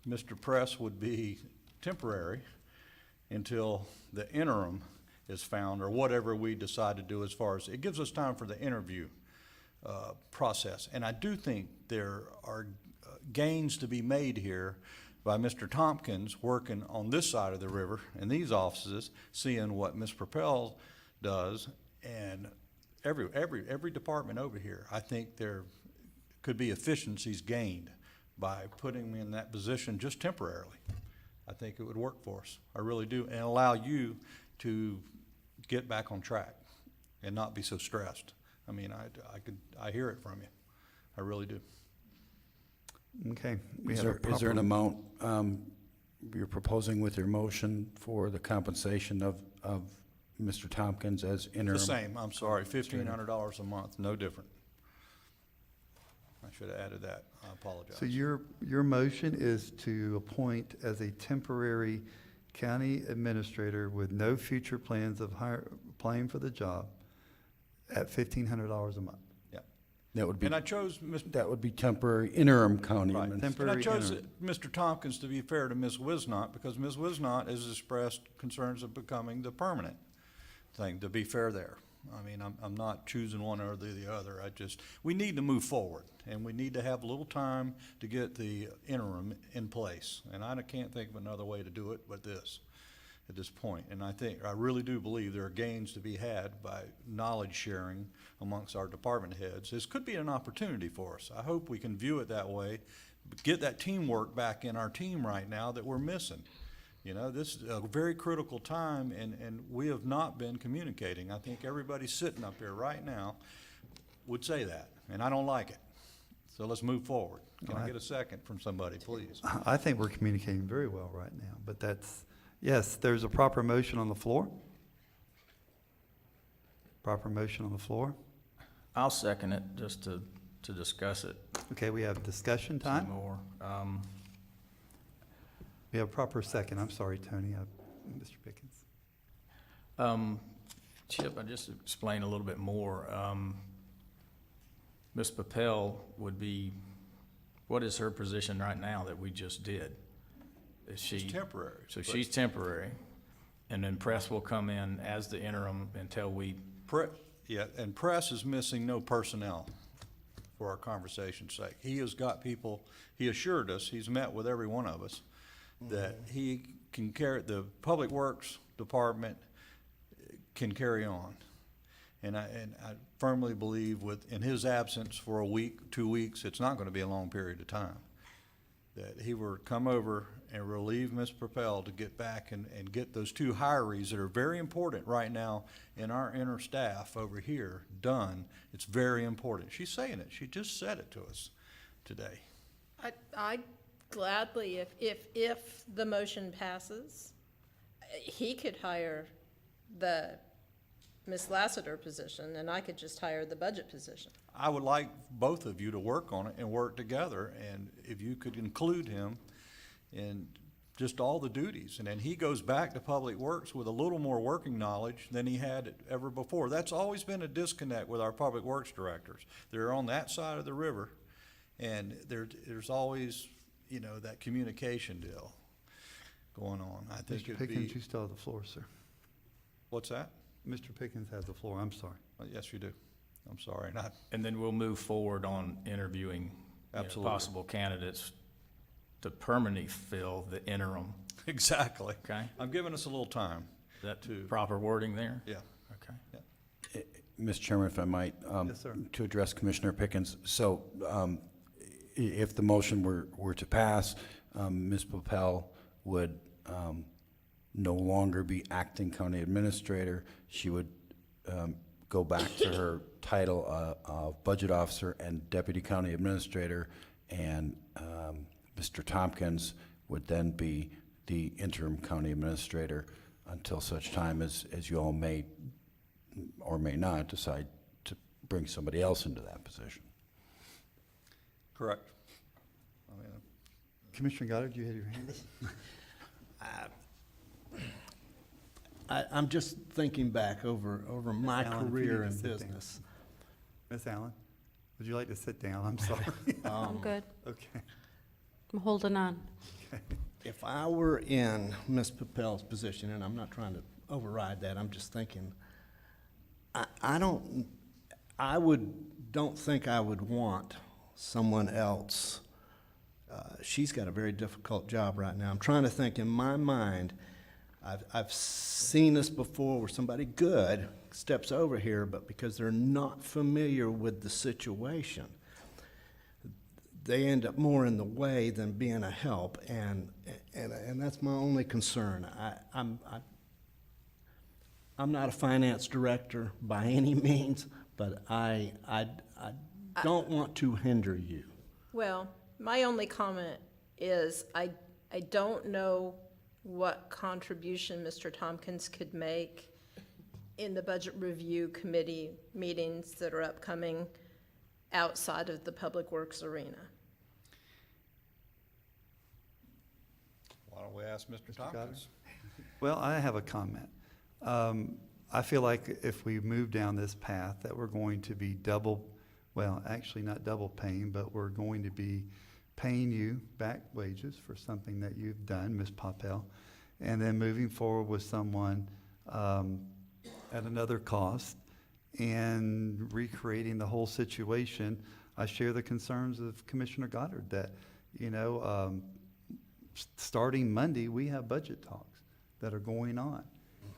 Mr. Press would be temporary until the interim is found, or whatever we decide to do as far as, it gives us time for the interview process. And I do think there are gains to be made here by Mr. Tompkins working on this side of the river in these offices, seeing what Ms. Propel does, and every department over here. I think there could be efficiencies gained by putting me in that position just temporarily. I think it would work for us. I really do, and allow you to get back on track and not be so stressed. I mean, I hear it from you. I really do. Okay. Is there an amount you're proposing with your motion for the compensation of Mr. Tompkins as interim? The same, I'm sorry, $1,500 a month, no different. I should have added that, I apologize. So your motion is to appoint as a temporary county administrator with no future plans of applying for the job at $1,500 a month. Yeah. That would be, And I chose that would be temporary interim county Right. administrator. And I chose Mr. Tompkins to be fair to Ms. Wisnot, because Ms. Wisnot has expressed concerns of becoming the permanent thing, to be fair there. I mean, I'm not choosing one or the other. We need to move forward, and we need to have a little time to get the interim in place. And I can't think of another way to do it but this, at this point. And I really do believe there are gains to be had by knowledge sharing amongst our department heads. This could be an opportunity for us. I hope we can view it that way, get that teamwork back in our team right now that we're missing. You know, this is a very critical time, and we have not been communicating. I think everybody sitting up here right now would say that, and I don't like it. So let's move forward. Can I get a second from somebody, please? I think we're communicating very well right now, but yes, there's a proper motion on the floor. Proper motion on the floor. I'll second it, just to discuss it Okay, we have discussion some time. more. We have a proper second. I'm sorry, Tony, Mr. Pickens. Chip, I'll just explain a little bit more. Ms. Papel what is her position right now that we just did? Is she? It's temporary. So she's temporary, and then Press will come in as the interim until we. Yeah, and Press is missing no personnel for our conversation's sake. He has got people, he assured us, he's met with every one of us, that he can carry, the Public Works Department can carry on. And I firmly believe in his absence for a week, 2 weeks, it's not gonna be a long period of time, that he will come over and relieve Ms. Propel to get back and get those two hirees that are very important right now in our inner staff over here done. It's very important. She's saying it. She just said it to us today. I'd gladly, if the motion passes, he could hire the Ms. Lassiter position, and I could just hire the budget position. I would like both of you to work on it and work together, and if you could include him in just all the duties. And then he goes back to Public Works with a little more working knowledge than he had ever before. That's always been a disconnect with our Public Works directors. They're on that side of the river, and there's always, you know, that communication deal going on. I think Mr. Pickens, you still have the floor, sir. What's that? Mr. Pickens has the floor. I'm sorry. Yes, you do. I'm sorry. And then we'll move forward on interviewing Absolutely. possible candidates to permanently fill the interim. Exactly. Okay? I'm giving us a little time. Is that proper wording there? Yeah. Okay. Yeah. Mr. Chairman, if I might, Yes, sir. to address Commissioner Pickens. So if the motion were to pass, Ms. Papel would no longer be acting county administrator. She would go back to her title of budget officer and deputy county administrator, and Mr. Tompkins would then be the interim county administrator until such time as you all may or may not decide to bring somebody else into that position. Correct. Commissioner Goddard, you had your hand up? I'm just thinking back over my Allen, if you career need in to sit down. business. Ms. Allen, would you like to sit down? I'm sorry. I'm good. Okay. I'm holding on. If I were in Ms. Papel's position, and I'm not trying to override that, I'm just thinking, don't think I would want someone else. She's got a very difficult job right now. I'm trying to think in my mind, I've seen this before where somebody good steps over here, but because they're not familiar with the situation, they end up more in the way than being a help, and that's my only concern. I'm not a finance director by any means, but I don't want to hinder you. Well, my only comment is I don't know what contribution Mr. Tompkins could make in the Budget Review Committee meetings that are upcoming outside of the Public Works arena. Why don't we ask Mr. Tompkins? Well, I have a comment. I feel like if we move down this path, that we're going to be well, actually not double paying, but we're going to be paying you back wages for something that you've done, Ms. Popel, and then moving forward with someone at another cost and recreating the whole situation. I share the concerns of Commissioner Goddard that, starting Monday, we have budget talks that are going on.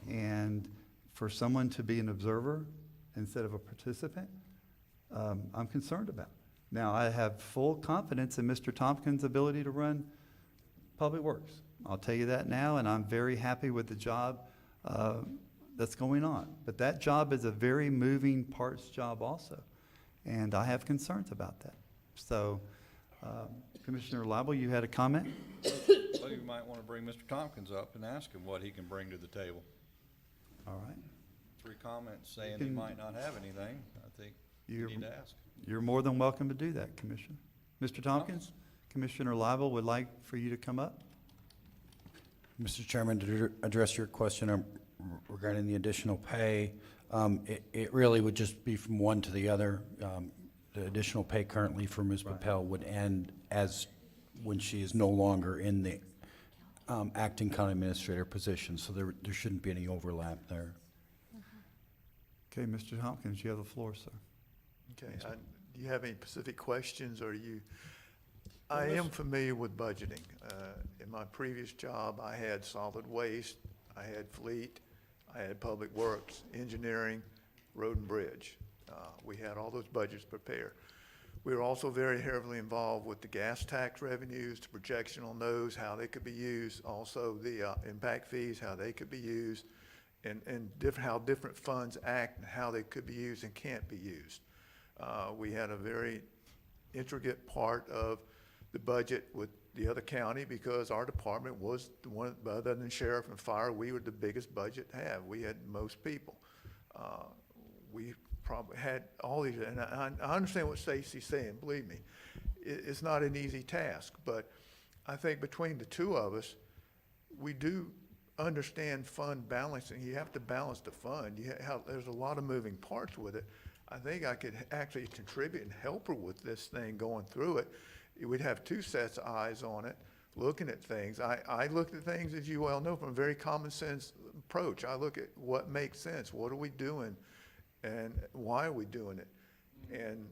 And for someone to be an observer instead of a participant, I'm concerned about. Now, I have full confidence in Mr. Tompkins' ability to run Public Works. I'll tell you that now, and I'm very happy with the job that's going on. But that job is a very moving parts job also, and I have concerns about that. So, Commissioner Lible, you had a comment? Well, you might want to bring Mr. Tompkins up and ask him what he can bring to the table. All right. 3 comments saying he might not have anything. I think you need to ask. You're more than welcome to do that, Commissioner. Mr. Tompkins, Commissioner Lible would like for you to come up. Mr. Chairman, to address your question regarding the additional pay, it really would just be from one to the other. The additional pay currently for Ms. Papel would end when she is no longer in the acting county administrator position, so there shouldn't be any overlap there. Okay, Mr. Tompkins, you have the floor, sir. Okay, do you have any specific questions, or I am familiar with budgeting. In my previous job, I had solid waste, I had fleet, I had public works, engineering, road and bridge. We had all those budgets prepared. We were also very heavily involved with the gas tax revenues, the projection on those, how they could be used, also the impact fees, how they could be used, and how different funds act and how they could be used and can't be used. We had a very intricate part of the budget with the other county because our department was the one, other than sheriff and fire, we were the biggest budget to have. We had most people. We probably had all these, and I understand what Stacy's saying, believe me. It's not an easy task, but I think between the two of us, we do understand fund balancing. You have to balance the fund. There's a lot of moving parts with it. I think I could actually contribute and help her with this thing going through it. We'd have 2 sets of eyes on it, looking at things. I look at things, as you well know, from a very common sense approach. I look at what makes sense. What are we doing? And why are we doing it? And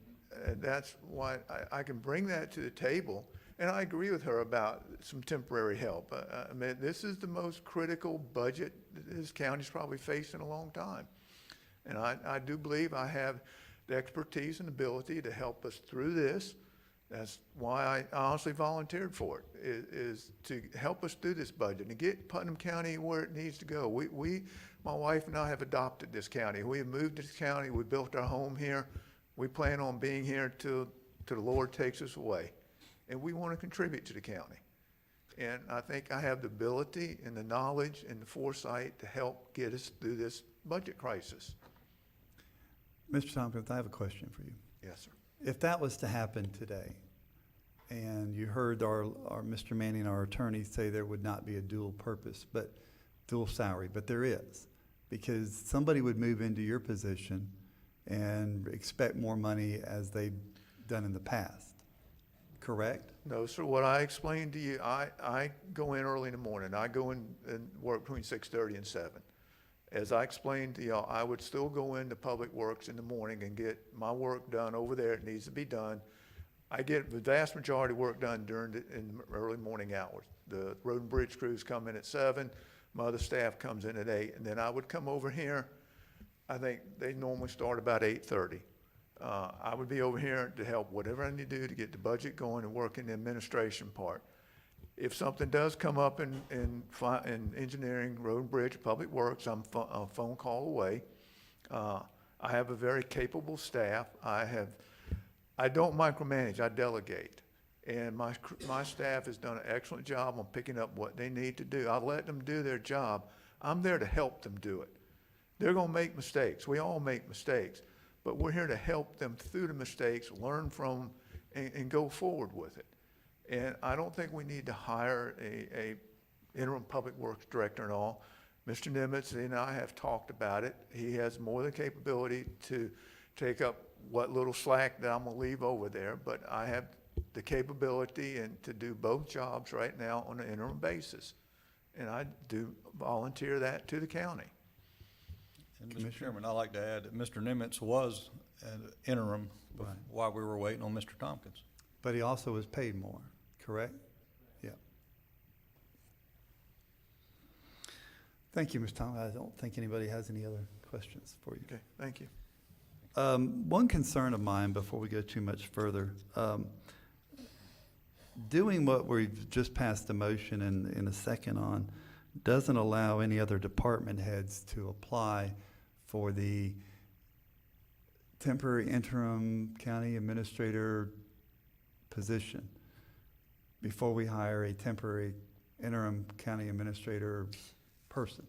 that's why I can bring that to the table. And I agree with her about some temporary help. I mean, this is the most critical budget this county's probably faced in a long time. And I do believe I have the expertise and ability to help us through this. That's why I honestly volunteered for it, is to help us through this budget and get Putnam County where it needs to go. My wife and I have adopted this county. We have moved to this county. We built our home here. We plan on being here till the Lord takes us away. And we want to contribute to the county. And I think I have the ability and the knowledge and the foresight to help get us through this budget crisis. Mr. Tompkins, I have a question for you. Yes, sir. If that was to happen today, and you heard our Mr. Manning, our attorney, say there would not be a dual purpose, but dual salary, but there is, because somebody would move into your position and expect more money as they've done in the past, correct? No, sir. What I explained to you, I go in early in the morning. I go in and work between 6:30 and 7. As I explained to y'all, I would still go into Public Works in the morning and get my work done over there. It needs to be done. I get the vast majority of work done in the early morning hours. The road and bridge crews come in at 7. My other staff comes in at 8. And then I would come over here. I think they normally start about 8:30. I would be over here to help whatever I need to do to get the budget going and work in the administration part. If something does come up in engineering, road and bridge, public works, I'm a phone call away. I have a very capable staff. I don't micromanage, I delegate. And my staff has done an excellent job on picking up what they need to do. I let them do their job. I'm there to help them do it. They're gonna make mistakes. We all make mistakes, but we're here to help them through the mistakes, learn from, and go forward with it. And I don't think we need to hire a interim public works director and all. Mr. Nimitz and I have talked about it. He has more than capability to take up what little slack that I'm gonna leave over there, but I have the capability and to do both jobs right now on an interim basis. And I do volunteer that to the county. And Mr. Chairman, I'd like to add that Mr. Nimitz was an interim while we were waiting on Mr. Tompkins. But he also was paid more, correct? Yeah. Thank you, Mr. Thomas. I don't think anybody has any other questions for you. Okay, thank you. One concern of mine before we go too much further, doing what we've just passed a motion in a second on doesn't allow any other department heads to apply for the temporary interim county administrator position before we hire a temporary interim county administrator person,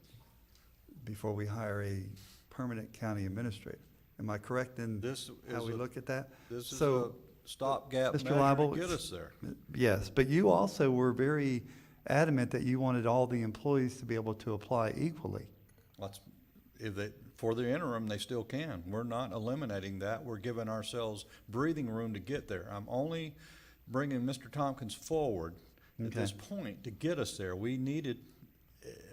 before we hire a permanent county administrator. Am I correct in how we look at that? This is So, a stopgap Mr. measure Lible, to get us there. Yes, but you also were very adamant that you wanted all the employees to be able to apply equally. For the interim, they still can. We're not eliminating that. We're giving ourselves breathing room to get there. I'm only bringing Mr. Tompkins forward at this point to get us there. We needed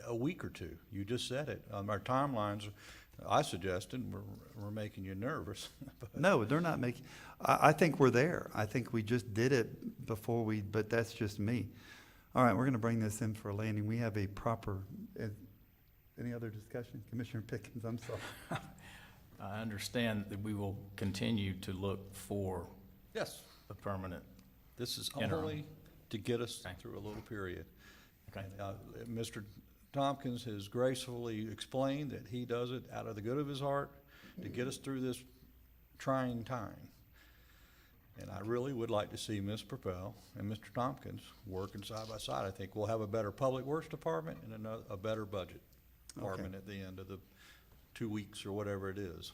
a week or two. You just said it. Our timelines, I suggested, we're making you nervous. No, they're not making, I think we're there. I think we just did it before but that's just me. All right, we're going to bring this in for a landing. We have a proper, any other discussion? Commissioner Pickens, I'm sorry. I understand that we will continue to look for Yes. a permanent. This is interim. only to get us through a little period. Okay. And, Mr. Tompkins has gracefully explained that he does it out of the good of his heart to get us through this trying time. And I really would like to see Ms. Propel and Mr. Tompkins working side by side. I think we'll have a better public works department and a better budget department at the end of the 2 weeks or whatever it is.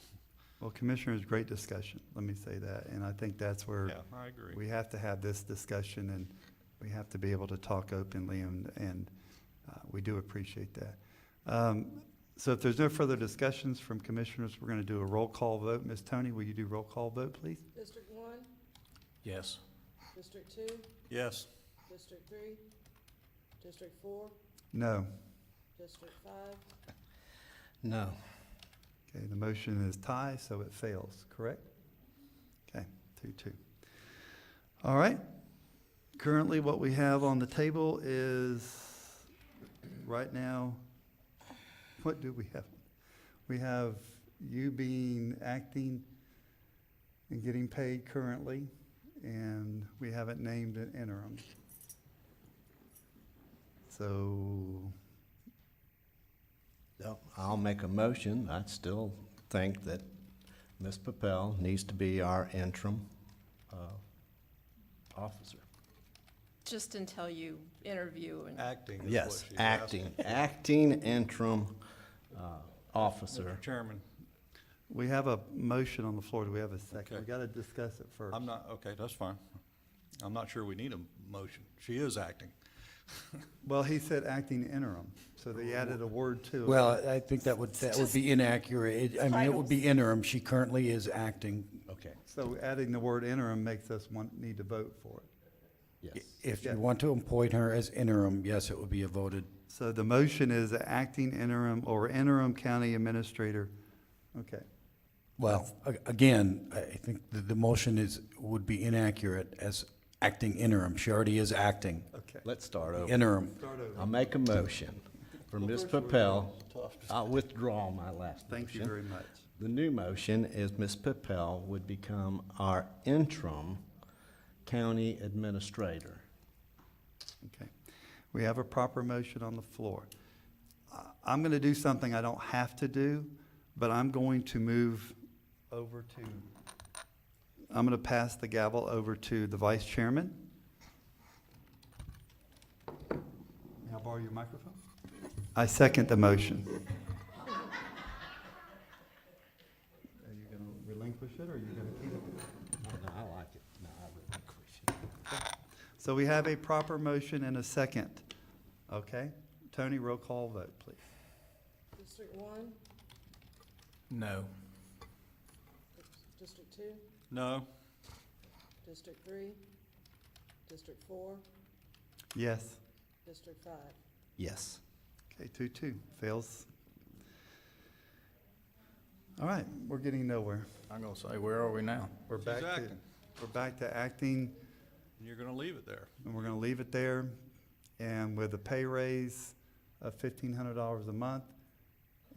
Well, Commissioners, great discussion, let me say that. And I think that's where I agree. we have to have this discussion and we have to be able to talk openly and we do appreciate that. So if there's no further discussions from Commissioners, we're going to do a roll call vote. Ms. Tony, will you do roll call vote, please? District 1, Yes. District 2, Yes. District 3, District 4, No. District 5. No. Okay, the motion is tie, so it fails, correct? Okay, 2-2. All right. Currently, what we have on the table is, right now, what do we have? We have you being acting and getting paid currently, and we haven't named an interim. So, No, I'll make a motion. I still think that Ms. Papel needs to be our interim officer. Just until you interview and. Acting is what Yes, she's acting, asking. acting interim officer. Mr. Chairman, we have a motion on the floor. Do we have a second? Okay. We got to discuss it first. okay, that's fine. I'm not sure we need a motion. She is acting. Well, he said acting interim, so they added a word to it. Well, I think that would be inaccurate. I mean, it would be interim. She currently is acting. Okay. So adding the word interim makes us need to vote for it. Yes. If you want to appoint her as interim, yes, it would be a voted. So the motion is acting interim or interim county administrator. Okay. Well, again, I think the motion would be inaccurate as acting interim. She already is acting. Okay. Let's start over. Interim. Start over. I'll make a motion for Ms. Papel. I'll withdraw my last motion. Thank you very much. The new motion is Ms. Pippel would become our interim county administrator. Okay. We have a proper motion on the floor. I'm going to do something I don't have to do, but I'm going to move over to, I'm going to pass the gavel over to the vice chairman. May I borrow your microphone? I second the motion. Are you going to relinquish it, or are you going to keep it? No, I like it. No, I relinquish it. So we have a proper motion and a second. Okay? Tony, roll call vote, please. District 1, No. District 2, No? District 3, District 4, Yes. District 5. Yes. Okay, 2-2, fails. All right, we're getting nowhere. I'm gonna say, where are we now? We're She's back to, acting. we're back to acting, And you're gonna leave it there. and we're gonna leave it there. And with a pay raise of $1,500 a month,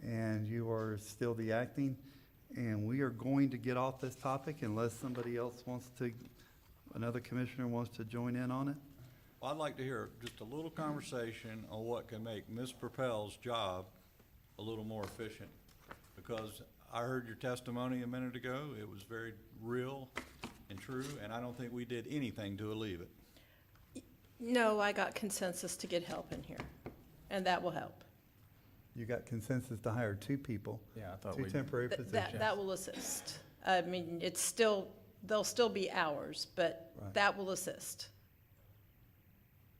and you are still the acting, and we are going to get off this topic unless somebody else wants to, another commissioner wants to join in on it. Well, I'd like to hear just a little conversation on what can make Ms. Propel's job a little more efficient. Because I heard your testimony a minute ago, it was very real and true, and I don't think we did anything to alleviate it. No, I got consensus to get help in here, and that will help. You got consensus to hire 2 people, Yeah, I thought 2 we. temporary positions. That will assist. I mean, it's still, there'll still be hours, but Right. that will assist.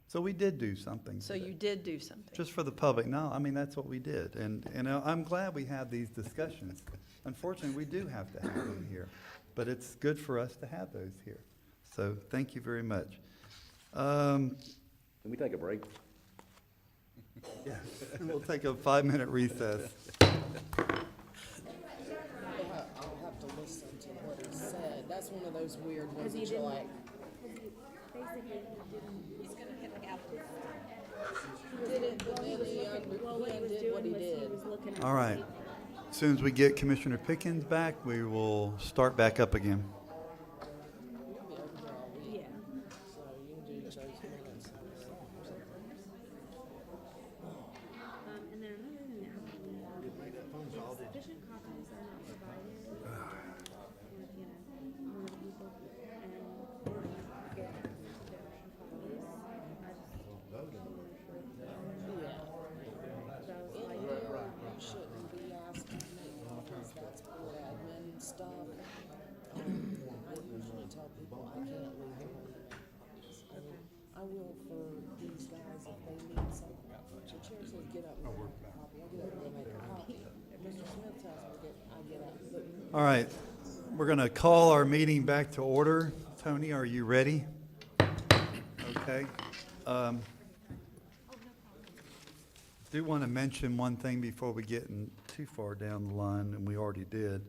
So we did do something. So today. you did do something. Just for the public, no, I mean, that's what we did. And I'm glad we have these discussions. Unfortunately, we do have to have them here, but it's good for us to have those here. So thank you very much. Can we take a break? Yeah, we'll take a 5-minute recess. I'll have to listen to what he said. That's one of those weird ones that you're like. He's gonna hit the gavel. He did it, but then he undid what he did. All right. As soon as we get Commissioner Pickens back, we will start back up again. You'll be over here all week. So you can do Joe's minutes. And then another thing that happened, sufficient copies are not provided with, one of the people, and they don't get access to their own copies. You shouldn't be asking me because that's board admin stuff. I usually tell people I can't leave them with copies. I mean, I will for these guys if they need something. The chair says get up and make a copy. I get up and go make a copy. If Mr. Smith tells me I get up. All right. We're going to call our meeting back to order. Tony, are you ready? Okay. Do want to mention one thing before we get too far down the line, and we already did.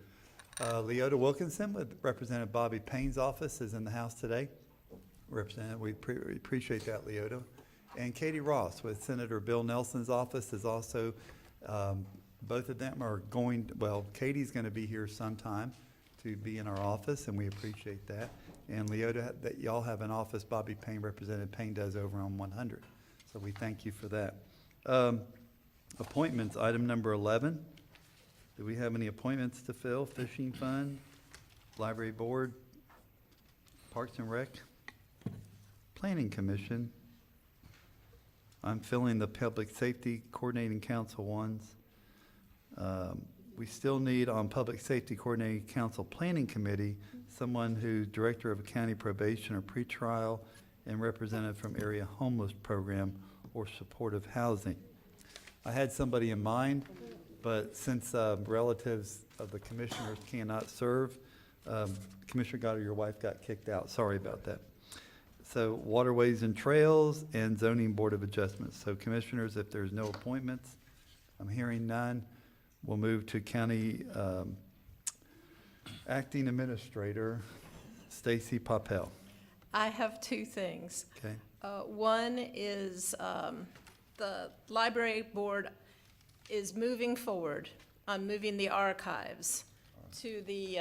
Leota Wilkinson with Representative Bobby Payne's office is in the house today. Representative, we appreciate that, Leota. And Katie Ross with Senator Bill Nelson's office is also, both of them are going, well, Katie's going to be here sometime to be in our office, and we appreciate that. And Leota, that y'all have an office Bobby Payne, Representative Payne does over on 100. So we thank you for that. Appointments, item number 11. Do we have any appointments to fill? Fishing Fund, Library Board, Parks and Rec, Planning Commission. I'm filling the Public Safety Coordinating Council ones. We still need on Public Safety Coordinating Council Planning Committee, someone who's Director of County Probation or Pretrial and representative from Area Homeless Program or Supportive Housing. I had somebody in mind, but since relatives of the commissioners cannot serve, Commissioner Goddard, your wife got kicked out. Sorry about that. So Waterways and Trails and Zoning Board of Adjustments. So commissioners, if there's no appointments, I'm hearing none. We'll move to County Acting Administrator, Stacy Popel. I have 2 things. Okay. One is the library board is moving forward on moving the archives to the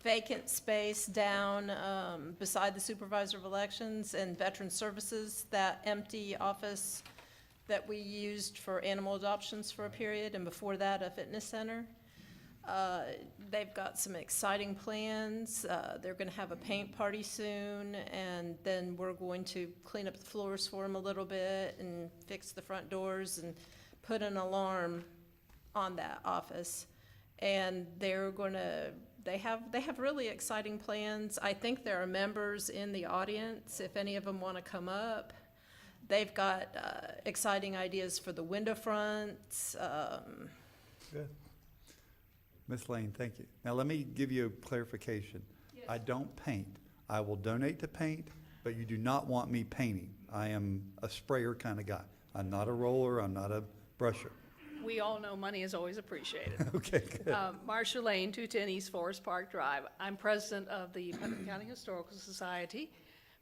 vacant space down beside the Supervisor of Elections and Veteran Services, that empty office that we used for animal adoptions for a period, and before that, a fitness center. They've got some exciting plans. They're gonna have a paint party soon, and then we're going to clean up the floors for them a little bit and fix the front doors and put an alarm on that office. And they're gonna, they have really exciting plans. I think there are members in the audience, if any of them wanna come up. They've got exciting ideas for the window fronts. Good. Ms. Lane, thank you. Now, let me give you a clarification. Yes. I don't paint. I will donate to paint, but you do not want me painting. I am a sprayer kind of guy. I'm not a roller. I'm not a brusher. We all know money is always appreciated. Okay, good. Marcia Lane, 210 East Forest Park Drive. I'm president of the Putnam County Historical Society.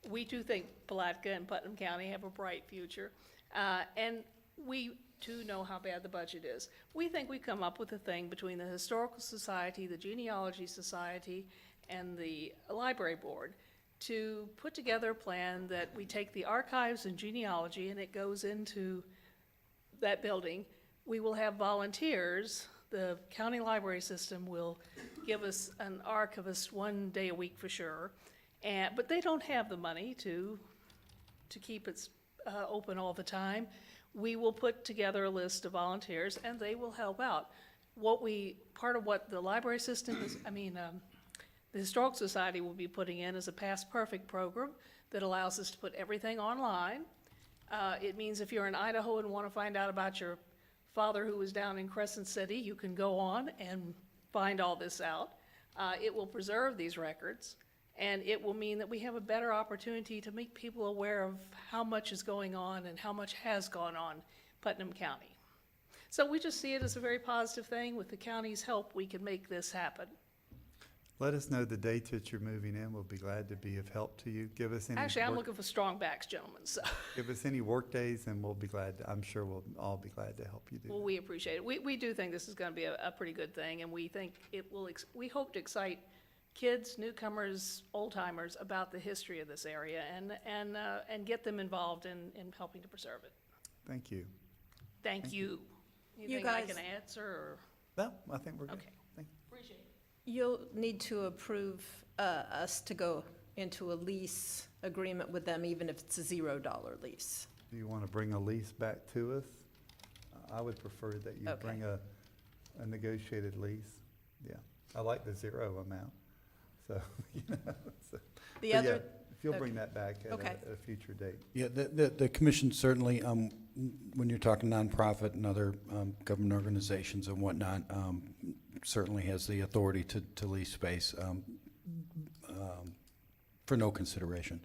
We do think Palatka and Putnam County have a bright future. And we too know how bad the budget is. We think we've come up with a thing between the Historical Society, the Genealogy Society, and the Library Board to put together a plan that we take the archives and genealogy and it goes into that building. We will have volunteers. The county library system will give us an archivist 1 day a week for sure, but they don't have the money to keep it open all the time. We will put together a list of volunteers and they will help out. Part of what the library system is, the Historical Society will be putting in is a Past Perfect program that allows us to put everything online. It means if you're in Idaho and want to find out about your father who was down in Crescent City, you can go on and find all this out. It will preserve these records, and it will mean that we have a better opportunity to make people aware of how much is going on and how much has gone on in Putnam County. So we just see it as a very positive thing. With the county's help, we can make this happen. Let us know the date that you're moving in. We'll be glad to be of help to you. Give us any Actually, I'm work, looking for strong backs, gentlemen, so. give us any work days and we'll be glad to, I'm sure we'll all be glad to help you do Well, that. we appreciate it. We do think this is going to be a pretty good thing, and we think it will, we hope to excite kids, newcomers, old-timers about the history of this area and get them involved in helping to preserve it. Thank you. Thank you. Anything I can answer, or? No, I think we're good. Okay. Thank you. Appreciate it. You'll need to approve us to go into a lease agreement with them, even if it's a $0 lease. Do you want to bring a lease back to us? I would prefer that you Okay. bring a negotiated lease. Yeah, I like the zero amount, so, you know. So. The But other- yeah, if you'll bring that back at Okay. a future date. Yeah, the commission certainly, when you're talking nonprofit and other government organizations and whatnot, certainly has the authority to lease space for no consideration.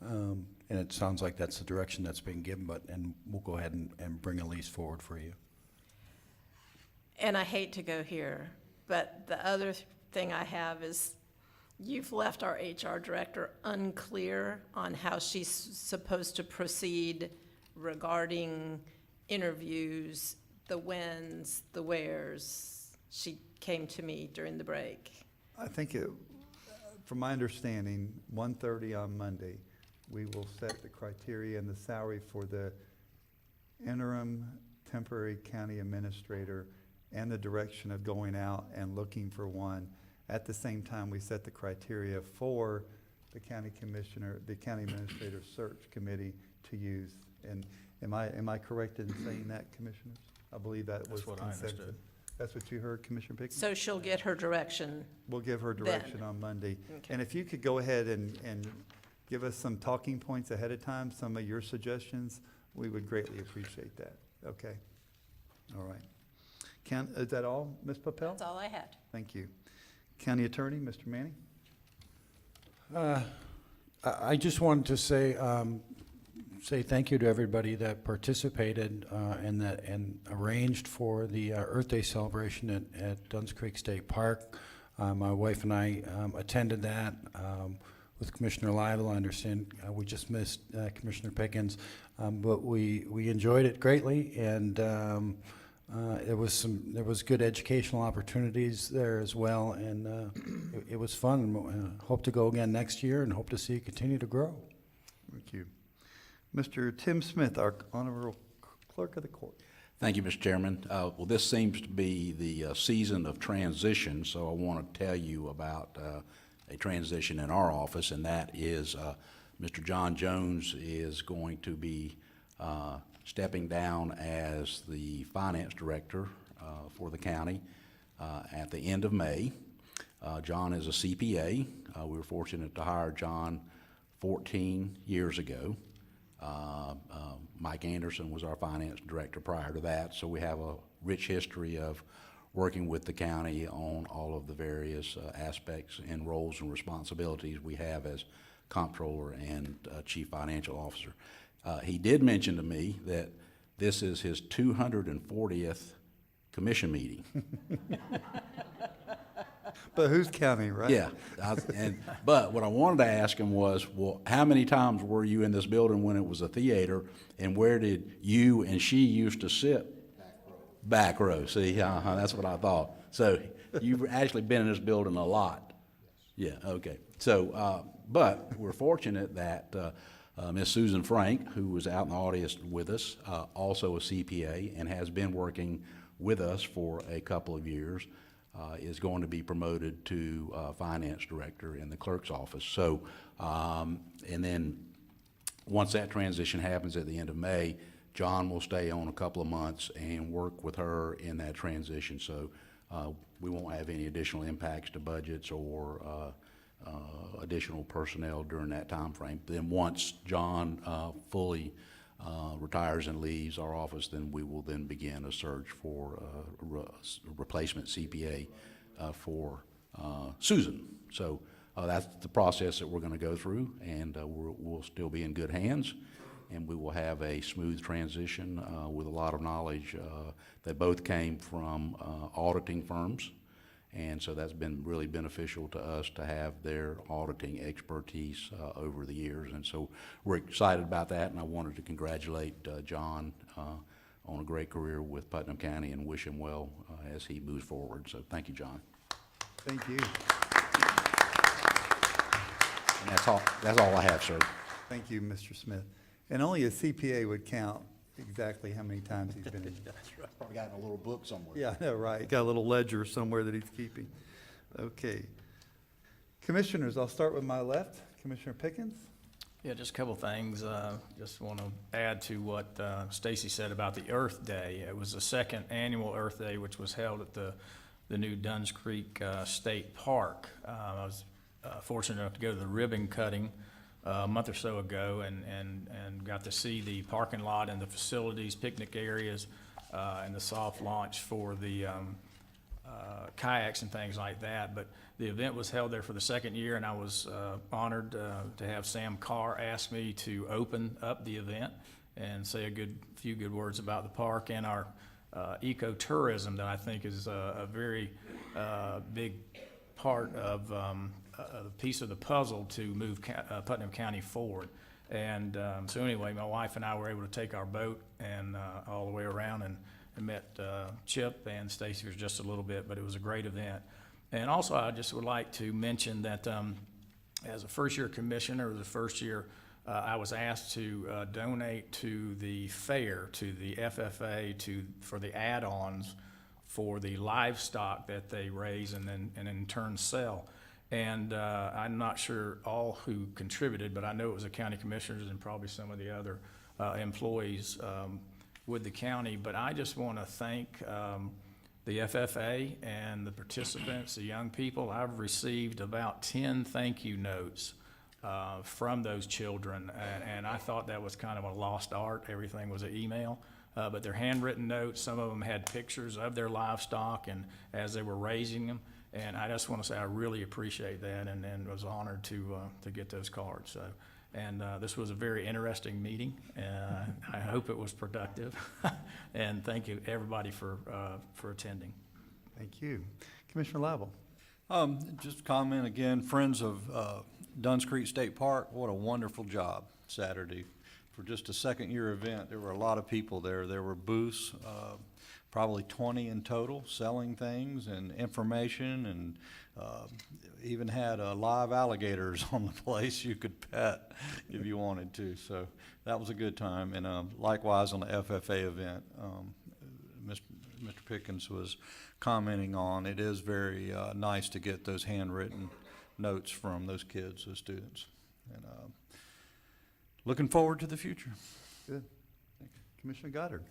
And it sounds like that's the direction that's being given, and we'll go ahead and bring a lease forward for you. And I hate to go here, but the other thing I have is you've left our HR director unclear on how she's supposed to proceed regarding interviews, the whens, the wheres. She came to me during the break. I think from my understanding, 1:30 on Monday, we will set the criteria and the salary for the interim temporary county administrator and the direction of going out and looking for one. At the same time, we set the criteria for the county commissioner, the county administrator search committee to use. And am I correct in saying that, commissioners? I believe that was That's what I consensus. understood. That's what you heard, Commissioner Pickens? So she'll get her direction. We'll give her then. direction on Monday. Okay. And if you could go ahead and give us some talking points ahead of time, some of your suggestions, we would greatly appreciate that. Okay? All right. Is that all, Ms. Papel? That's all I had. Thank you. County Attorney, Mr. Manning? I just wanted to say thank you to everybody that participated and arranged for the Earth Day celebration at Dunn's Creek State Park. My wife and I attended that with Commissioner Lytle. I understand we just missed Commissioner Pickens, but we enjoyed it greatly, and There was good educational opportunities there as well, and it was fun. Hope to go again next year and hope to see it continue to grow. Thank you. Mr. Tim Smith, our Honorable Clerk of the Court. Thank you, Mr. Chairman. Well, this seems to be the season of transition, so I want to tell you about a transition in our office, and that is Mr. John Jones is going to be stepping down as the finance director for the county at the end of May. John is a CPA. We were fortunate to hire John 14 years ago. Mike Anderson was our finance director prior to that, so we have a rich history of working with the county on all of the various aspects and roles and responsibilities we have as comptroller and chief financial officer. He did mention to me that this is his 240th commission meeting. But who's counting, right? Yeah, but what I wanted to ask him was, well, how many times were you in this building when it was a theater, and where did you and she used to sit? Back row. See, that's what I thought. So you've actually been in this building a lot. Yeah, okay. So, but we're fortunate that Ms. Susan Frank, who was out in the audience with us, also a CPA and has been working with us for a couple of years, is going to be promoted to finance director in the clerk's office. So, and then once that transition happens at the end of May, John will stay on a couple of months and work with her in that transition. So we won't have any additional impacts to budgets or additional personnel during that time frame. Then once John fully retires and leaves our office, then we will then begin a search for replacement CPA for Susan. So that's the process that we're going to go through, and we'll still be in good hands, and we will have a smooth transition with a lot of knowledge. They both came from auditing firms, and so that's been really beneficial to us to have their auditing expertise over the years. And so we're excited about that, and I wanted to congratulate John on a great career with Putnam County and wish him well as he moves forward. So thank you, John. Thank you. And that's all I have, sir. Thank you, Mr. Smith. And only a CPA would count exactly how many times he's been in. That's right. Probably got in a little book somewhere. Yeah, I know, right. Got a little ledger somewhere that he's keeping. Okay. Commissioners, I'll start with my left. Commissioner Pickens. Yeah, just a couple things. Just want to add to what Stacy said about the Earth Day. It was the second annual Earth Day, which was held at the new Dunn's Creek State Park. I was fortunate enough to go to the ribbon cutting a month or so ago and got to see the parking lot and the facilities, picnic areas, and the soft launch for the kayaks and things like that. But the event was held there for the second year, and I was honored to have Sam Carr ask me to open up the event and say a few good words about the park and our ecotourism that I think is a very big part of a piece of the puzzle to move Putnam County forward. And so anyway, my wife and I were able to take our boat and all the way around and met Chip and Stacy for just a little bit, but it was a great event. And also, I just would like to mention that as a first-year commissioner, the first year, I was asked to donate to the fair, to the FFA, for the add-ons for the livestock that they raise and in turn sell. And I'm not sure all who contributed, but I know it was the county commissioners and probably some of the other employees with the county. But I just want to thank the FFA and the participants, the young people. I've received about 10 thank you notes from those children, and I thought that was kind of a lost art. Everything was an email. But they're handwritten notes. Some of them had pictures of their livestock and as they were raising them. And I just want to say I really appreciate that and was honored to get those cards. So, and this was a very interesting meeting. I hope it was productive. And thank you, everybody, for attending. Thank you. Commissioner Lible. Just comment again, Friends of Dunn's Creek State Park, what a wonderful job Saturday. For just a second-year event, there were a lot of people there. There were booths probably 20 in total, selling things and information, and even had live alligators on the place you could pet if you wanted to. So that was a good time. And likewise on the FFA event, Mr. Pickens was commenting on, it is very nice to get those handwritten notes from those kids, those students. And looking forward to the future. Good. Commissioner Goddard.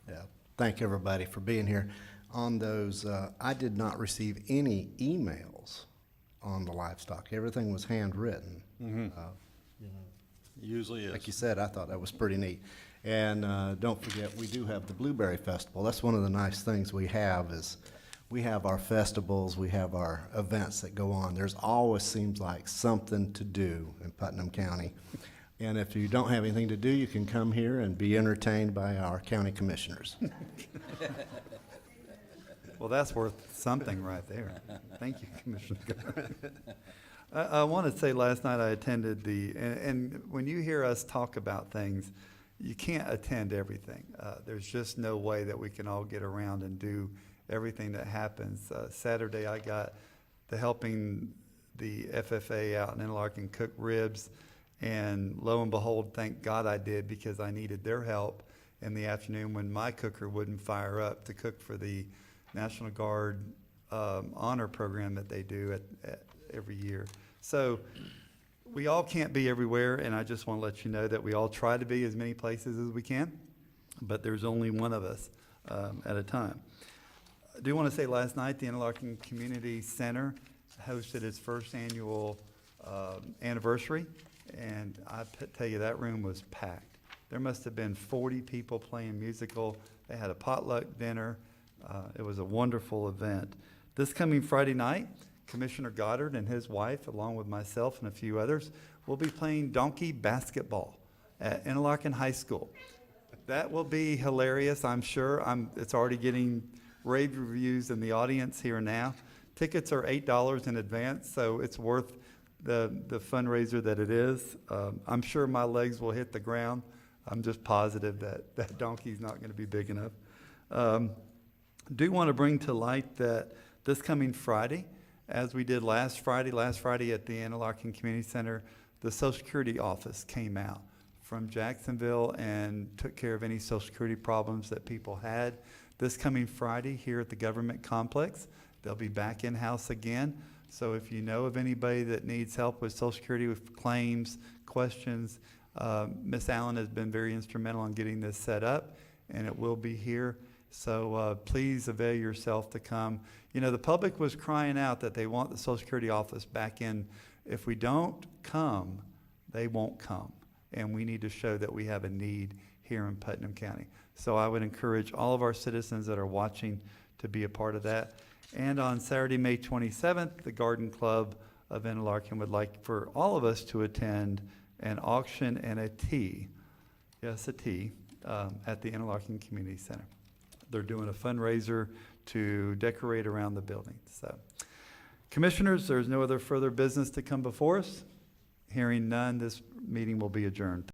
Yeah, thank everybody for being here. On those, I did not receive any emails on the livestock. Everything was handwritten. Mm-hmm. You know, Usually is. like you said, I thought that was pretty neat. And don't forget, we do have the Blueberry Festival. That's one of the nice things we have is we have our festivals, we have our events that go on. There's always seems like something to do in Putnam County. And if you don't have anything to do, you can come here and be entertained by our county commissioners. Well, that's worth something right there. Thank you, Commissioner Goddard. I want to say last night I attended and when you hear us talk about things, you can't attend everything. There's just no way that we can all get around and do everything that happens. Saturday I got to helping the FFA out in Interlachen cook ribs, and lo and behold, thank God I did, because I needed their help in the afternoon when my cooker wouldn't fire up to cook for the National Guard honor program that they do at every year. So we all can't be everywhere, and I just want to let you know that we all try to be as many places as we can, but there's only one of us at a time. I do want to say last night the Interlachen Community Center hosted its first annual anniversary, and I tell you, that room was packed. There must have been 40 people playing musical. They had a potluck dinner. It was a wonderful event. This coming Friday night, Commissioner Goddard and his wife, along with myself and a few others, will be playing donkey basketball at Interlachen High School. That will be hilarious, I'm sure. It's already getting rave reviews in the audience here now. Tickets are $8 in advance, so it's worth the fundraiser that it is. I'm sure my legs will hit the ground. I'm just positive that donkey's not going to be big enough. Do want to bring to light that this coming Friday, as we did last Friday at the Interlachen Community Center, the Social Security office came out from Jacksonville and took care of any Social Security problems that people had. This coming Friday here at the government complex, they'll be back in-house again. So if you know of anybody that needs help with Social Security, with claims, questions, Ms. Allen has been very instrumental in getting this set up, and it will be here. So please avail yourself to come. You know, the public was crying out that they want the Social Security office back in. If we don't come, they won't come. And we need to show that we have a need here in Putnam County. So I would encourage all of our citizens that are watching to be a part of that. And on Saturday, May 27th, the Garden Club of Interlachen would like for all of us to attend an auction and a tea, yes, a tea, at the Interlachen Community Center. They're doing a fundraiser to decorate around the building. So, Commissioners, there's no other further business to come before us. Hearing none, this meeting will be adjourned.